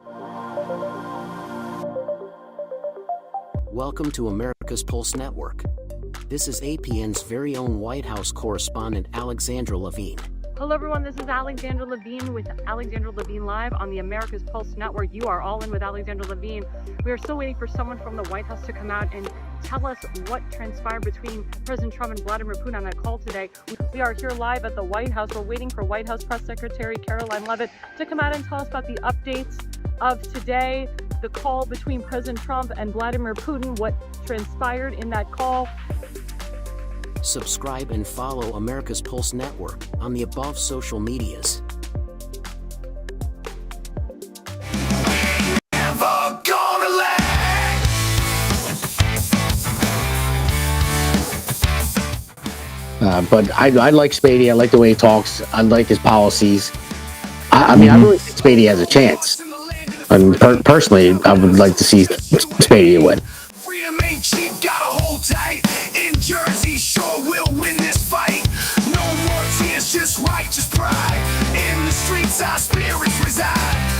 Welcome to America's Pulse Network. This is APN's very own White House correspondent, Alexandra Levine. Hello everyone, this is Alexandra Levine with Alexandra Levine Live on the America's Pulse Network. You are all in with Alexandra Levine. We are still waiting for someone from the White House to come out and tell us what transpired between President Trump and Vladimir Putin on that call today. We are here live at the White House. We're waiting for White House Press Secretary Caroline Leavitt to come out and tell us about the updates of today, the call between President Trump and Vladimir Putin, what transpired in that call. Subscribe and follow America's Pulse Network on the above social medias. Never gonna lag. But I like Spadea. I like the way he talks. I like his policies. I mean, I really think Spadea has a chance. And personally, I would like to see Spadea win. Freedom ain't cheap, gotta hold tight. In Jersey Shore, we'll win this fight. No more tears, just righteous pride. In the streets, our spirits reside.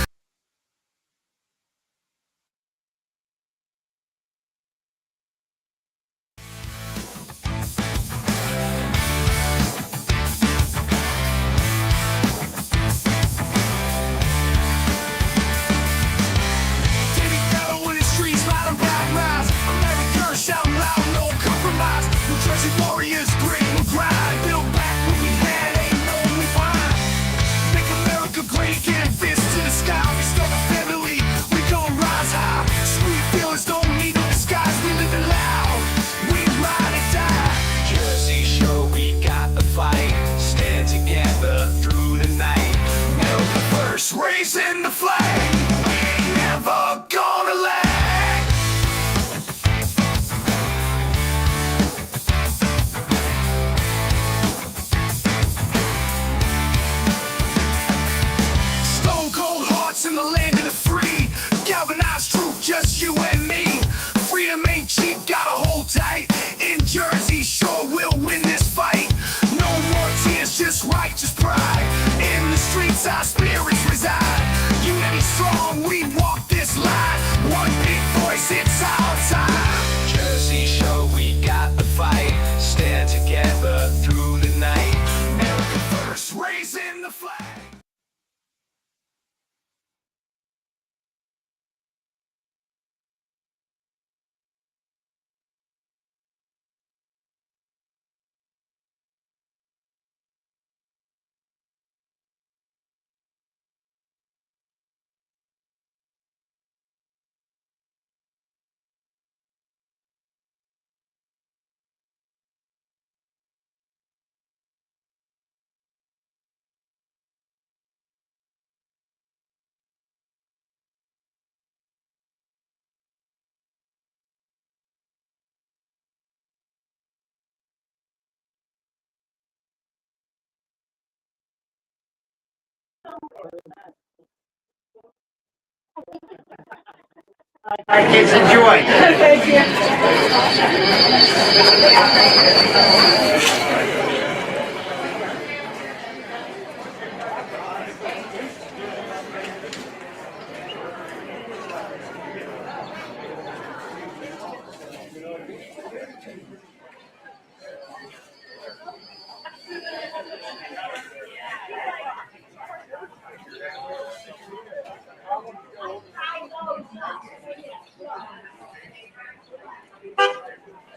Warriors, grit and grind. Build back what we had, ain't no we find. Make America great again, fist to the sky. We start a family, we gon' rise high. Street feelings don't need no disguise. We live it loud, we ride and die. Jersey Shore, we got the fight. Stand together through the night. America first, raising the flag. We ain't never gonna lag. Kids, enjoy. Thank you.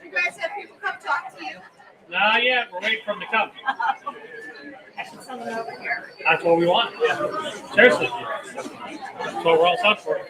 You guys have people come talk to you? Not yet. We're waiting for them to come. I should send them over here. That's what we want. Yeah. Seriously. That's what we're all set for.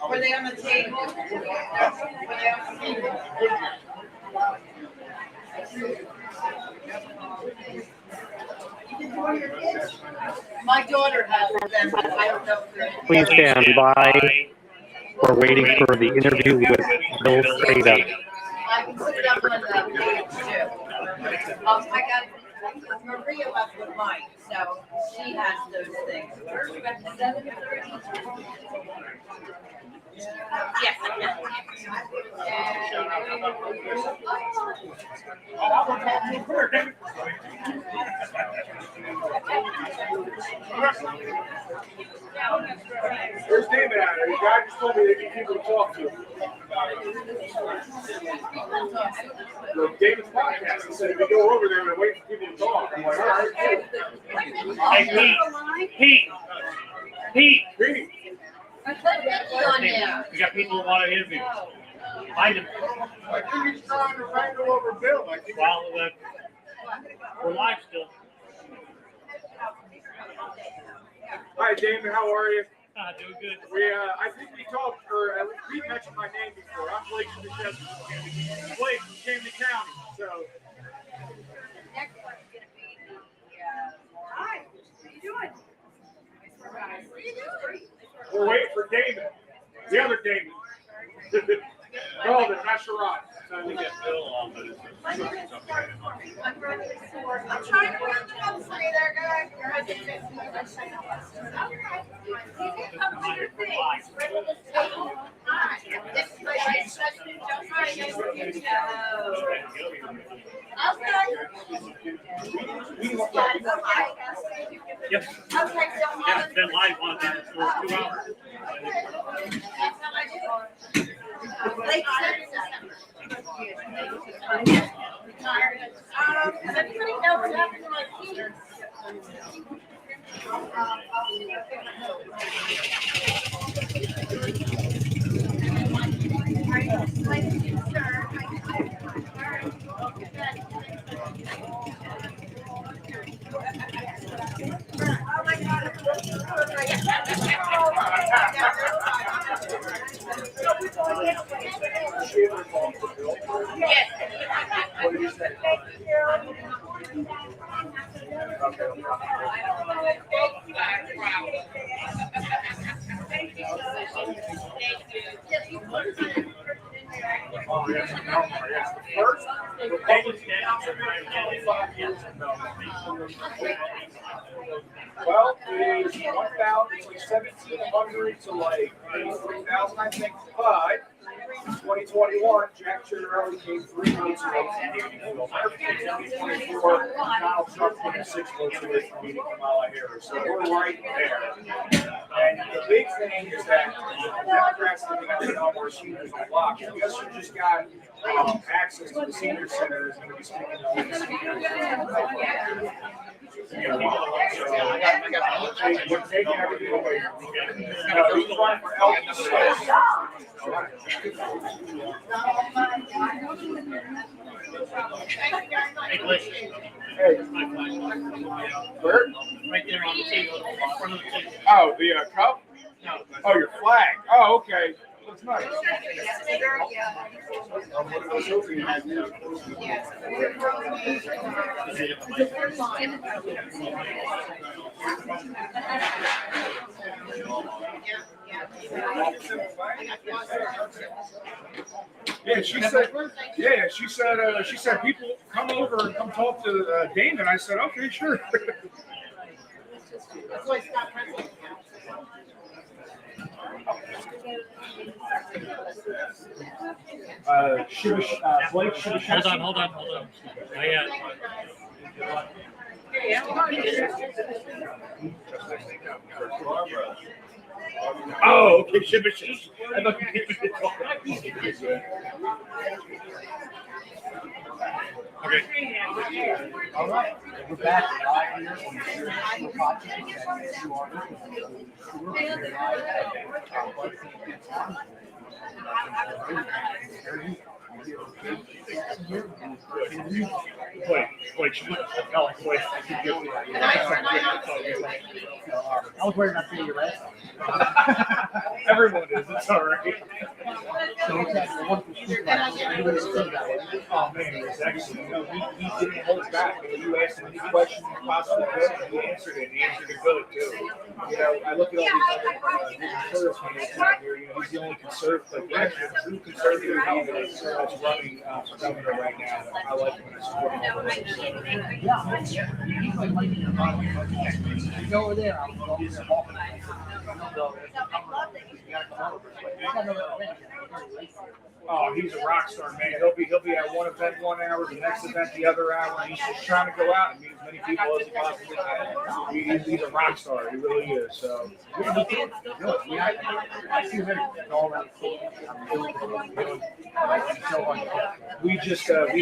Were they on the table? Were they on the table? My daughter has them, but I don't know if they're. Please stand by. We're waiting for the interview with Bill Spadea. I can put it up on the page too. I got, Maria left with mine, so she has those things. Yes. Where's Damon at? The guy just told me they need people to talk to. David's podcast, he said if you go over there and wait for people to talk, I'm like, all right. Hey, Pete. Pete. We got people who want to interview. Find them. I think he's trying to wrangle over Bill. I think. Well, we're live still. Hi, Damon. How are you? Doing good. I think we talked, or at least Pete mentioned my name before. I'm Blake from the Blake from Camden County. So. Hi, what are you doing? What are you doing? We're waiting for Damon. The other Damon. Oh, the restaurant. Trying to get Bill on, but it's I'm trying to work it out for you there, guy. Your husband fixed me. Okay. You can come to your thing. Right on this table. Hi. This is my vice president, Joe. Hi, nice to meet you. Okay. Yep. Okay, so Yeah, it's been live on that for 2 hours. that's how I do it. Late December. Does anybody know what happened to my keys? Oh my God. What did you say? Oh, yes. First, the public well, it is 1,000, it's like 1,700 to like 3,000, I think, but 2021, Jack Chiarelli came 3 votes away. 2024, Donald Trump came 6 votes away from meeting Kamala Harris. So we're right there. And big thing is that Democrats living up to all more seniors on block. I guess you just got access to the senior center is going to be speaking to the seniors. We're taking everything away. Who's running for Where? Right there on the table, in front of the table. Oh, the cup? No. Oh, your flag. Oh, okay. That's nice. Yeah, she said people come over and come talk to Damon. I said, okay, sure. Blake should have. Hold on. Not yet. Oh, okay, Shibashish. I thought you Okay. All right. We're back live here on the Durr podcast. You are I was worried about seeing your rest. Everyone is. It's all right. So it's actually a wonderful speaker. Oh man, it was actually, he didn't hold back. You asked him any question you possibly could, and he answered it. And he answered it good too. I look at all these other candidates out here. He's the only conservative, true conservative candidate that's running for governor right now. I like him and I support him. Yeah, he's over there. Oh, he's a rock star, man. He'll be at one event 1 hour, the next event the other hour. He's just trying to go out and meet as many people as he possibly can. He's a rock star. He really is. So. We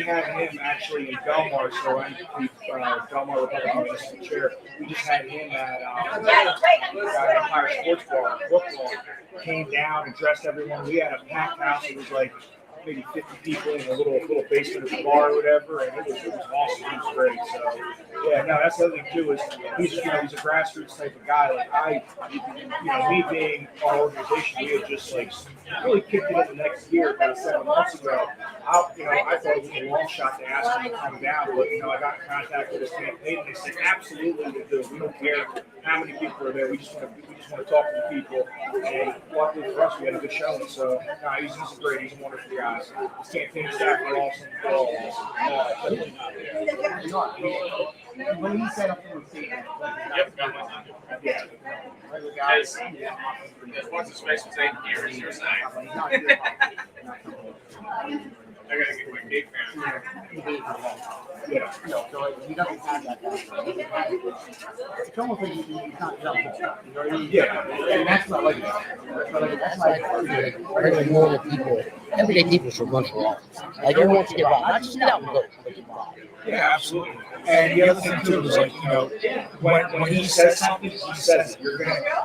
had him actually in Belmar, so Belmar Republican District Chair. We just had him at Empire Sports Bar, football. Came down and dressed everyone. We had a packed house. It was like maybe 50 people in a little basement of the bar or whatever, and it was awesome. It was great. So yeah, no, that's the other thing too is he's a grassroots type of guy. Like me being our organization, we had just like really kicked it up the next year about 7 months ago. I thought it was a long shot to ask him to come down, but I got in contact with his campaign and they said absolutely we do. We don't care how many people are there. We just want to talk to the people. And luckily for us, we had a good showing. So he's great. He's a wonderful guy. His campaign staff are awesome. They're all awesome. When he set up the statement, Yeah. What's his face was 8 years, you're saying? I gotta get my gate man. Yeah. So he doesn't have that. It's almost like he's not jumping. You know what I mean? Yeah. And that's not like that's like regular normal people. Everyday people should run for office. Like everyone should get involved. Not just get out and vote, but get involved. Yeah, absolutely. And the other thing too is when he says something, he says it.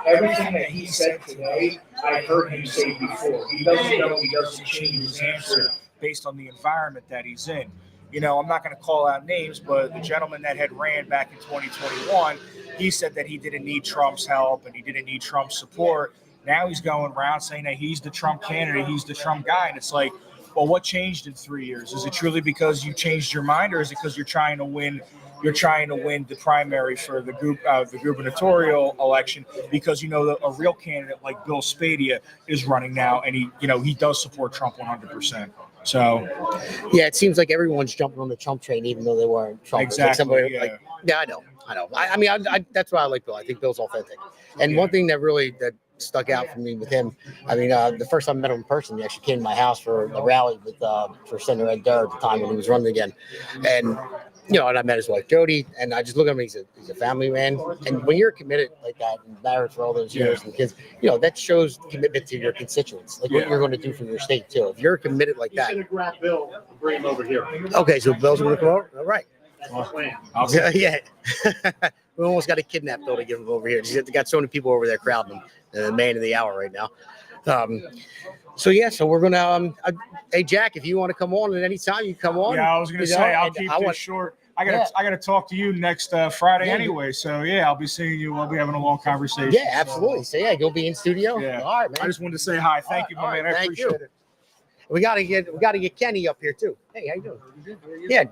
Everything that he said today, I heard him say before. He doesn't know he doesn't change his answer based on the environment that he's in. I'm not going to call out names, but the gentleman that had ran back in 2021, he said that he didn't need Trump's help and he didn't need Trump's support. Now he's going around saying that he's the Trump candidate, he's the Trump guy, and it's like, well, what changed in 3 years? Is it truly because you changed your mind, or is it because you're trying to win the primary for the gubernatorial election because a real candidate like Bill Spadea is running now, and he does support Trump 100%. So yeah, it seems like everyone's jumping on the Trump train, even though they weren't Trump. Exactly. I know. I mean, that's why I like Bill. I think Bill's authentic. And one thing that stuck out for me with him, I mean, the first time I met him in person, he actually came to my house for a rally for Senator Durr at the time when he was running again, and you know, and I met his wife Jody, and I just look at him. He's a family man, and when you're committed like that, and married for all those years and kids, you know, that shows commitment to your constituents, like what you're going to do for your state too. If you're committed like that, Grab Bill, bring him over here. okay. So Bill's going to come over. All right. Awesome. Yeah. We almost got to kidnap Bill to give him over here. They got so many people over there crowding him. The man of the hour right now. So we're gonna. Hey Jack, if you want to come on at any time, you come on. Yeah, I was gonna say I'll keep this short. I gotta talk to you next Friday anyway. So yeah, I'll be seeing you. We'll be having a long conversation. Yeah, absolutely. So yeah, you'll be in studio. Yeah. All right, man. I just wanted to say hi. Thank you, my man. I appreciate it. We gotta get Kenny up here too. Hey, how you doing? Yeah.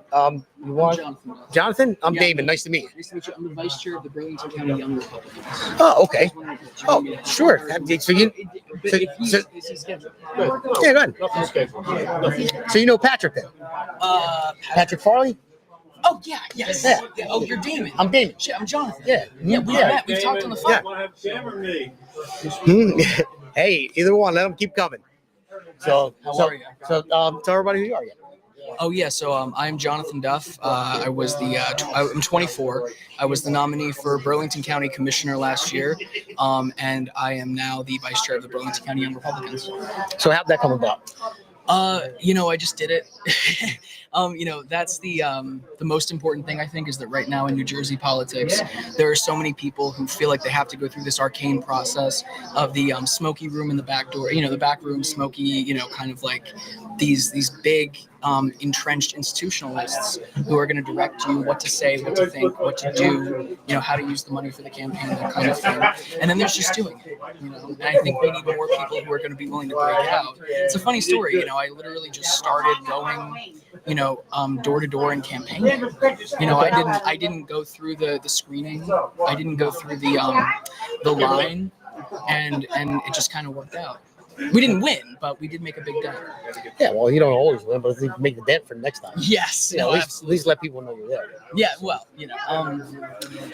You want Jonathan? I'm Damon. Nice to meet you. Nice to meet you. I'm the vice chair of the Burlington County Young Republicans. Oh, okay. Oh, sure. So you. Yeah, go ahead. So you know Patrick then? Patrick Farley? Oh, yeah, yes. Yeah. Oh, you're Damon. I'm Damon. Shit, I'm Jonathan. Yeah. Yeah, we met. We've talked on the phone. Hey, either one. Let them keep coming. So, how are you? So, tell everybody who you are. Yeah. Oh yeah, so I'm Jonathan Duff. I was I'm 24. I was the nominee for Burlington County Commissioner last year, and I am now the vice chair of the Burlington County Young Republicans. So how'd that come about? I just did it. That's the most important thing I think is that right now in New Jersey politics, there are so many people who feel like they have to go through this arcane process of the smoky room in the back door, the back room, smoky, kind of like these big entrenched institutionalists who are going to direct you what to say, what to think, what to do, how to use the money for the campaign, that kind of thing. And then there's just doing it, and I think we need more people who are going to be willing to break out. It's a funny story, I literally just started going, door to door and campaigning. I didn't go through the screening. I didn't go through the line, and it just kind of worked out. We didn't win, but we did make a big dent. Yeah, well, you don't always win, but you make the dent for next time. Yes, at least let people know you're there. Yeah, well,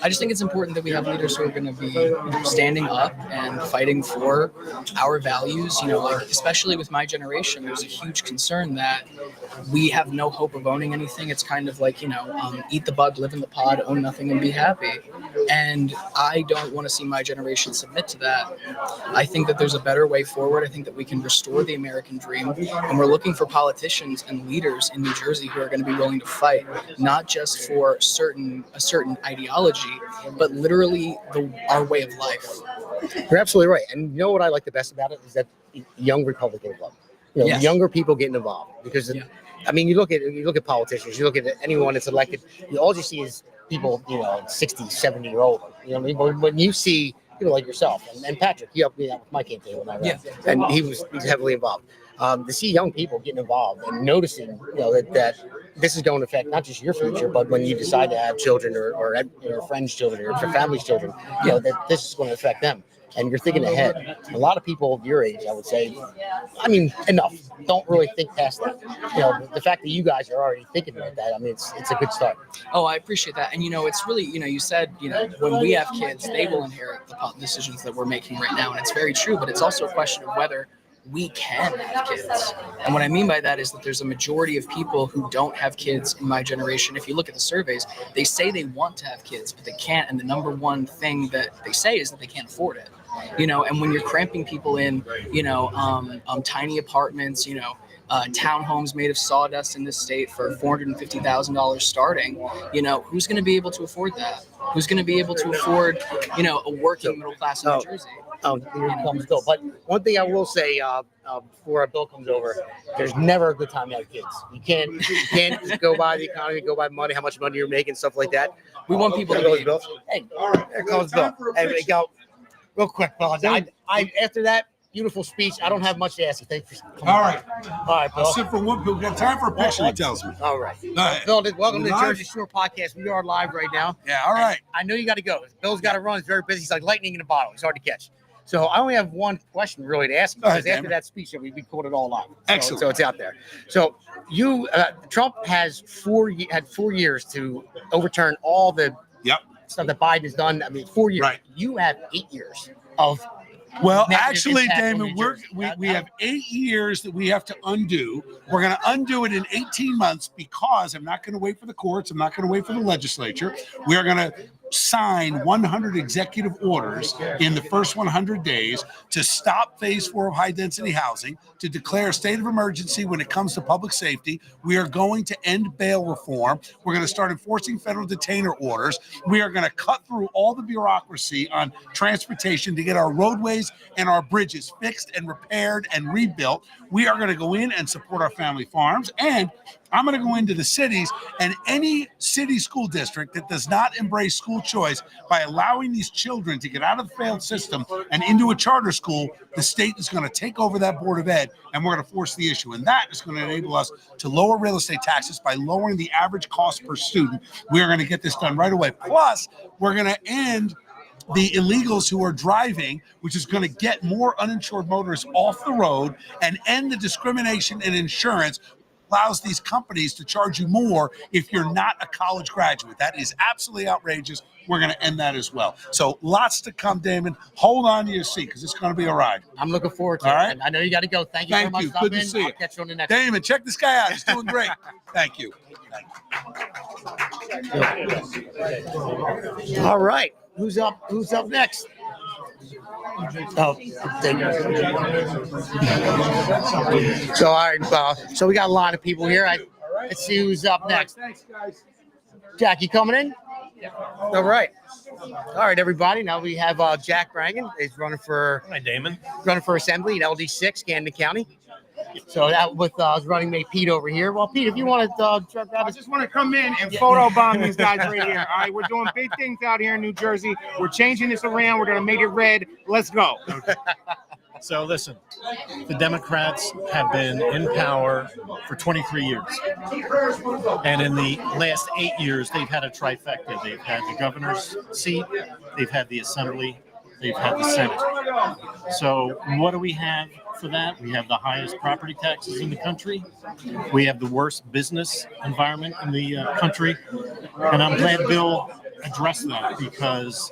I just think it's important that we have leaders who are going to be standing up and fighting for our values. Especially with my generation, there's a huge concern that we have no hope of owning anything. It's kind of like, eat the bud, live in the pod, own nothing, and be happy. And I don't want to see my generation submit to that. I think that there's a better way forward. I think that we can restore the American dream, and we're looking for politicians and leaders in New Jersey who are going to be willing to fight, not just for a certain ideology, but literally our way of life. You're absolutely right. And you know what I like the best about it is that young Republican club. Yes. Younger people getting involved because you look at politicians, you look at anyone that's elected, all you see is people, 60, 70 year old. When you see people like yourself and Patrick, he helped me out with my campaign when I ran, and he's heavily involved. To see young people getting involved and noticing, that this is going to affect not just your future, but when you decide to have children or friends' children or family's children, that this is going to affect them. And you're thinking ahead. A lot of people of your age, I would say, enough. Don't really think past that. The fact that you guys are already thinking like that, it's a good start. Oh, I appreciate that. And, it's really, you said, when we have kids, they will inherit the decisions that we're making right now. And it's very true, but it's also a question of whether we can have kids. And what I mean by that is that there's a majority of people who don't have kids in my generation. If you look at the surveys, they say they want to have kids, but they can't. And the number one thing that they say is that they can't afford it. And when you're cramping people in, tiny apartments, townhomes made of sawdust in this state for $450,000 starting, who's going to be able to afford that? Who's going to be able to afford, a working middle class in New Jersey? Here comes Bill. But one thing I will say before Bill comes over, there's never a good time to have kids. You can't just go by the economy, go by money, how much money you're making, stuff like that. We want people to be. Hey, there comes Bill. Hey, we go. Real quick, Bill. After that beautiful speech, I don't have much to ask you. Thank you. All right, Bill. I'll sit for one. We got time for a picture, he tells me. All right. right. Bill, welcome to the Jersey Shore podcast. We are live right now. Yeah, all right. I know you got to go. Bill's got to run. He's very busy. He's like lightning in a bottle. He's hard to catch. So I only have one question really to ask you, because after that speech, we called it all out. Excellent. So it's out there. So Trump has had 4 years to overturn all the stuff that Biden has done. 4 years. Right. You have 8 years of Well, negative actually, impact on Damon, New we're, Jersey. we have 8 years that we have to undo. We're going to undo it in 18 months because I'm not going to wait for the courts. I'm not going to wait for the legislature. We are going to sign 100 executive orders in the first 100 days to stop phase 4 of high density housing, to declare a state of emergency when it comes to public safety. We are going to end bail reform. We're going to start enforcing federal detainer orders. We are going to cut through all the bureaucracy on transportation to get our roadways and our bridges fixed and repaired and rebuilt. We are going to go in and support our family farms, and I'm going to go into the cities, and any city school district that does not embrace school choice by allowing these children to get out of the failed system and into a charter school, the state is going to take over that Board of Ed, and we're going to force the issue. And that is going to enable us to lower real estate taxes by lowering the average cost per student. We are going to get this done right away. Plus, we're going to end the illegals who are driving, which is going to get more uninsured motorists off the road and end the discrimination in insurance. Allows these companies to charge you more if you're not a college graduate. That is absolutely outrageous. We're going to end that as well. So lots to come, Damon. Hold on to your seat because it's going to be a ride. I'm looking forward to it. All right. I know you got to go. Thank you very much. Good to see you. I'll catch you on the next Damon, check this guy out. He's doing great. Thank you. All right. Who's up? Who's up next? Oh, so all right. So we got a lot of people here. Let's see who's up next. Thanks, guys. Jack, you coming in? All right. All right, everybody. Now we have Jack Brangan. He's running for Damon. Running for assembly in LD6, Camden County. So that with running mate Pete over here. Well, Pete, if you want to grab I just want to come in and photobomb these guys right here. All right, we're doing big things out here in New Jersey. We're changing this around. We're going to make it red. Let's go. Okay. So listen, the Democrats have been in power for 23 years. And in the last 8 years, they've had a trifecta. They've had the governor's seat, they've had the assembly, they've had the Senate. So what do we have for that? We have the highest property taxes in the country. We have the worst business environment in the country. And I'm glad Bill addressed that because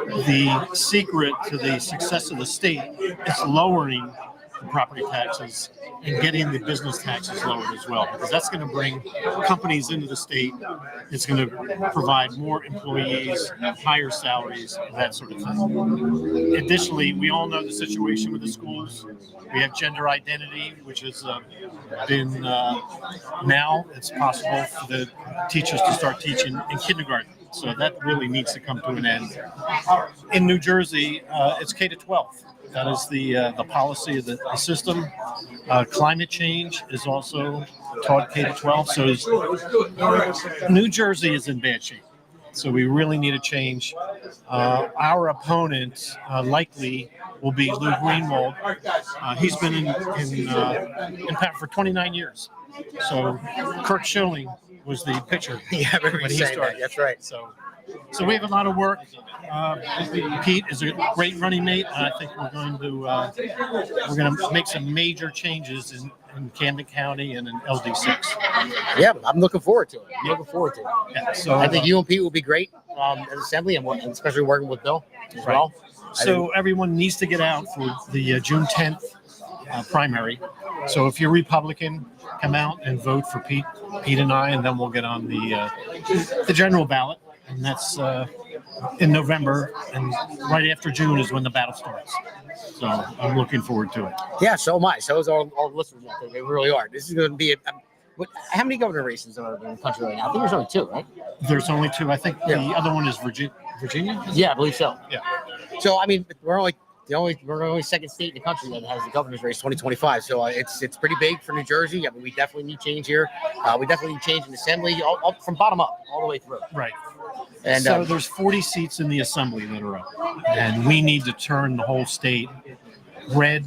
the secret to the success of the state is lowering the property taxes and getting the business taxes lowered as well, because that's going to bring companies into the state. It's going to provide more employees, higher salaries, that sort of thing. Additionally, we all know the situation with the schools. We have gender identity, which has been now it's possible for the teachers to start teaching in kindergarten. So that really needs to come to an end. In New Jersey, it's K-12. That is the policy of the system. Climate change is also taught K-12. So New Jersey is in bad shape. So we really need a change. Our opponent likely will be Lou Greenwald. He's been in power for 29 years. So Kirk Schilling was the pitcher when he started. That's right. So we have a lot of work. Pete is a great running mate. I think we're going to make some major changes in Camden County and in LD6. Yeah, I'm looking forward to it. Yeah, so I think you and Pete will be great as assembly, and especially working with Bill as well. So everyone needs to get out for the June 10th primary. So if you're Republican, come out and vote for Pete and I, and then we'll get on the general ballot. And that's in November, and right after June is when the battle starts. So I'm looking forward to it. Yeah, so am I. So is all the listeners out there. They really are. This is going to be how many governor races are in the country right now? I think there's only 2, right? There's only 2. I think the other one is Virginia. Yeah, I believe so. Yeah. So I mean, we're the only second state in the country that has the governor's race 2025. So it's pretty big for New Jersey. I mean, we definitely need change here. We definitely need change in assembly, all from bottom up, all the way through. Right. And so there's 40 seats in the assembly that are up, and we need to turn the whole state red.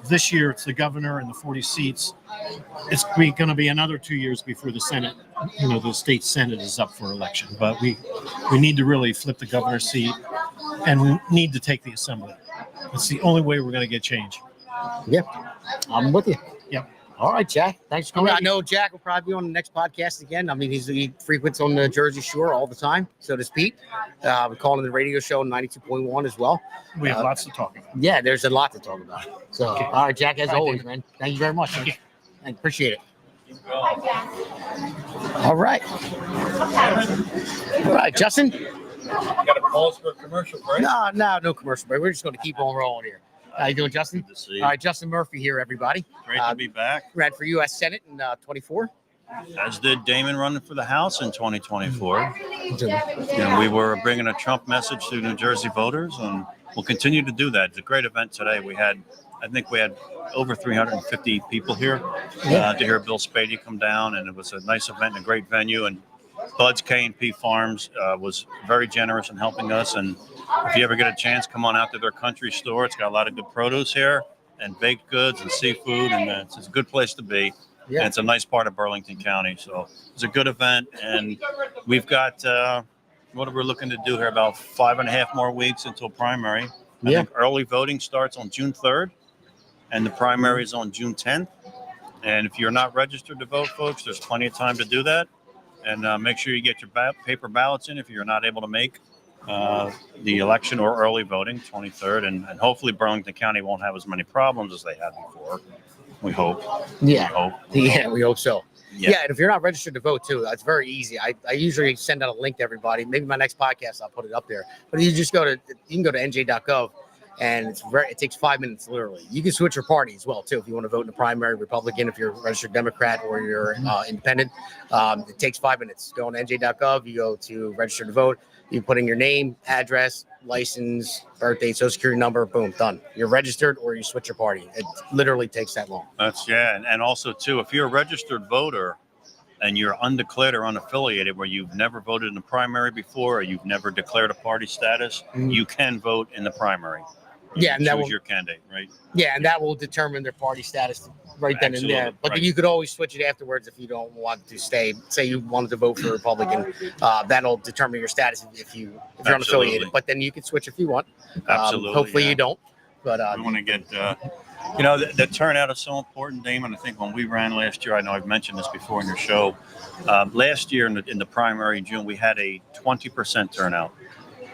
This year it's the governor and the 40 seats. It's going to be another 2 years before the Senate, the state Senate is up for election. But we need to really flip the governor's seat, and we need to take the assembly. It's the only way we're going to get change. Yeah, I'm with you. Yep. All right, Jack. Thanks for coming. I know Jack will probably be on the next podcast again. I mean, he frequents on the Jersey Shore all the time. So does Pete. We call him the radio show 92.1 as well. We have lots to talk about. Yeah, there's a lot to talk about. So, all right, Jack, as always, man. Thank you very much. Man. I appreciate it. All right. All right, Justin. You got to pause for a commercial break? No commercial break. We're just going to keep on rolling here. How you doing, Justin? Good to see you. All right, Justin Murphy here, everybody. Great to be back. Ran for U.S. Senate in 24. As did Damon running for the House in 2024. And we were bringing a Trump message to New Jersey voters, and we'll continue to do that. It's a great event today. I think we had over 350 people here to hear Bill Spadea come down, and it was a nice event and a great venue. And Bud's K&P Farms was very generous in helping us. And if you ever get a chance, come on out to their country store. It's got a lot of good produce here and baked goods and seafood, and it's a good place to be. Yeah. And it's a nice part of Burlington County. So it's a good event. And we've got, what are we looking to do here? About 5.5 more weeks until primary. I think early voting starts on June 3rd, and the primary is on June 10th. And if you're not registered to vote, folks, there's plenty of time to do that. And make sure you get your paper ballots in if you're not able to make the election or early voting, 23rd. And hopefully Burlington County won't have as many problems as they had before. We hope. Yeah. We hope so. Yeah. And if you're not registered to vote too, that's very easy. I usually send out a link to everybody. Maybe my next podcast, I'll put it up there. But you can go to nj.gov, and it takes 5 minutes literally. You can switch your party as well too if you want to vote in the primary Republican, if you're a registered Democrat or you're independent. It takes 5 minutes. Go on nj.gov, you go to register to vote, you put in your name, address, license, birthday, social security number, boom, done. You're registered, or you switch your party. It literally takes that long. And also too, if you're a registered voter and you're undeclared or unaffiliated, where you've never voted in the primary before, or you've never declared a party status, you can vote in the primary. And that will choose your candidate, right? Yeah, and that will determine their party status right then and there. But you could always switch it afterwards if you don't want to stay. Say you wanted to vote for a Republican, that'll determine your status if you're unaffiliated. But then you can switch if you want. Hopefully you don't. But we want to get. The turnout is so important, Damon. I think when we ran last year, I know I've mentioned this before in your show. Last year in the primary in June, we had a 20% turnout,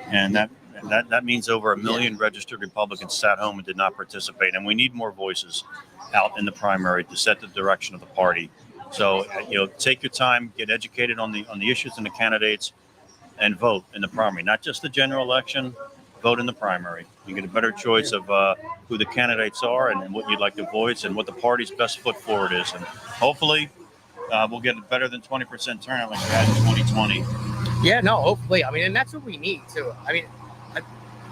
and that means over 1 million registered Republicans sat home and did not participate. And we need more voices out in the primary to set the direction of the party. So, take your time, get educated on the issues and the candidates, and vote in the primary. Not just the general election, vote in the primary. You get a better choice of who the candidates are and what you'd like to voice and what the party's best foot forward is. And hopefully we'll get a better than 20% turnout like we had in 2020. Yeah, no, hopefully. I mean, and that's what we need too. I mean,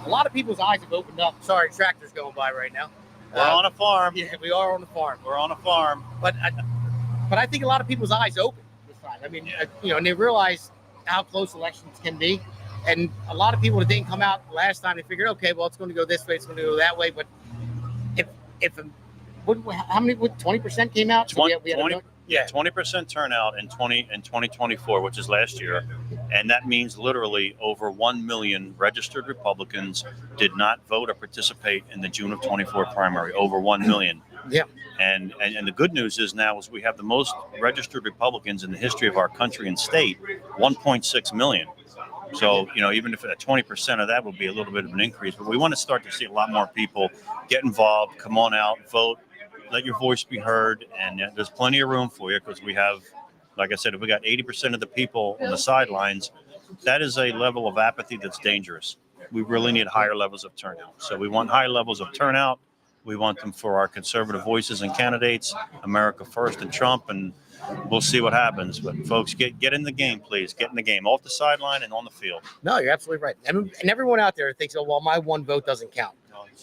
a lot of people's eyes have opened up. Sorry, tractors going by right now. We're on a farm. Yeah, we are on the farm. We're on a farm. But I think a lot of people's eyes open this time. I mean, and they realize how close elections can be. And a lot of people that didn't come out last time, they figured, okay, well, it's going to go this way, it's going to go that way. But how many? 20% came out? 20% turnout in 2024, which is last year, and that means literally over 1 million registered Republicans did not vote or participate in the June of 24 primary. Over 1 million. Yeah. And the good news is now is we have the most registered Republicans in the history of our country and state, 1.6 million. So, even if 20% of that would be a little bit of an increase, but we want to start to see a lot more people get involved, come on out, vote, let your voice be heard. And there's plenty of room for you because we have, like I said, if we got 80% of the people on the sidelines, that is a level of apathy that's dangerous. We really need higher levels of turnout. So we want high levels of turnout. We want them for our conservative voices and candidates, America First and Trump, and we'll see what happens. But folks, get in the game, please. Get in the game, off the sideline and on the field. No, you're absolutely right. And everyone out there thinks, oh, well, my one vote doesn't count.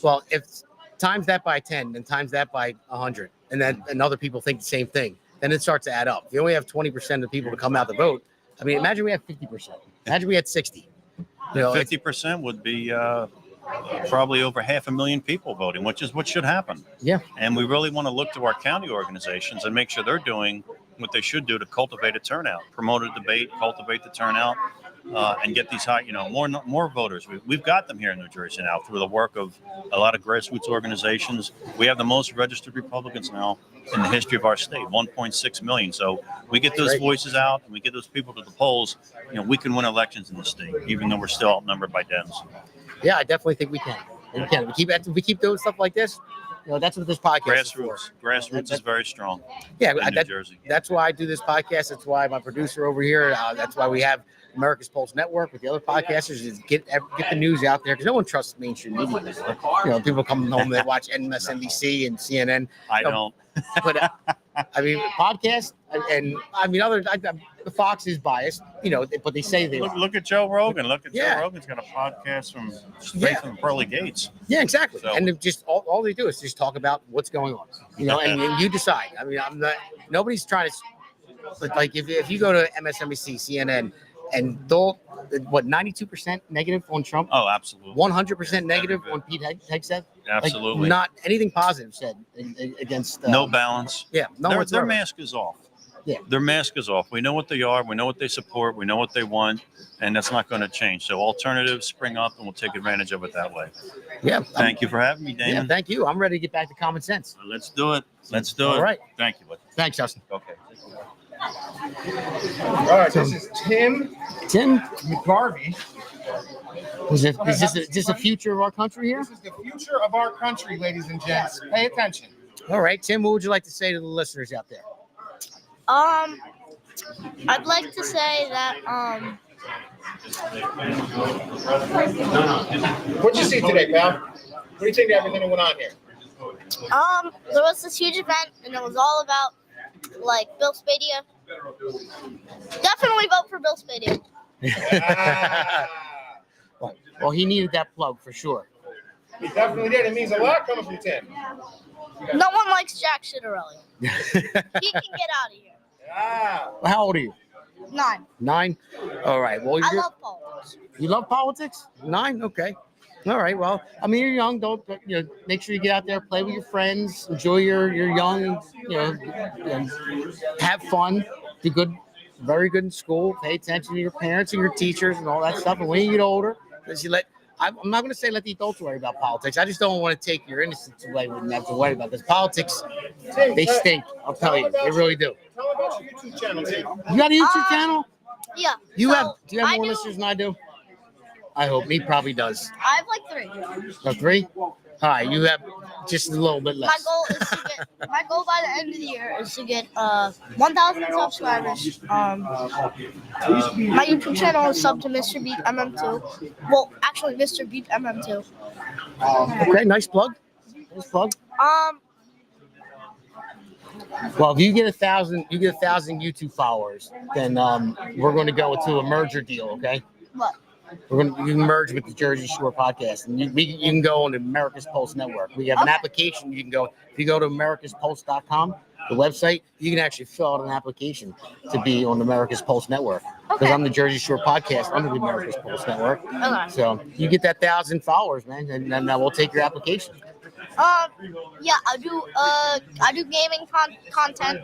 Well, if times that by 10, then times that by 100, and other people think the same thing, then it starts to add up. If you only have 20% of people to come out to vote, I mean, imagine we have 50%. Imagine we had 60. 50% would be probably over 500,000 people voting, which is what should happen. Yeah. And we really want to look to our county organizations and make sure they're doing what they should do to cultivate a turnout, promote a debate, cultivate the turnout. and get these high, more voters. We've got them here in New Jersey now through the work of a lot of grassroots organizations. We have the most registered Republicans now in the history of our state, 1.6 million. So we get those voices out and we get those people to the polls. We can win elections in the state, even though we're still outnumbered by Dems. Yeah, I definitely think we can. We can. We keep doing stuff like this. That's what this podcast is for. Grassroots is very strong. Yeah, in New Jersey. That's why I do this podcast. That's why my producer over here. That's why we have America's Pulse Network with the other podcasters, is get the news out there, because no one trusts mainstream media. People come home, they watch MSNBC and CNN. I don't. But podcasts and the Fox is biased, but they say they look at Joe Rogan. Yeah. Joe Rogan's got a podcast from straight from the pearly gates. Yeah, exactly. So- And just all they do is just talk about what's going on, and you decide. I'm not. Nobody's trying to. But like if you go to MSNBC, CNN, and they'll 92% negative on Trump. Oh, absolutely. 100% negative on Pete Hegseth. Absolutely. Like, not anything positive said against. No balance. Yeah, no their whatsoever. mask is off. Yeah. Their mask is off. We know what they are. We know what they support. We know what they want, and that's not going to change. So alternatives spring up, and we'll take advantage of it that way. Yeah. Thank you for having me, Damon. Yeah, thank you. I'm ready to get back to common sense. Let's do it. Let's do it. All right. Thank you. Thanks, Justin. Okay. All right, this is Tim McGarvey. Is this the future of our country here? This is the future of our country, ladies and gents. Pay attention. All right, Tim, what would you like to say to the listeners out there? I'd like to say that What'd you see today, pal? What do you think of everything that went on here? there was this huge event and it was all about Bill Spadea. Definitely vote for Bill Spadea. Well, he needed that plug for sure. He definitely did. It means a lot coming from Tim. No one likes Jack Shitterelli. He can get out of here. Well, how old are you? 9. 9? All right. Well, I love politics. You love politics? 9? Okay. All right. Well, you're young. Don't make sure you get out there, play with your friends, enjoy your young, have fun, do good, very good in school, pay attention to your parents and your teachers and all that stuff. And when you get older, I'm not going to say let the adults worry about politics. I just don't want to take your innocence away when you have to worry about this. Politics, they stink. I'll tell you, they really do. Tell me about your YouTube channel, Tim. You got a YouTube channel? Yeah. Do you have more listeners than I do? I hope he probably does. I have 3. 3? All right, you have just a little bit less. My goal by the end of the year is to get 1,000 subscribers. My YouTube channel is sub to Mr. Beep MM2. Well, actually, Mr. Beep MM2. Okay, nice plug. Nice plug. Well, if you get 1,000, YouTube followers, then we're going to go to a merger deal. Okay. What? You can merge with the Jersey Shore podcast, and you can go on the America's Pulse Network. We have an application. You can go if you go to americaspulse.com, the website. You can actually fill out an application to be on the America's Pulse Network. Because I'm the Jersey Shore podcast under the America's Pulse Network. Okay. So you get that 1,000 followers, man, and then we'll take your application. Yeah, I do gaming content.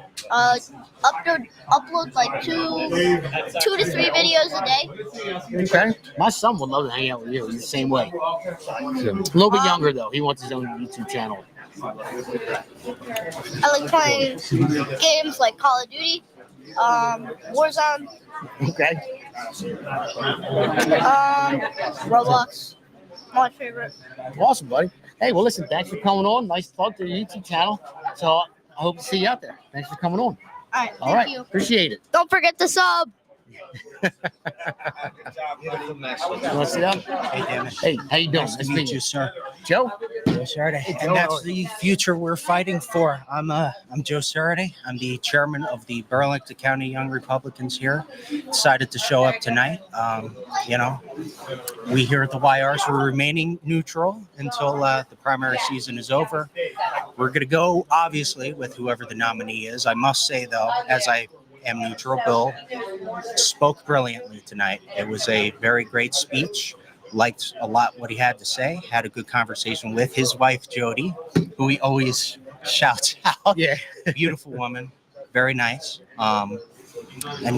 Upload like 2 to 3 videos a day. Okay. My son would love to hang out with you. He's the same way. A little bit younger though. He wants his own YouTube channel. I like playing games like Call of Duty, Warzone. Okay. Roblox. My favorite. Awesome, buddy. Hey, well, listen, thanks for coming on. Nice plug to your YouTube channel. So I hope to see you out there. Thanks for coming on. All right, thank you. Appreciate it. Don't forget to sub. You want to sit down? Hey, Damon. Hey, how you doing? Nice to meet you, sir. Joe? Joe Sarday. Hey, And Joe. that's the future we're fighting for. I'm Joe Sarday. I'm the chairman of the Burlington County Young Republicans here. Decided to show up tonight. We here at the YRs are remaining neutral until the primary season is over. We're going to go, obviously, with whoever the nominee is. I must say, though, as I am neutral, Bill spoke brilliantly tonight. It was a very great speech. Liked a lot what he had to say. Had a good conversation with his wife, Jody, who he always shouts out. Yeah. Beautiful woman. Very nice. And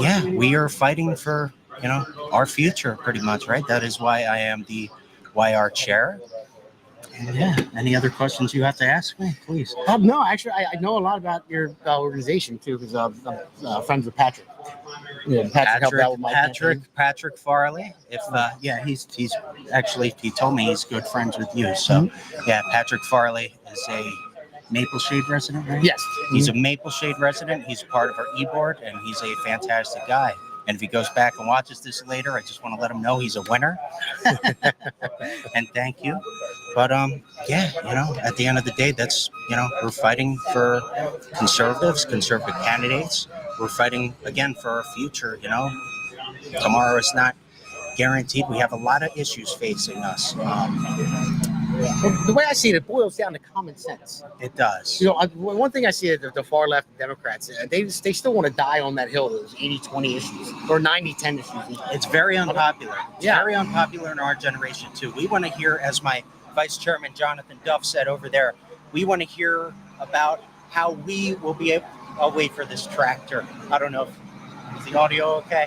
yeah, we are fighting for, our future pretty much, right? That is why I am the YR chair. And yeah, any other questions you have to ask me, please? No, actually, I know a lot about your organization too, because I'm friends with Patrick. Yeah, Patrick helped out with my campaign. Patrick Farley. If he's actually, he told me he's good friends with you. So yeah, Patrick Farley is a Maple Shade resident, right? Yes. He's a Maple Shade resident. He's part of our e-board, and he's a fantastic guy. And if he goes back and watches this later, I just want to let him know he's a winner. And thank you. But yeah, at the end of the day, that's we're fighting for conservative candidates. We're fighting again for our future. Tomorrow is not guaranteed. We have a lot of issues facing us. The way I see it, it boils down to common sense. It does. One thing I see at the far left Democrats, they still want to die on that hill, those 80-20 issues or 90-10 issues. It's very unpopular. It's very unpopular in our generation, too. We want to hear, as my Vice Chairman Jonathan Duff said over there, we want to hear about how we will be able. I'll wait for this tractor. I don't know is the audio okay?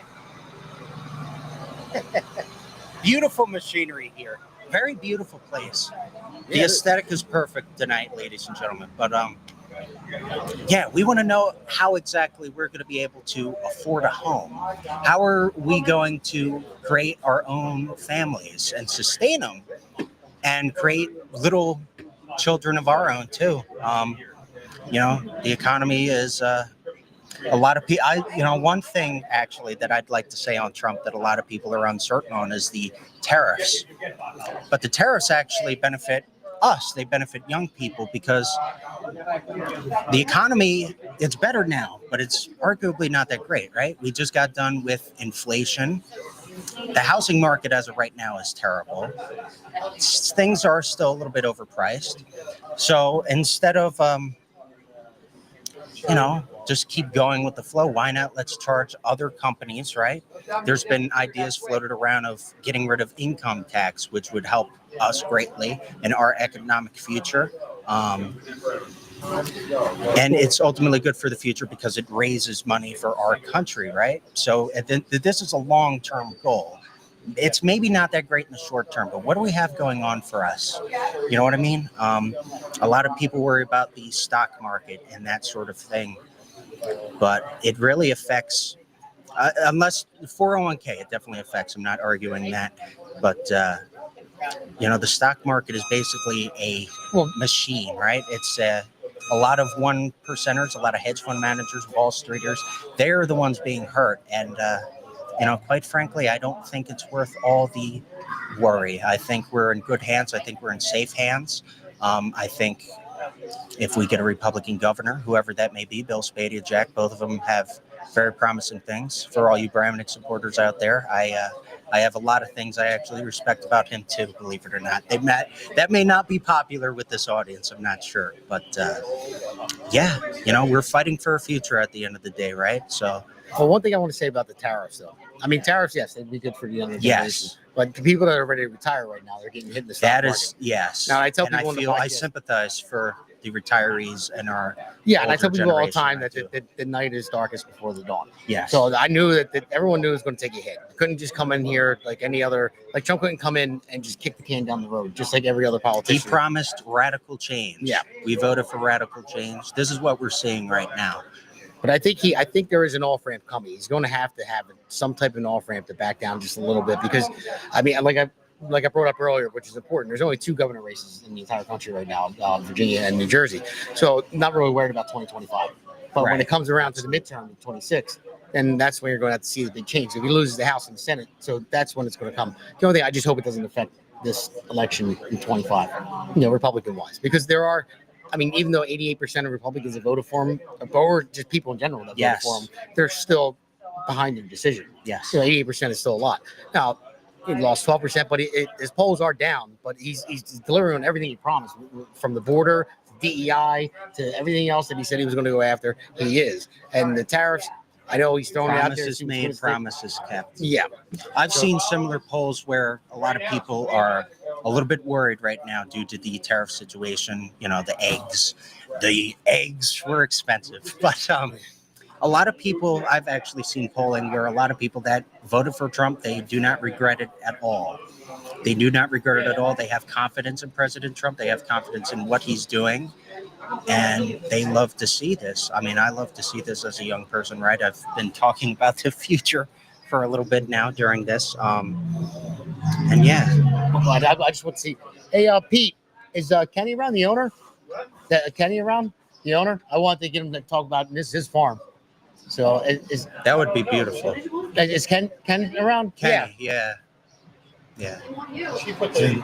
Beautiful machinery here. Very beautiful place. The aesthetic is perfect tonight, ladies and gentlemen. But yeah, we want to know how exactly we're going to be able to afford a home. How are we going to create our own families and sustain them and create little children of our own too? The economy is a lot of people. One thing actually that I'd like to say on Trump that a lot of people are uncertain on is the tariffs. But the tariffs actually benefit us. They benefit young people because the economy, it's better now, but it's arguably not that great, right? We just got done with inflation. The housing market as of right now is terrible. Things are still a little bit overpriced. So instead of, just keep going with the flow. Why not? Let's charge other companies, right? There's been ideas floated around of getting rid of income tax, which would help us greatly in our economic future. And it's ultimately good for the future because it raises money for our country, right? So this is a long-term goal. It's maybe not that great in the short term, but what do we have going on for us? You know what I mean? A lot of people worry about the stock market and that sort of thing. But it really affects, unless 401k, it definitely affects. I'm not arguing that. But, the stock market is basically a machine, right? It's a lot of one percenters, a lot of hedge fund managers, Wall Streeters. They're the ones being hurt. And, quite frankly, I don't think it's worth all the worry. I think we're in good hands. I think we're in safe hands. I think if we get a Republican governor, whoever that may be, Bill Spadea, Jack, both of them have very promising things. For all you Bramnick supporters out there, I have a lot of things I actually respect about him too, believe it or not. That may not be popular with this audience, I'm not sure. But yeah, we're fighting for a future at the end of the day, right? So. Well, one thing I want to say about the tariffs, though. I mean, tariffs, yes, they'd be good for the younger generation. Yes. But the people that are ready to retire right now, they're getting hit in the stock market. That is, yes. Now, I tell people I sympathize for the retarees and our and I tell people all the time that the night is darkest before the dawn. Yes. So I knew that everyone knew it was going to take a hit. You couldn't just come in here like any other, like Trump couldn't come in and just kick the can down the road, just like every other politician. He promised radical change. Yeah. We voted for radical change. This is what we're seeing right now. But I think there is an off ramp coming. He's going to have some type of an off ramp to back down just a little bit because, I mean, like I brought up earlier, which is important. There's only 2 governor races in the entire country right now, Virginia and New Jersey. So not really worried about 2025. But when it comes around to the midterm in 26, then that's when you're going to have to see the big change. If he loses the House and the Senate, so that's when it's going to come. The only thing, I just hope it doesn't affect this election in 25, Republican-wise, because there are. I mean, even though 88% of Republicans have voted for him, or just people in general that voted for him, they're still behind the decision. Yes. 88% is still a lot. Now, he lost 12%, but his polls are down. But he's delivering on everything he promised, from the border, DEI, to everything else that he said he was going to go after. He is. And the tariffs, I know he's throwing it out there. Promises made, promises kept. Yeah. I've seen similar polls where a lot of people are a little bit worried right now due to the tariff situation. The eggs were expensive, but a lot of people, I've actually seen polling where a lot of people that voted for Trump, they do not regret it at all. They do not regret it at all. They have confidence in President Trump. They have confidence in what he's doing. And they love to see this. I mean, I love to see this as a young person, right? I've been talking about the future for a little bit now during this. And yeah. I just want to see. Hey, Pete, is Kenny around, the owner? Kenny around, the owner? I want to get him to talk about this, his farm. So is that would be beautiful. Is Ken around? Kenny, yeah. She put the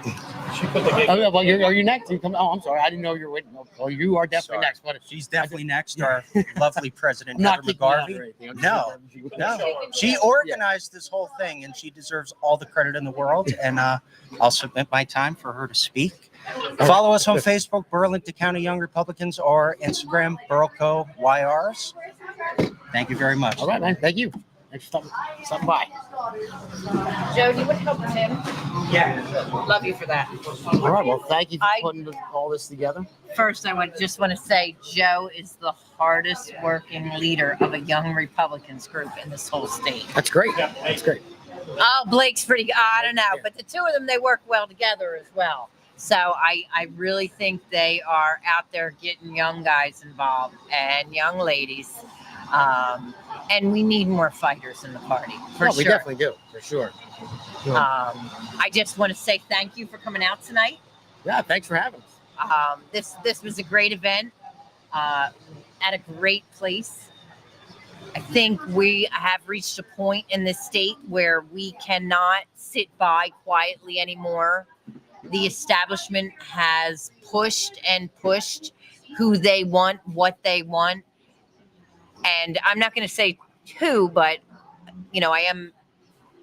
well, are you next? You come. Oh, I'm sorry. I didn't know you were waiting. Oh, you are definitely next. But she's definitely next. Our lovely president, not Heather McGarvey. No. She organized this whole thing, and she deserves all the credit in the world. And I'll submit my time for her to speak. Follow us on Facebook, Burlington County Young Republicans, or Instagram, Burlco YRs. Thank you very much. All right, man. Thank you. Thanks for stopping by. Joe, do you want to help with him? Yeah. Love you for that. All right. Well, thank you for putting all this together. First, I just want to say Joe is the hardest working leader of a young Republicans group in this whole state. That's great. That's great. Oh, Blake's pretty good. I don't know, but the two of them, they work well together as well. So I really think they are out there getting young guys involved and young ladies. And we need more fighters in the party, for sure. We definitely do, for sure. I just want to say thank you for coming out tonight. Yeah, thanks for having us. This was a great event at a great place. I think we have reached a point in this state where we cannot sit by quietly anymore. The establishment has pushed and pushed who they want, what they want. And I'm not going to say who, but I'm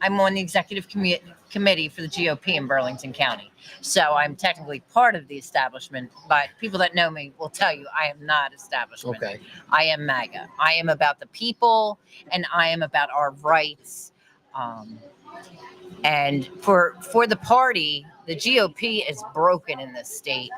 on the executive committee for the GOP in Burlington County. So I'm technically part of the establishment, but people that know me will tell you I am not establishment. Okay. I am MAGA. I am about the people, and I am about our rights. And for the party, the GOP is broken in this state.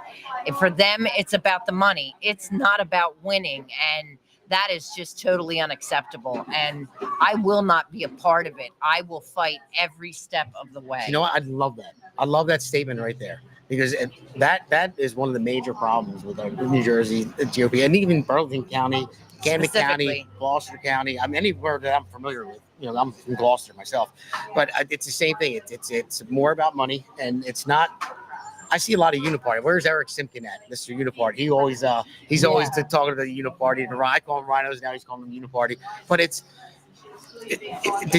And for them, it's about the money. It's not about winning. And that is just totally unacceptable. And I will not be a part of it. I will fight every step of the way. You know what? I love that. I love that statement right there. Because that is one of the major problems with New Jersey, the GOP, and even Burlington County, Camden County, Gloucester County. I mean, anywhere that I'm familiar with. I'm from Gloucester myself, but it's the same thing. It's more about money, and it's not. I see a lot of uniparty. Where's Eric Simpkin at, Mr. Uniparty? He's always talking to the uniparty. I call them rhinos now. He's calling them uniparty, but it's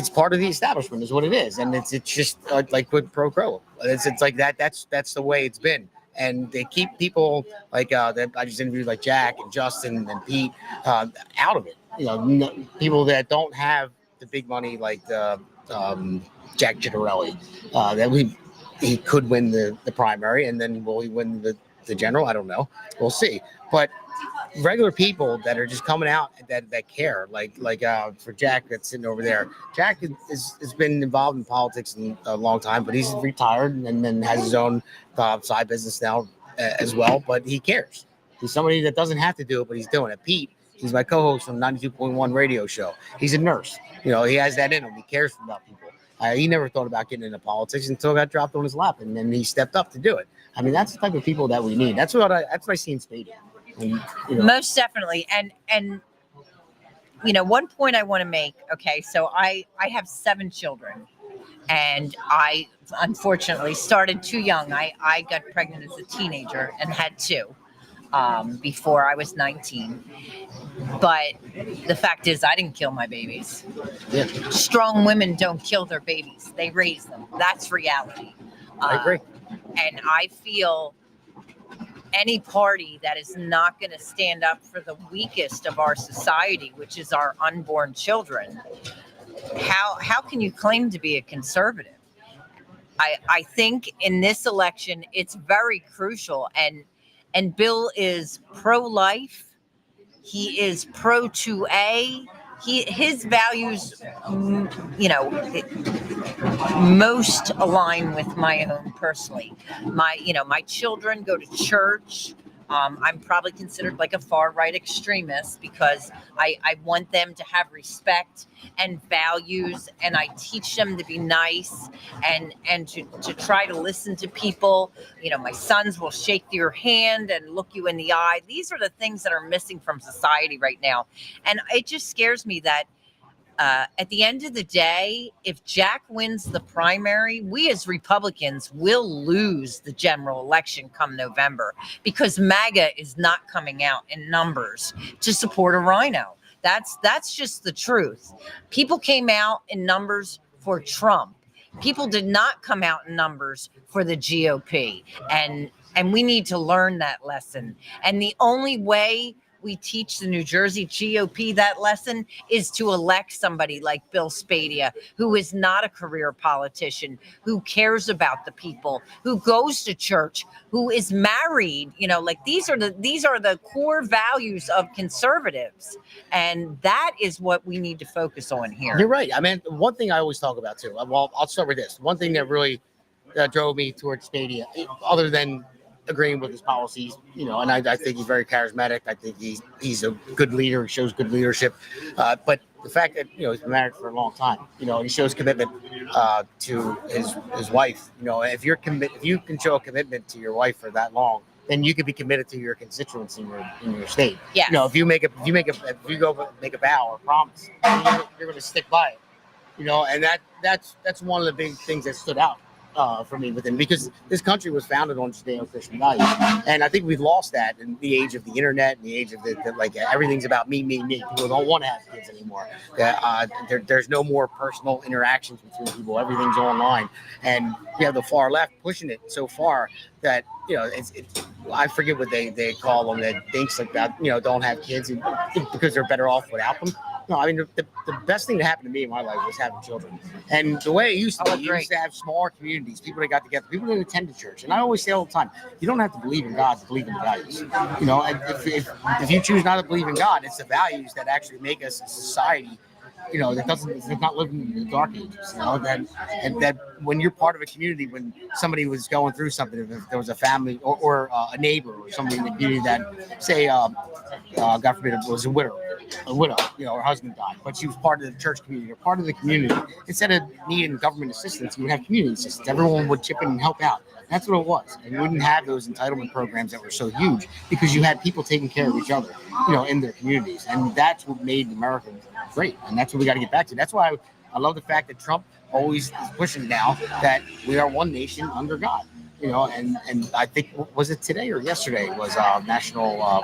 part of the establishment, is what it is, and it's just like with pro Crow. It's like that. That's the way it's been. And they keep people like that I just interviewed, like Jack and Justin and Pete, out of it. People that don't have the big money, like Jack Chittarelli, that he could win the primary, and then will he win the general? I don't know. We'll see. But regular people that are just coming out that care, like for Jack that's sitting over there. Jack has been involved in politics in a long time, but he's retired and then has his own side business now as well. But he cares. He's somebody that doesn't have to do it, but he's doing it. Pete, he's my co-host on 92.1 radio show. He's a nurse. He has that in him. He cares about people. He never thought about getting into politics until it got dropped on his lap, and then he stepped up to do it. I mean, that's the type of people that we need. That's what I see in Spadea. Most definitely. And one point I want to make. Okay, so I have 7 children, and I unfortunately started too young. I got pregnant as a teenager and had 2 before I was 19. But the fact is, I didn't kill my babies. Yeah. Strong women don't kill their babies. They raise them. That's reality. I agree. And I feel any party that is not going to stand up for the weakest of our society, which is our unborn children, how can you claim to be a conservative? I think in this election, it's very crucial. And Bill is pro-life. He is pro-2A. His values, most align with my own personally. My children go to church. I'm probably considered like a far right extremist because I want them to have respect and values, and I teach them to be nice and to try to listen to people. You know, my sons will shake your hand and look you in the eye. These are the things that are missing from society right now. And it just scares me that at the end of the day, if Jack wins the primary, we as Republicans will lose the general election come November because MAGA is not coming out in numbers to support a rhino. That's just the truth. People came out in numbers for Trump. People did not come out in numbers for the GOP. And we need to learn that lesson. And the only way we teach the New Jersey GOP that lesson is to elect somebody like Bill Spadea, who is not a career politician, who cares about the people, who goes to church, who is married. You know, like these are the core values of conservatives, and that is what we need to focus on here. You're right. I mean, one thing I always talk about too. Well, I'll start with this. One thing that really drove me towards Spadea, other than agreeing with his policies, you know, and I think he's very charismatic. I think he's a good leader. He shows good leadership. But the fact that, you know, he's been married for a long time, you know, and he shows commitment to his wife. You know, if you can show a commitment to your wife for that long, then you could be committed to your constituents in your state. Yes. You know, if you go make a vow or promise, you're going to stick by it. You know, and that's one of the big things that stood out for me with him, because this country was founded on Judeo-Christian values, and I think we've lost that in the age of the internet, in the age of the like everything's about me. People don't want to have kids anymore. There's no more personal interactions between people. Everything's online, and you have the far left pushing it so far that, you know, it's I forget what they call them, that thinks like that, you know, don't have kids because they're better off without them. No, I mean, the best thing that happened to me in my life was having children. And the way it used to be, you used to have smaller communities, people that got together, people that attended church. And I always say all the time, you don't have to believe in God to believe in the values. You know, and if you choose not to believe in God, it's the values that actually make us a society, you know, that's not living in the dark ages, you know, that when you're part of a community, when somebody was going through something, if there was a family or a neighbor or somebody in the community that, say, God forbid, it was a widow, you know, her husband died, but she was part of the church community or part of the community. Instead of needing government assistance, you would have community assistance. Everyone would chip in and help out. That's what it was. And you wouldn't have those entitlement programs that were so huge because you had people taking care of each other, you know, in their communities. And that's what made America great. And that's what we got to get back to. That's why I love the fact that Trump always is pushing now that we are one nation under God, you know, and I think, was it today or yesterday was National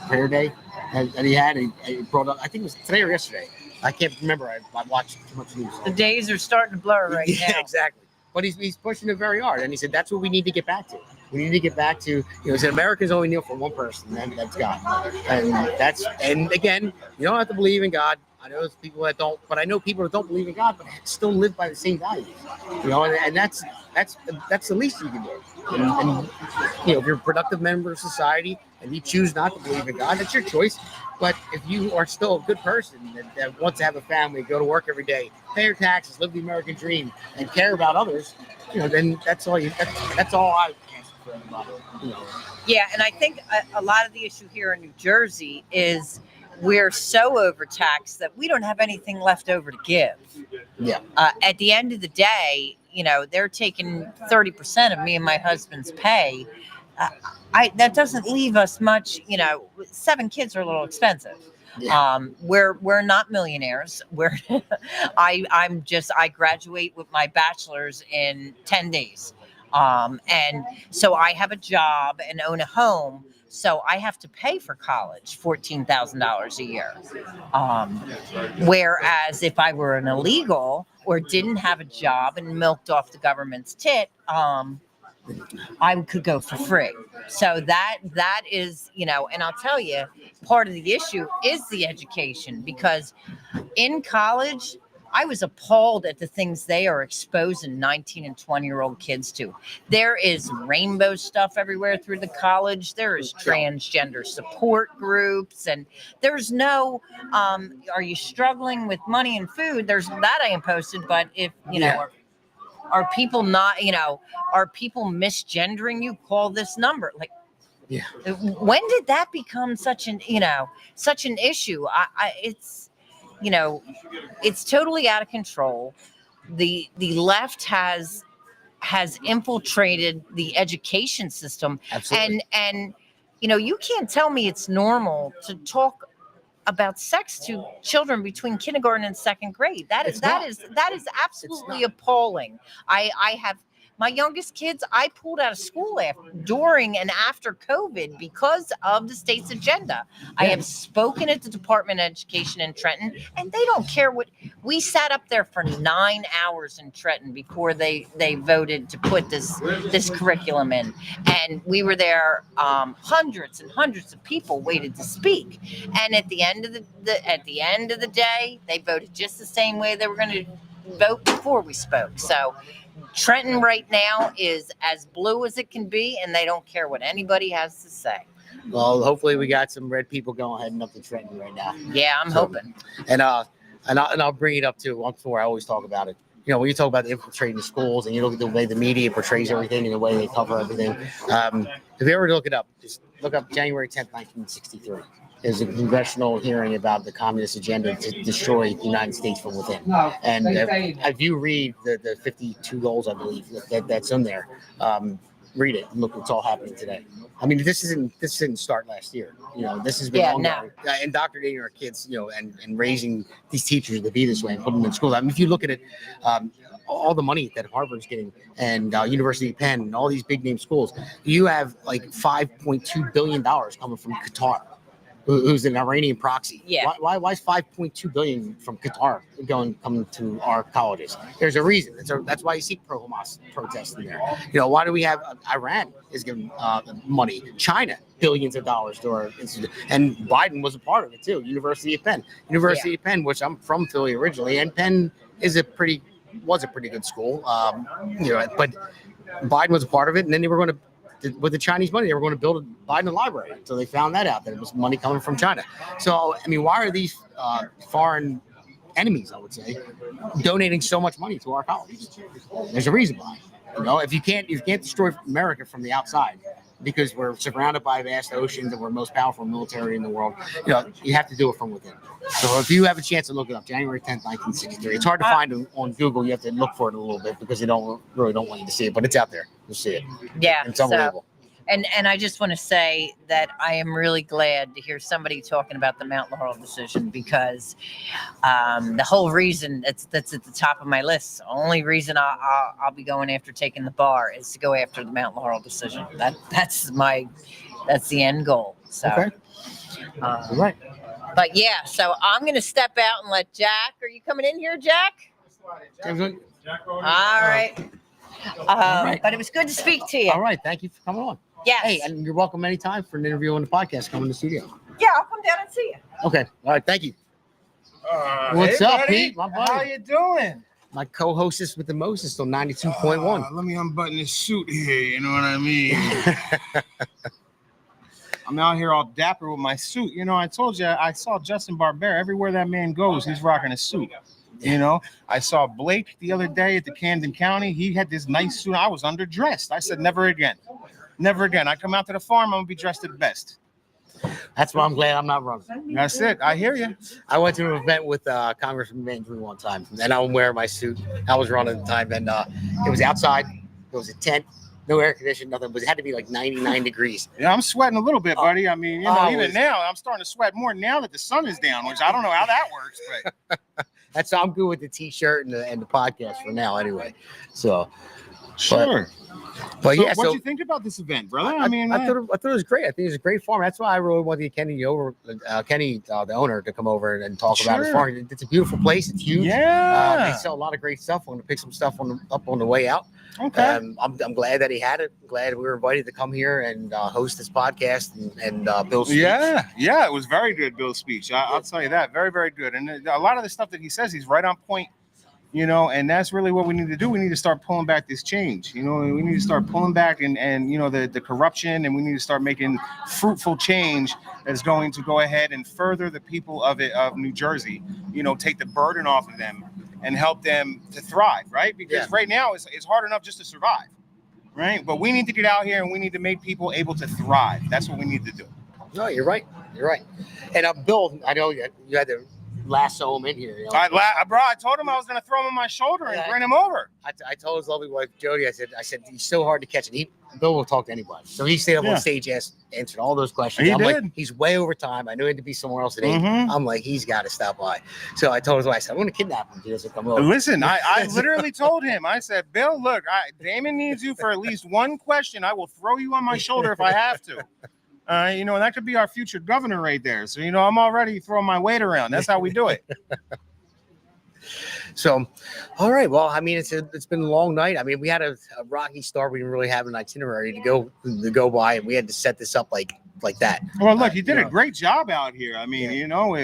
Prayer Day that he had. He brought up, I think it was today or yesterday. I can't remember. I watched too much news. The days are starting to blur right now. Yeah, exactly. But he's pushing it very hard. And he said, that's what we need to get back to. We need to get back to, you know, he said, Americans only kneel for one person, and that's God. And again, you don't have to believe in God. I know there's people that don't, but I know people that don't believe in God, but still live by the same values. You know, and that's the least you can do. And you know, if you're a productive member of society and you choose not to believe in God, that's your choice. But if you are still a good person that wants to have a family, go to work every day, pay your taxes, live the American dream, and care about others, you know, then that's all I ask for everybody. You know. Yeah, and I think a lot of the issue here in New Jersey is we're so overtaxed that we don't have anything left over to give. Yeah. At the end of the day, you know, they're taking 30% of me and my husband's pay. That doesn't leave us much. You know, 7 kids are a little expensive. Yeah. We're not millionaires. I graduate with my bachelor's in 10 days. And so I have a job and own a home. So I have to pay for college $14,000 a year. Whereas if I were an illegal or didn't have a job and milked off the government's tit, I could go for free. So that is, you know, and I'll tell you, part of the issue is the education, because in college, I was appalled at the things they are exposing 19 and 20-year-old kids to. There is rainbow stuff everywhere through the college. There is transgender support groups, and there's no, are you struggling with money and food? There's that I am posted, but if, you know, are people not, you know, are people misgendering you? Call this number. Like, Yeah. When did that become such an issue? It's it's totally out of control. The left has infiltrated the education system. Absolutely. And you can't tell me it's normal to talk about sex to children between kindergarten and second grade. That is absolutely appalling. I have my youngest kids, I pulled out of school during and after COVID because of the state's agenda. I have spoken at the Department of Education in Trenton, and they don't care what. We sat up there for 9 hours in Trenton before they voted to put this curriculum in, and we were there. Hundreds and hundreds of people waited to speak, and at the end of the day, they voted just the same way they were going to vote before we spoke. So Trenton right now is as blue as it can be, and they don't care what anybody has to say. Well, hopefully we got some red people going heading up to Trenton right now. Yeah, I'm hoping. And I'll bring it up too. Once before, I always talk about it. When you talk about infiltrating the schools and you look at the way the media portrays everything and the way they cover everything, if you ever look it up, just look up January 10th, 1963. There's a congressional hearing about the communist agenda to destroy the United States from within. And if you read the 52 goals, I believe, that's in there, read it and look what's all happening today. I mean, this didn't start last year. This has been ongoing. Indoctrinating our kids, and raising these teachers to be this way and putting them in school. I mean, if you look at it, all the money that Harvard's getting and University of Penn and all these big name schools, you have like $5.2 billion coming from Qatar, who's an Iranian proxy. Yeah. Why is $5.2 billion from Qatar coming to our colleges? There's a reason. That's why you see pro-Hamas protests in there. Why do we have Iran is giving money? China, billions of dollars to our institute, and Biden was a part of it too. University of Penn, which I'm from Philly originally, and Penn was a pretty good school. But Biden was a part of it, and then they were going to. With the Chinese money, they were going to build a Biden library. So they found that out, that it was money coming from China. So, I mean, why are these foreign enemies, I would say, donating so much money to our colleges? There's a reason why. If you can't destroy America from the outside because we're surrounded by vast oceans and we're the most powerful military in the world, you have to do it from within. So if you have a chance to look it up, January 10th, 1963. It's hard to find on Google. You have to look for it a little bit because they don't want you to see it, but it's out there. You'll see it. Yeah. It's unbelievable. And I just want to say that I am really glad to hear somebody talking about the Mount Laurel decision, because the whole reason that's at the top of my list, the only reason I'll be going after taking the bar is to go after the Mount Laurel decision. That's the end goal. So, okay. Right. But yeah, so I'm going to step out and let Jack. Are you coming in here, Jack? All right. But it was good to speak to you. All right. Thank you for coming on. Yes. Hey, and you're welcome anytime for an interview on the podcast. Come in the studio. Yeah, I'll come down and see you. Okay. All right. Thank you. What's hey, up, buddy? Pete? My buddy. How you doing? My co-hostess with the mostest on 92.1. Let me unbutton this suit here. You know what I mean? I'm out here all dapper with my suit. I told you I saw Justin Barbera. Everywhere that man goes, he's rocking a suit. I saw Blake the other day at the Camden County. He had this nice suit. I was underdressed. I said, never again. Never again. I come out to the farm, I'm going to be dressed to the best. That's why I'm glad I'm not running. That's it. I hear you. I went to an event with Congressman Van Drew one time, and I'm wearing my suit. I was running at the time, and it was outside. It was a tent. No air conditioning, nothing, but it had to be like 99 degrees. Yeah, I'm sweating a little bit, buddy. I mean, even now, I'm starting to sweat more now that the sun is down, which I don't know how that works, but I'm good with the t-shirt and the podcast for now, anyway. So, sure. But so yeah, what do you think about this event, brother? I thought it was great. I think it was a great farm. That's why I really wanted to get Kenny the owner, to come over and talk about his farm. It's a beautiful place. It's huge. Yeah. They sell a lot of great stuff. I'm going to pick some stuff up on the way out. Okay. I'm glad that he had it. I'm glad we were invited to come here and host this podcast and Bill's speech. Yeah, it was very good, Bill's speech. I'll tell you that. Very, very good. And a lot of the stuff that he says, he's right on point. And that's really what we need to do. We need to start pulling back this change. We need to start pulling back and the corruption, and we need to start making fruitful change that's going to go ahead and further the people of New Jersey, take the burden off of them and help them to thrive, right? Because right now it's hard enough just to survive. right? But we need to get out here and we need to make people able to thrive. That's what we need to do. No, you're right. You're right. And Bill, I know you had to lasso him in here. You know? Bro, I told him I was going to throw him on my shoulder and bring him over. I told his lovely wife Jody. I said he's so hard to catch, and Bill will talk to anybody. So he stayed up on stage, answered all those questions. He I'm did. like, he's way over time. I knew he had to be somewhere else today. Mhm. I'm like, he's got to stop by. So I told his wife, I said, I'm going to kidnap him. He doesn't come over. Listen, I literally told him, I said, Bill, look, Damon needs you for at least one question. I will throw you on my shoulder if I have to. And that could be our future governor right there. So, I'm already throwing my weight around. That's how we do it. So, all right. Well, I mean, it's been a long night. I mean, we had a rocky start. We didn't really have an itinerary to go by, and we had to set this up like that. Well, look, you did a great job out here. I mean,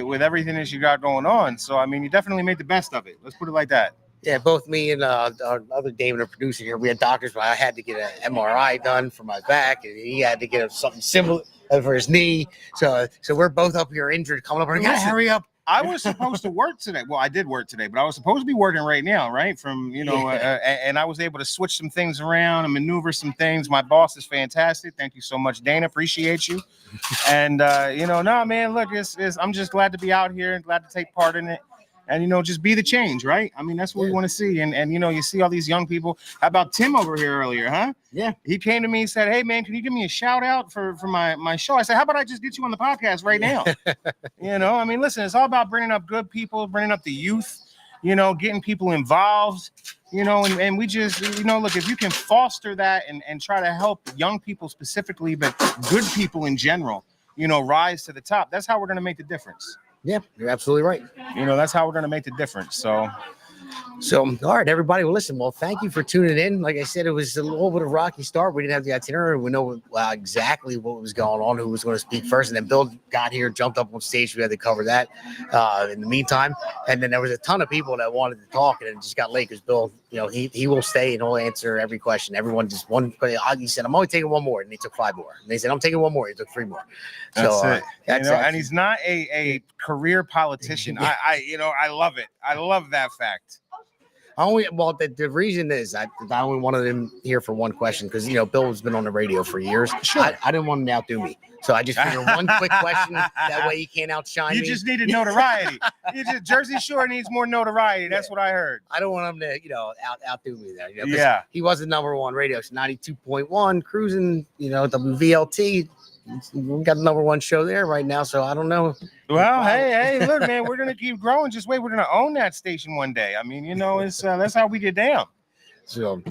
with everything that you got going on. So, I mean, you definitely made the best of it. Let's put it like that. Yeah, both me and our other Damon, our producer here, we had doctors, but I had to get an MRI done for my back, and he had to get something similar for his knee. So we're both up here injured, coming up. We gotta hurry up. I was supposed to work today. Well, I did work today, but I was supposed to be working right now, right? And I was able to switch some things around and maneuver some things. My boss is fantastic. Thank you so much, Dana. Appreciate you. And no, man, look, I'm just glad to be out here and glad to take part in it. And, just be the change, right? I mean, that's what we want to see. And you see all these young people. How about Tim over here earlier, huh? Yeah. He came to me and said, hey, man, can you give me a shout out for my show? I said, how about I just get you on the podcast right now? I mean, listen, it's all about bringing up good people, bringing up the youth, getting people involved, and we just, look, if you can foster that and try to help young people specifically, but good people in general, rise to the top, that's how we're going to make the difference. Yeah, you're absolutely right. That's how we're going to make the difference. So, all right, everybody. Well, listen, thank you for tuning in. Like I said, it was a little bit of a rocky start. We didn't have the itinerary. We know exactly what was going on, who was going to speak first. And then Bill got here, jumped up on stage. We had to cover that in the meantime. And then there was a ton of people that wanted to talk, and it just got late because Bill, he will stay and he'll answer every question. Everyone just one. He said, I'm only taking one more. And he took 5 more. And they said, I'm taking one more. He took 3 more. That's it. And he's not a career politician. I love it. I love that fact. The reason is I only wanted him here for one question because Bill has been on the radio for years. Sure. I didn't want him to outdo me, so I just figured one quick question. That way he can't outshine me. You just needed notoriety. Jersey Shore needs more notoriety. That's what I heard. I don't want him to outdo me there. He was the #1 radio, 92.1 cruising. WVLT. We got the #1 show there right now, so I don't know. Well, hey, look, man, we're gonna keep growing. Just wait, we're gonna own that station one day. I mean, it's that's how we get down. So,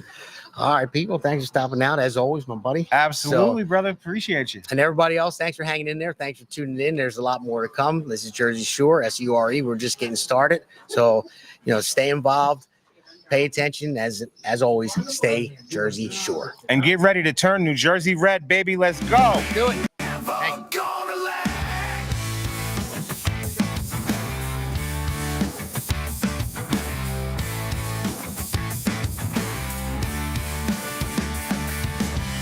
all right, people, thanks for stopping out as always, my buddy. Absolutely, brother. Appreciate you. And everybody else, thanks for hanging in there. Thanks for tuning in. There's a lot more to come. This is Jersey Shore, SURE. We're just getting started, so stay involved. Pay attention. As always, stay Jersey Shore. And get ready to turn New Jersey red, baby. Let's go. Do it.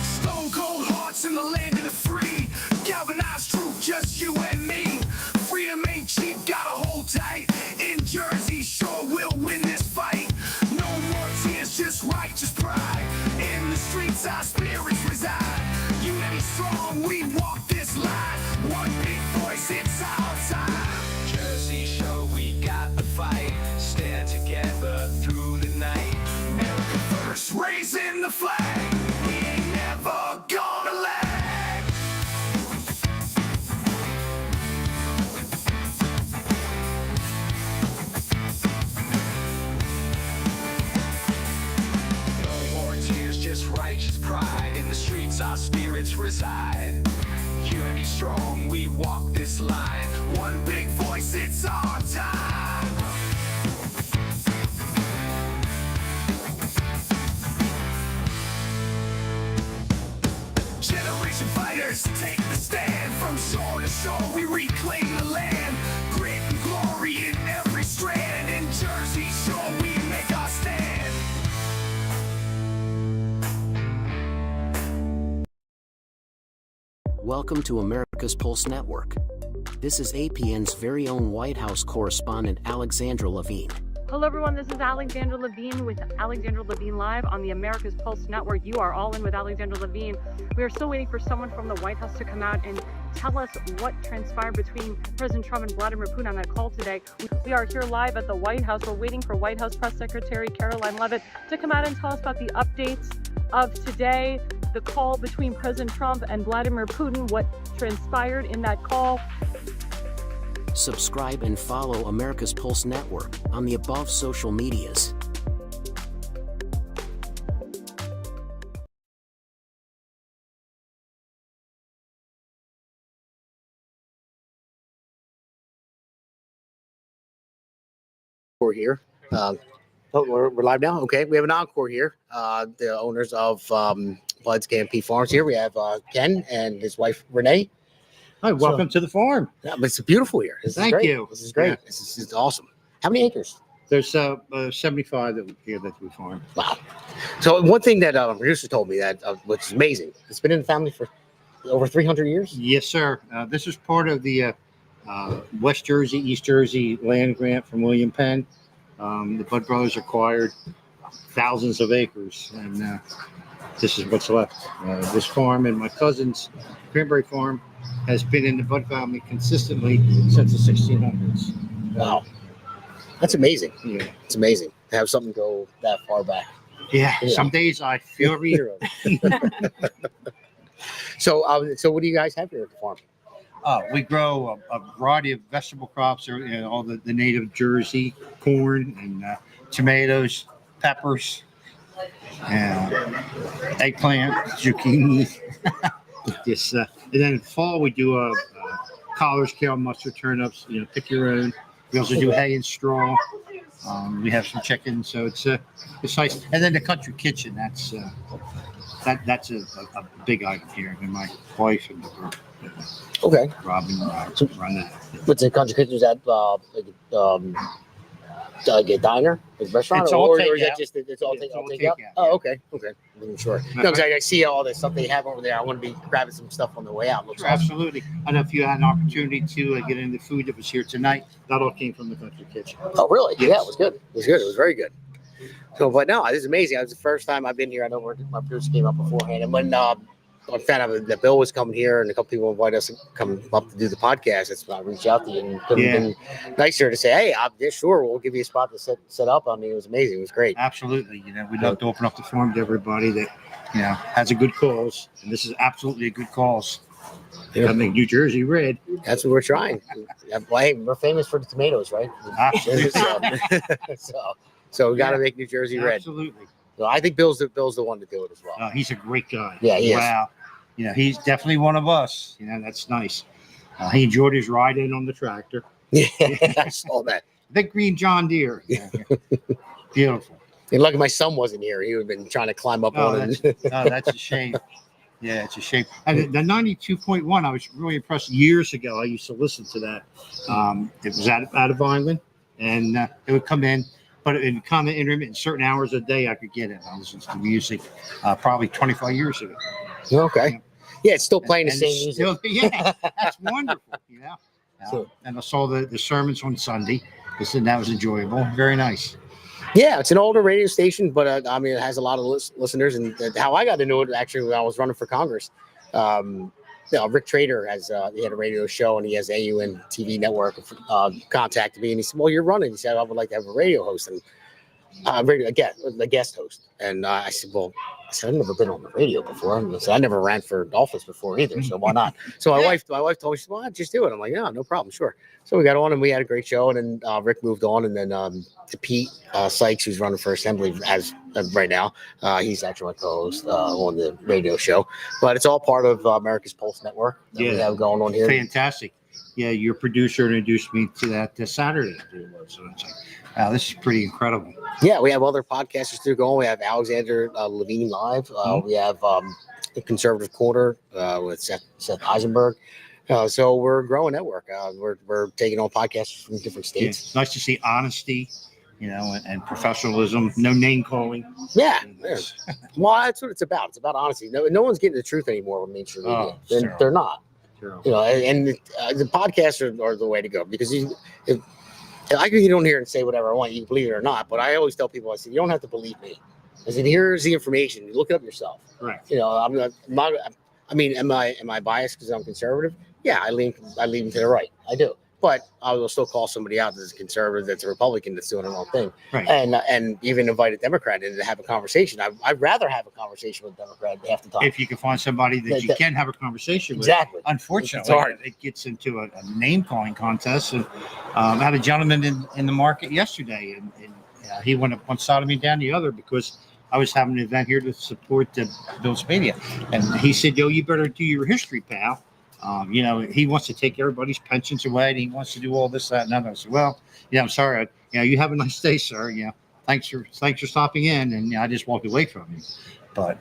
Stone cold hearts in the land of the free. Galvanized truth, just you and me. Freedom ain't cheap, gotta hold tight. In Jersey Shore, we'll win this fight. No more tears, just righteous pride. In the streets, our spirits reside. Unity strong, we walk this line. One big voice, it's our time. Jersey Shore, we got the fight. Stand together through the night. America first, raising the flag. We ain't never gonna lag. No more tears, just righteous pride. In the streets, our spirits reside. Unity strong, we walk this line. One big voice, it's our time. Generation fighters, take the stand. From shore to shore, we reclaim the land. Grit and glory in every strand. In Jersey Shore, we make our stand. Welcome to America's Pulse Network. This is APN's very own White House correspondent Alexandra Levine. Hello, everyone. This is Alexandra Levine with Alexandra Levine Live on the America's Pulse Network. You are all in with Alexandra Levine. We are still waiting for someone from the White House to come out and tell us what transpired between President Trump and Vladimir Putin on that call today. We are here live at the White House. We're waiting for White House Press Secretary Caroline Leavitt to come out and tell us about the updates of today, the call between President Trump and Vladimir Putin, what transpired in that call. Subscribe and follow America's Pulse Network on the above social medias. We're here. We're live now. Okay, we have an encore here. The owners of Bud's KMP Farms here. We have Ken and his wife Renee. Hi, welcome to the farm. Yeah, but it's beautiful here. This Thank is great. you. This is great. Yeah. This is awesome. How many acres? There's 75 that we farm. Wow. So one thing that producer told me that which is amazing. It's been in the family for over 300 years. Yes, sir. This is part of the West Jersey, East Jersey land grant from William Penn. The Bud brothers acquired thousands of acres, and this is what's left. This farm and my cousin's cranberry farm has been in the Bud family consistently since the 1600s. Wow. That's amazing. Yeah. It's amazing to have something go that far back. Yeah. Some days I feel every year of it. So what do you guys have here at the farm? We grow a variety of vegetable crops, all the native Jersey corn and tomatoes, peppers, and eggplant, zucchini. This, and then in the fall we do collards, kale, mustard, turnips. Pick your own. We also do hay and straw. We have some chickens, so it's nice. And then the country kitchen. That's a big item here. And my wife and Okay. Robin run that. What's the country kitchen? Is that like a diner, a restaurant, It's all or is that takeout. just it's all take all takeout? takeout, Oh, okay, okay. I'm sure. No, because I see all the stuff they have over there. I want to be grabbing some stuff on the way out. Looks awesome. Absolutely. I know if you had an opportunity to get into food that was here tonight, that all came from the country kitchen. Oh, really? Yes. Yeah, it was good. It was good. It was very good. So, but no, this is amazing. It was the first time I've been here. I know where my producer came up beforehand, and when I found out that Bill was coming here and a couple people invited us to come up to do the podcast, that's when I reached out to you, and couldn't have been nicer to say, hey, yeah, sure, we'll give you a spot to set up. I mean, it was amazing. It was great. Absolutely. We'd love to open up the farm to everybody that has a good cause, and this is absolutely a good cause. Yeah. I mean, New Jersey red. That's what we're trying. Well, hey, we're famous for the tomatoes, right? Absolutely. So we got to make New Jersey red. Absolutely. So I think Bill's the one to do it as well. He's a great guy. Yeah, he is. Wow. He's definitely one of us. That's nice. He enjoyed his ride in on the tractor. Yeah, I saw that. Big green John Deere. Yeah. Beautiful. And lucky my son wasn't here. He would have been trying to climb up on it. That's a shame. Yeah, it's a shame. And the 92.1, I was really impressed. Years ago, I used to listen to that. It was out of Vineland, and it would come in. But in kind of intermittent, certain hours a day, I could get it. I listened to music probably 25 years ago. Okay. Yeah, it's still playing the same music. Still, yeah, that's wonderful. And I saw the sermons on Sunday. That was enjoyable. Very nice. Yeah, it's an older radio station, but I mean, it has a lot of listeners. And how I got to know it actually when I was running for Congress. Rick Trader he had a radio show, and he has AUN TV network contacted me, and he said, well, you're running. He said, I would like to have a radio host and a guest host. And I said, well, I've never been on the radio before. And I never ran for office before either, so why not? So my wife told me, she said, well, just do it. I'm like, yeah, no problem, sure. So we got on, and we had a great show, and then Rick moved on, and then to Pete Sykes, who's running for assembly as right now, he's actually my co-host on the radio show. But it's all part of America's Pulse Network that we have going on here. Fantastic. Yeah, your producer introduced me to that Saturday. So it's like, wow, this is pretty incredible. Yeah, we have other podcasters too going. We have Alexander Levine Live. We have the Conservative Corner with Seth Eisenberg. So we're a growing network. We're taking on podcasts from different states. Yeah, it's nice to see honesty, and professionalism. No name calling. Yeah. Well, that's what it's about. It's about honesty. No one's getting the truth anymore with mainstream media. They're not. And the podcasts are the way to go, because I can get on here and say whatever I want. You can believe it or not, but I always tell people, I said, you don't have to believe me. I said, here's the information. You look it up yourself. Right. You know, I'm not. I mean, am I biased because I'm conservative? Yeah, I lean to the right. I do. But I will still call somebody out that's a conservative, that's a Republican, that's doing the wrong thing, Right. and even invite a Democrat in to have a conversation. I'd rather have a conversation with a Democrat half the time. If you can find somebody that you can have a conversation with. Exactly. Unfortunately, It's hard. it gets into a name calling contest. And I had a gentleman in the market yesterday, and he went up one side of me, down the other, because I was having an event here to support Bill Spadea, and he said, "Yo, you better do your history, pal." You know, he wants to take everybody's pensions away, and he wants to do all this, that, and other. I said, "Well, yeah, I'm sorry. You have a nice day, sir. Thanks for stopping in." And I just walked away from him. But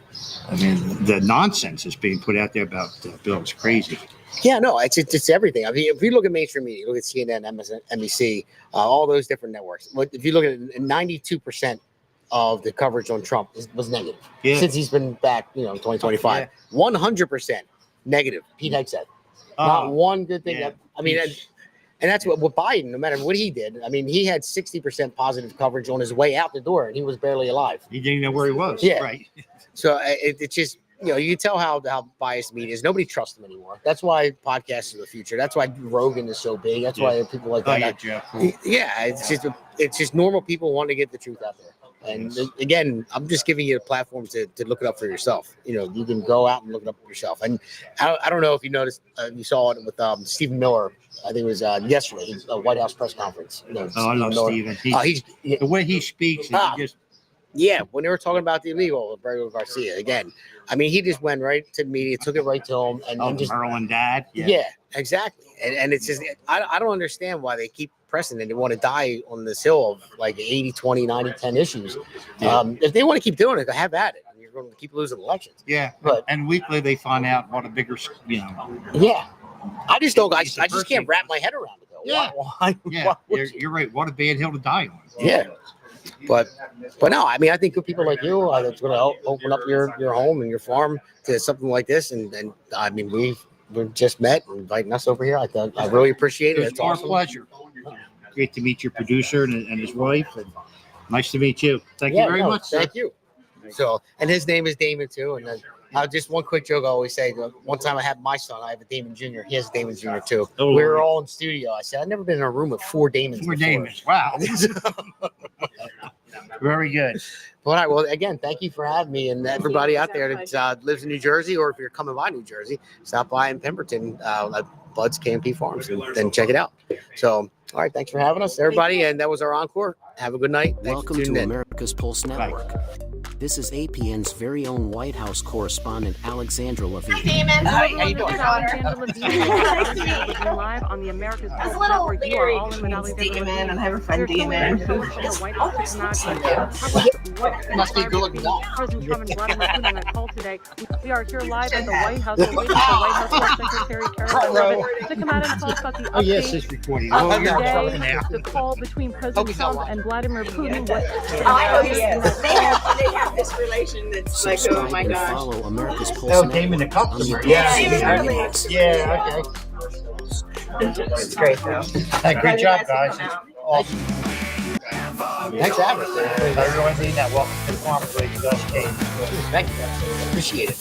I mean, the nonsense that's being put out there about Bill is crazy. Yeah, no, it's everything. I mean, if you look at mainstream media, look at CNN, NBC, all those different networks. If you look at it, 92% of the coverage on Trump was negative since he's been back, in 2025. 100% negative. Pete Hegseth. Not one good thing. I mean, and that's what with Biden, no matter what he did. I mean, he had 60% positive coverage on his way out the door, and he was barely alive. He didn't know where he was. Yeah. Right. So it's just, you can tell how biased media is. Nobody trusts him anymore. That's why podcasts are the future. That's why Rogan is so big. That's why people like that. It's just normal people want to get the truth out there. And again, I'm just giving you a platform to look it up for yourself. You can go out and look it up for yourself. And I don't know if you noticed, you saw it with Stephen Miller. I think it was yesterday, his White House press conference. I love Stephen. The way he speaks, he just. Yeah, when they were talking about the illegal, Roberto Garcia, again, I mean, he just went right to the media, took it right to him, and just Maryland dad. Yeah, exactly. And it's just, I don't understand why they keep pressing and they want to die on this hill of like 80, 20, 90, 10 issues. If they want to keep doing it, have at it. You're going to keep losing elections. Yeah, and weekly they find out what a bigger, Yeah, I just don't. I just can't wrap my head around it though. Yeah, why you're right. What a bad hill to die on. Yeah. But no, I mean, I think good people like you that's going to help open up your home and your farm to something like this. And I mean, we're just met and inviting us over here. I really appreciate it. It's our pleasure. Great to meet your producer and his wife. And nice to meet you. Thank you very much. Sir. Thank you. So, and his name is Damon too. And just one quick joke I always say. One time I had my son. I have a Damon Jr. He has a Damon Jr. too. Oh, we were all in studio. I said I've never been in a room with 4 Damons. 4 Damons. Wow. Very good. All right. Well, again, thank you for having me, and everybody out there that lives in New Jersey, or if you're coming by New Jersey, stop by in Pemberton at Bud's KMP Farms and then check it out. So, all right. Thanks for having us, everybody. And that was our encore. Have a good night. Welcome to America's Pulse Network. This is APN's very own White House correspondent, Alexandra Levine. Hi, Damon. Hi, how you doing? Alexandra Levine live on the America's Pulse Network. You are all in with Alexandra Levine. And I have a friend, Damon. Must be a good-looking guy. President Trump and Vladimir Putin on a call today. We are here live at the White House. We're waiting for White House Press Secretary Caroline Leavitt to come out and tell us about the update yes, it's recording. of today, the call between President Trump and Vladimir Putin. They have this relation that's like, oh my gosh. Follow America's Pulse Damon the Network on customer. the Yeah, okay. It's great though. Hey, great job, guys. It's awesome. Thanks for having us. Everyone's in that. Welcome to the farm. Great Dutch came. Thank you. Appreciate it.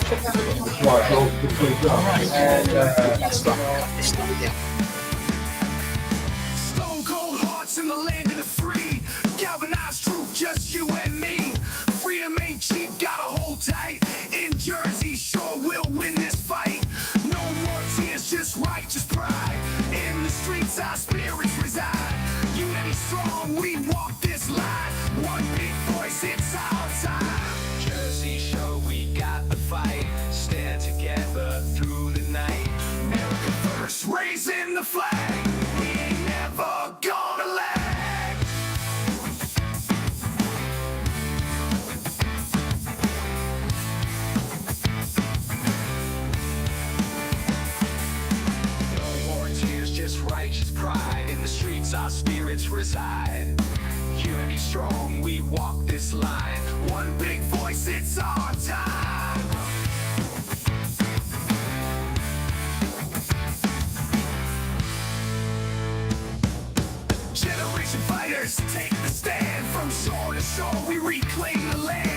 Stone cold hearts in the land of the free. Galvanized truth, just you and me. Freedom ain't cheap, gotta hold tight. In Jersey, sure we'll win this fight. No more tears, just righteous pride. In the streets, our spirits reside. Unity strong, we walk this line. One big voice, it's our time. Jersey show, we got the fight. Stand together through the night. America first, raising the flag. We ain't never gonna lag. No more tears, just righteous pride. In the streets, our spirits reside. Unity strong, we walk this line. One big voice, it's our time. Generation voters take the stand. From shore to shore, we reclaim the land.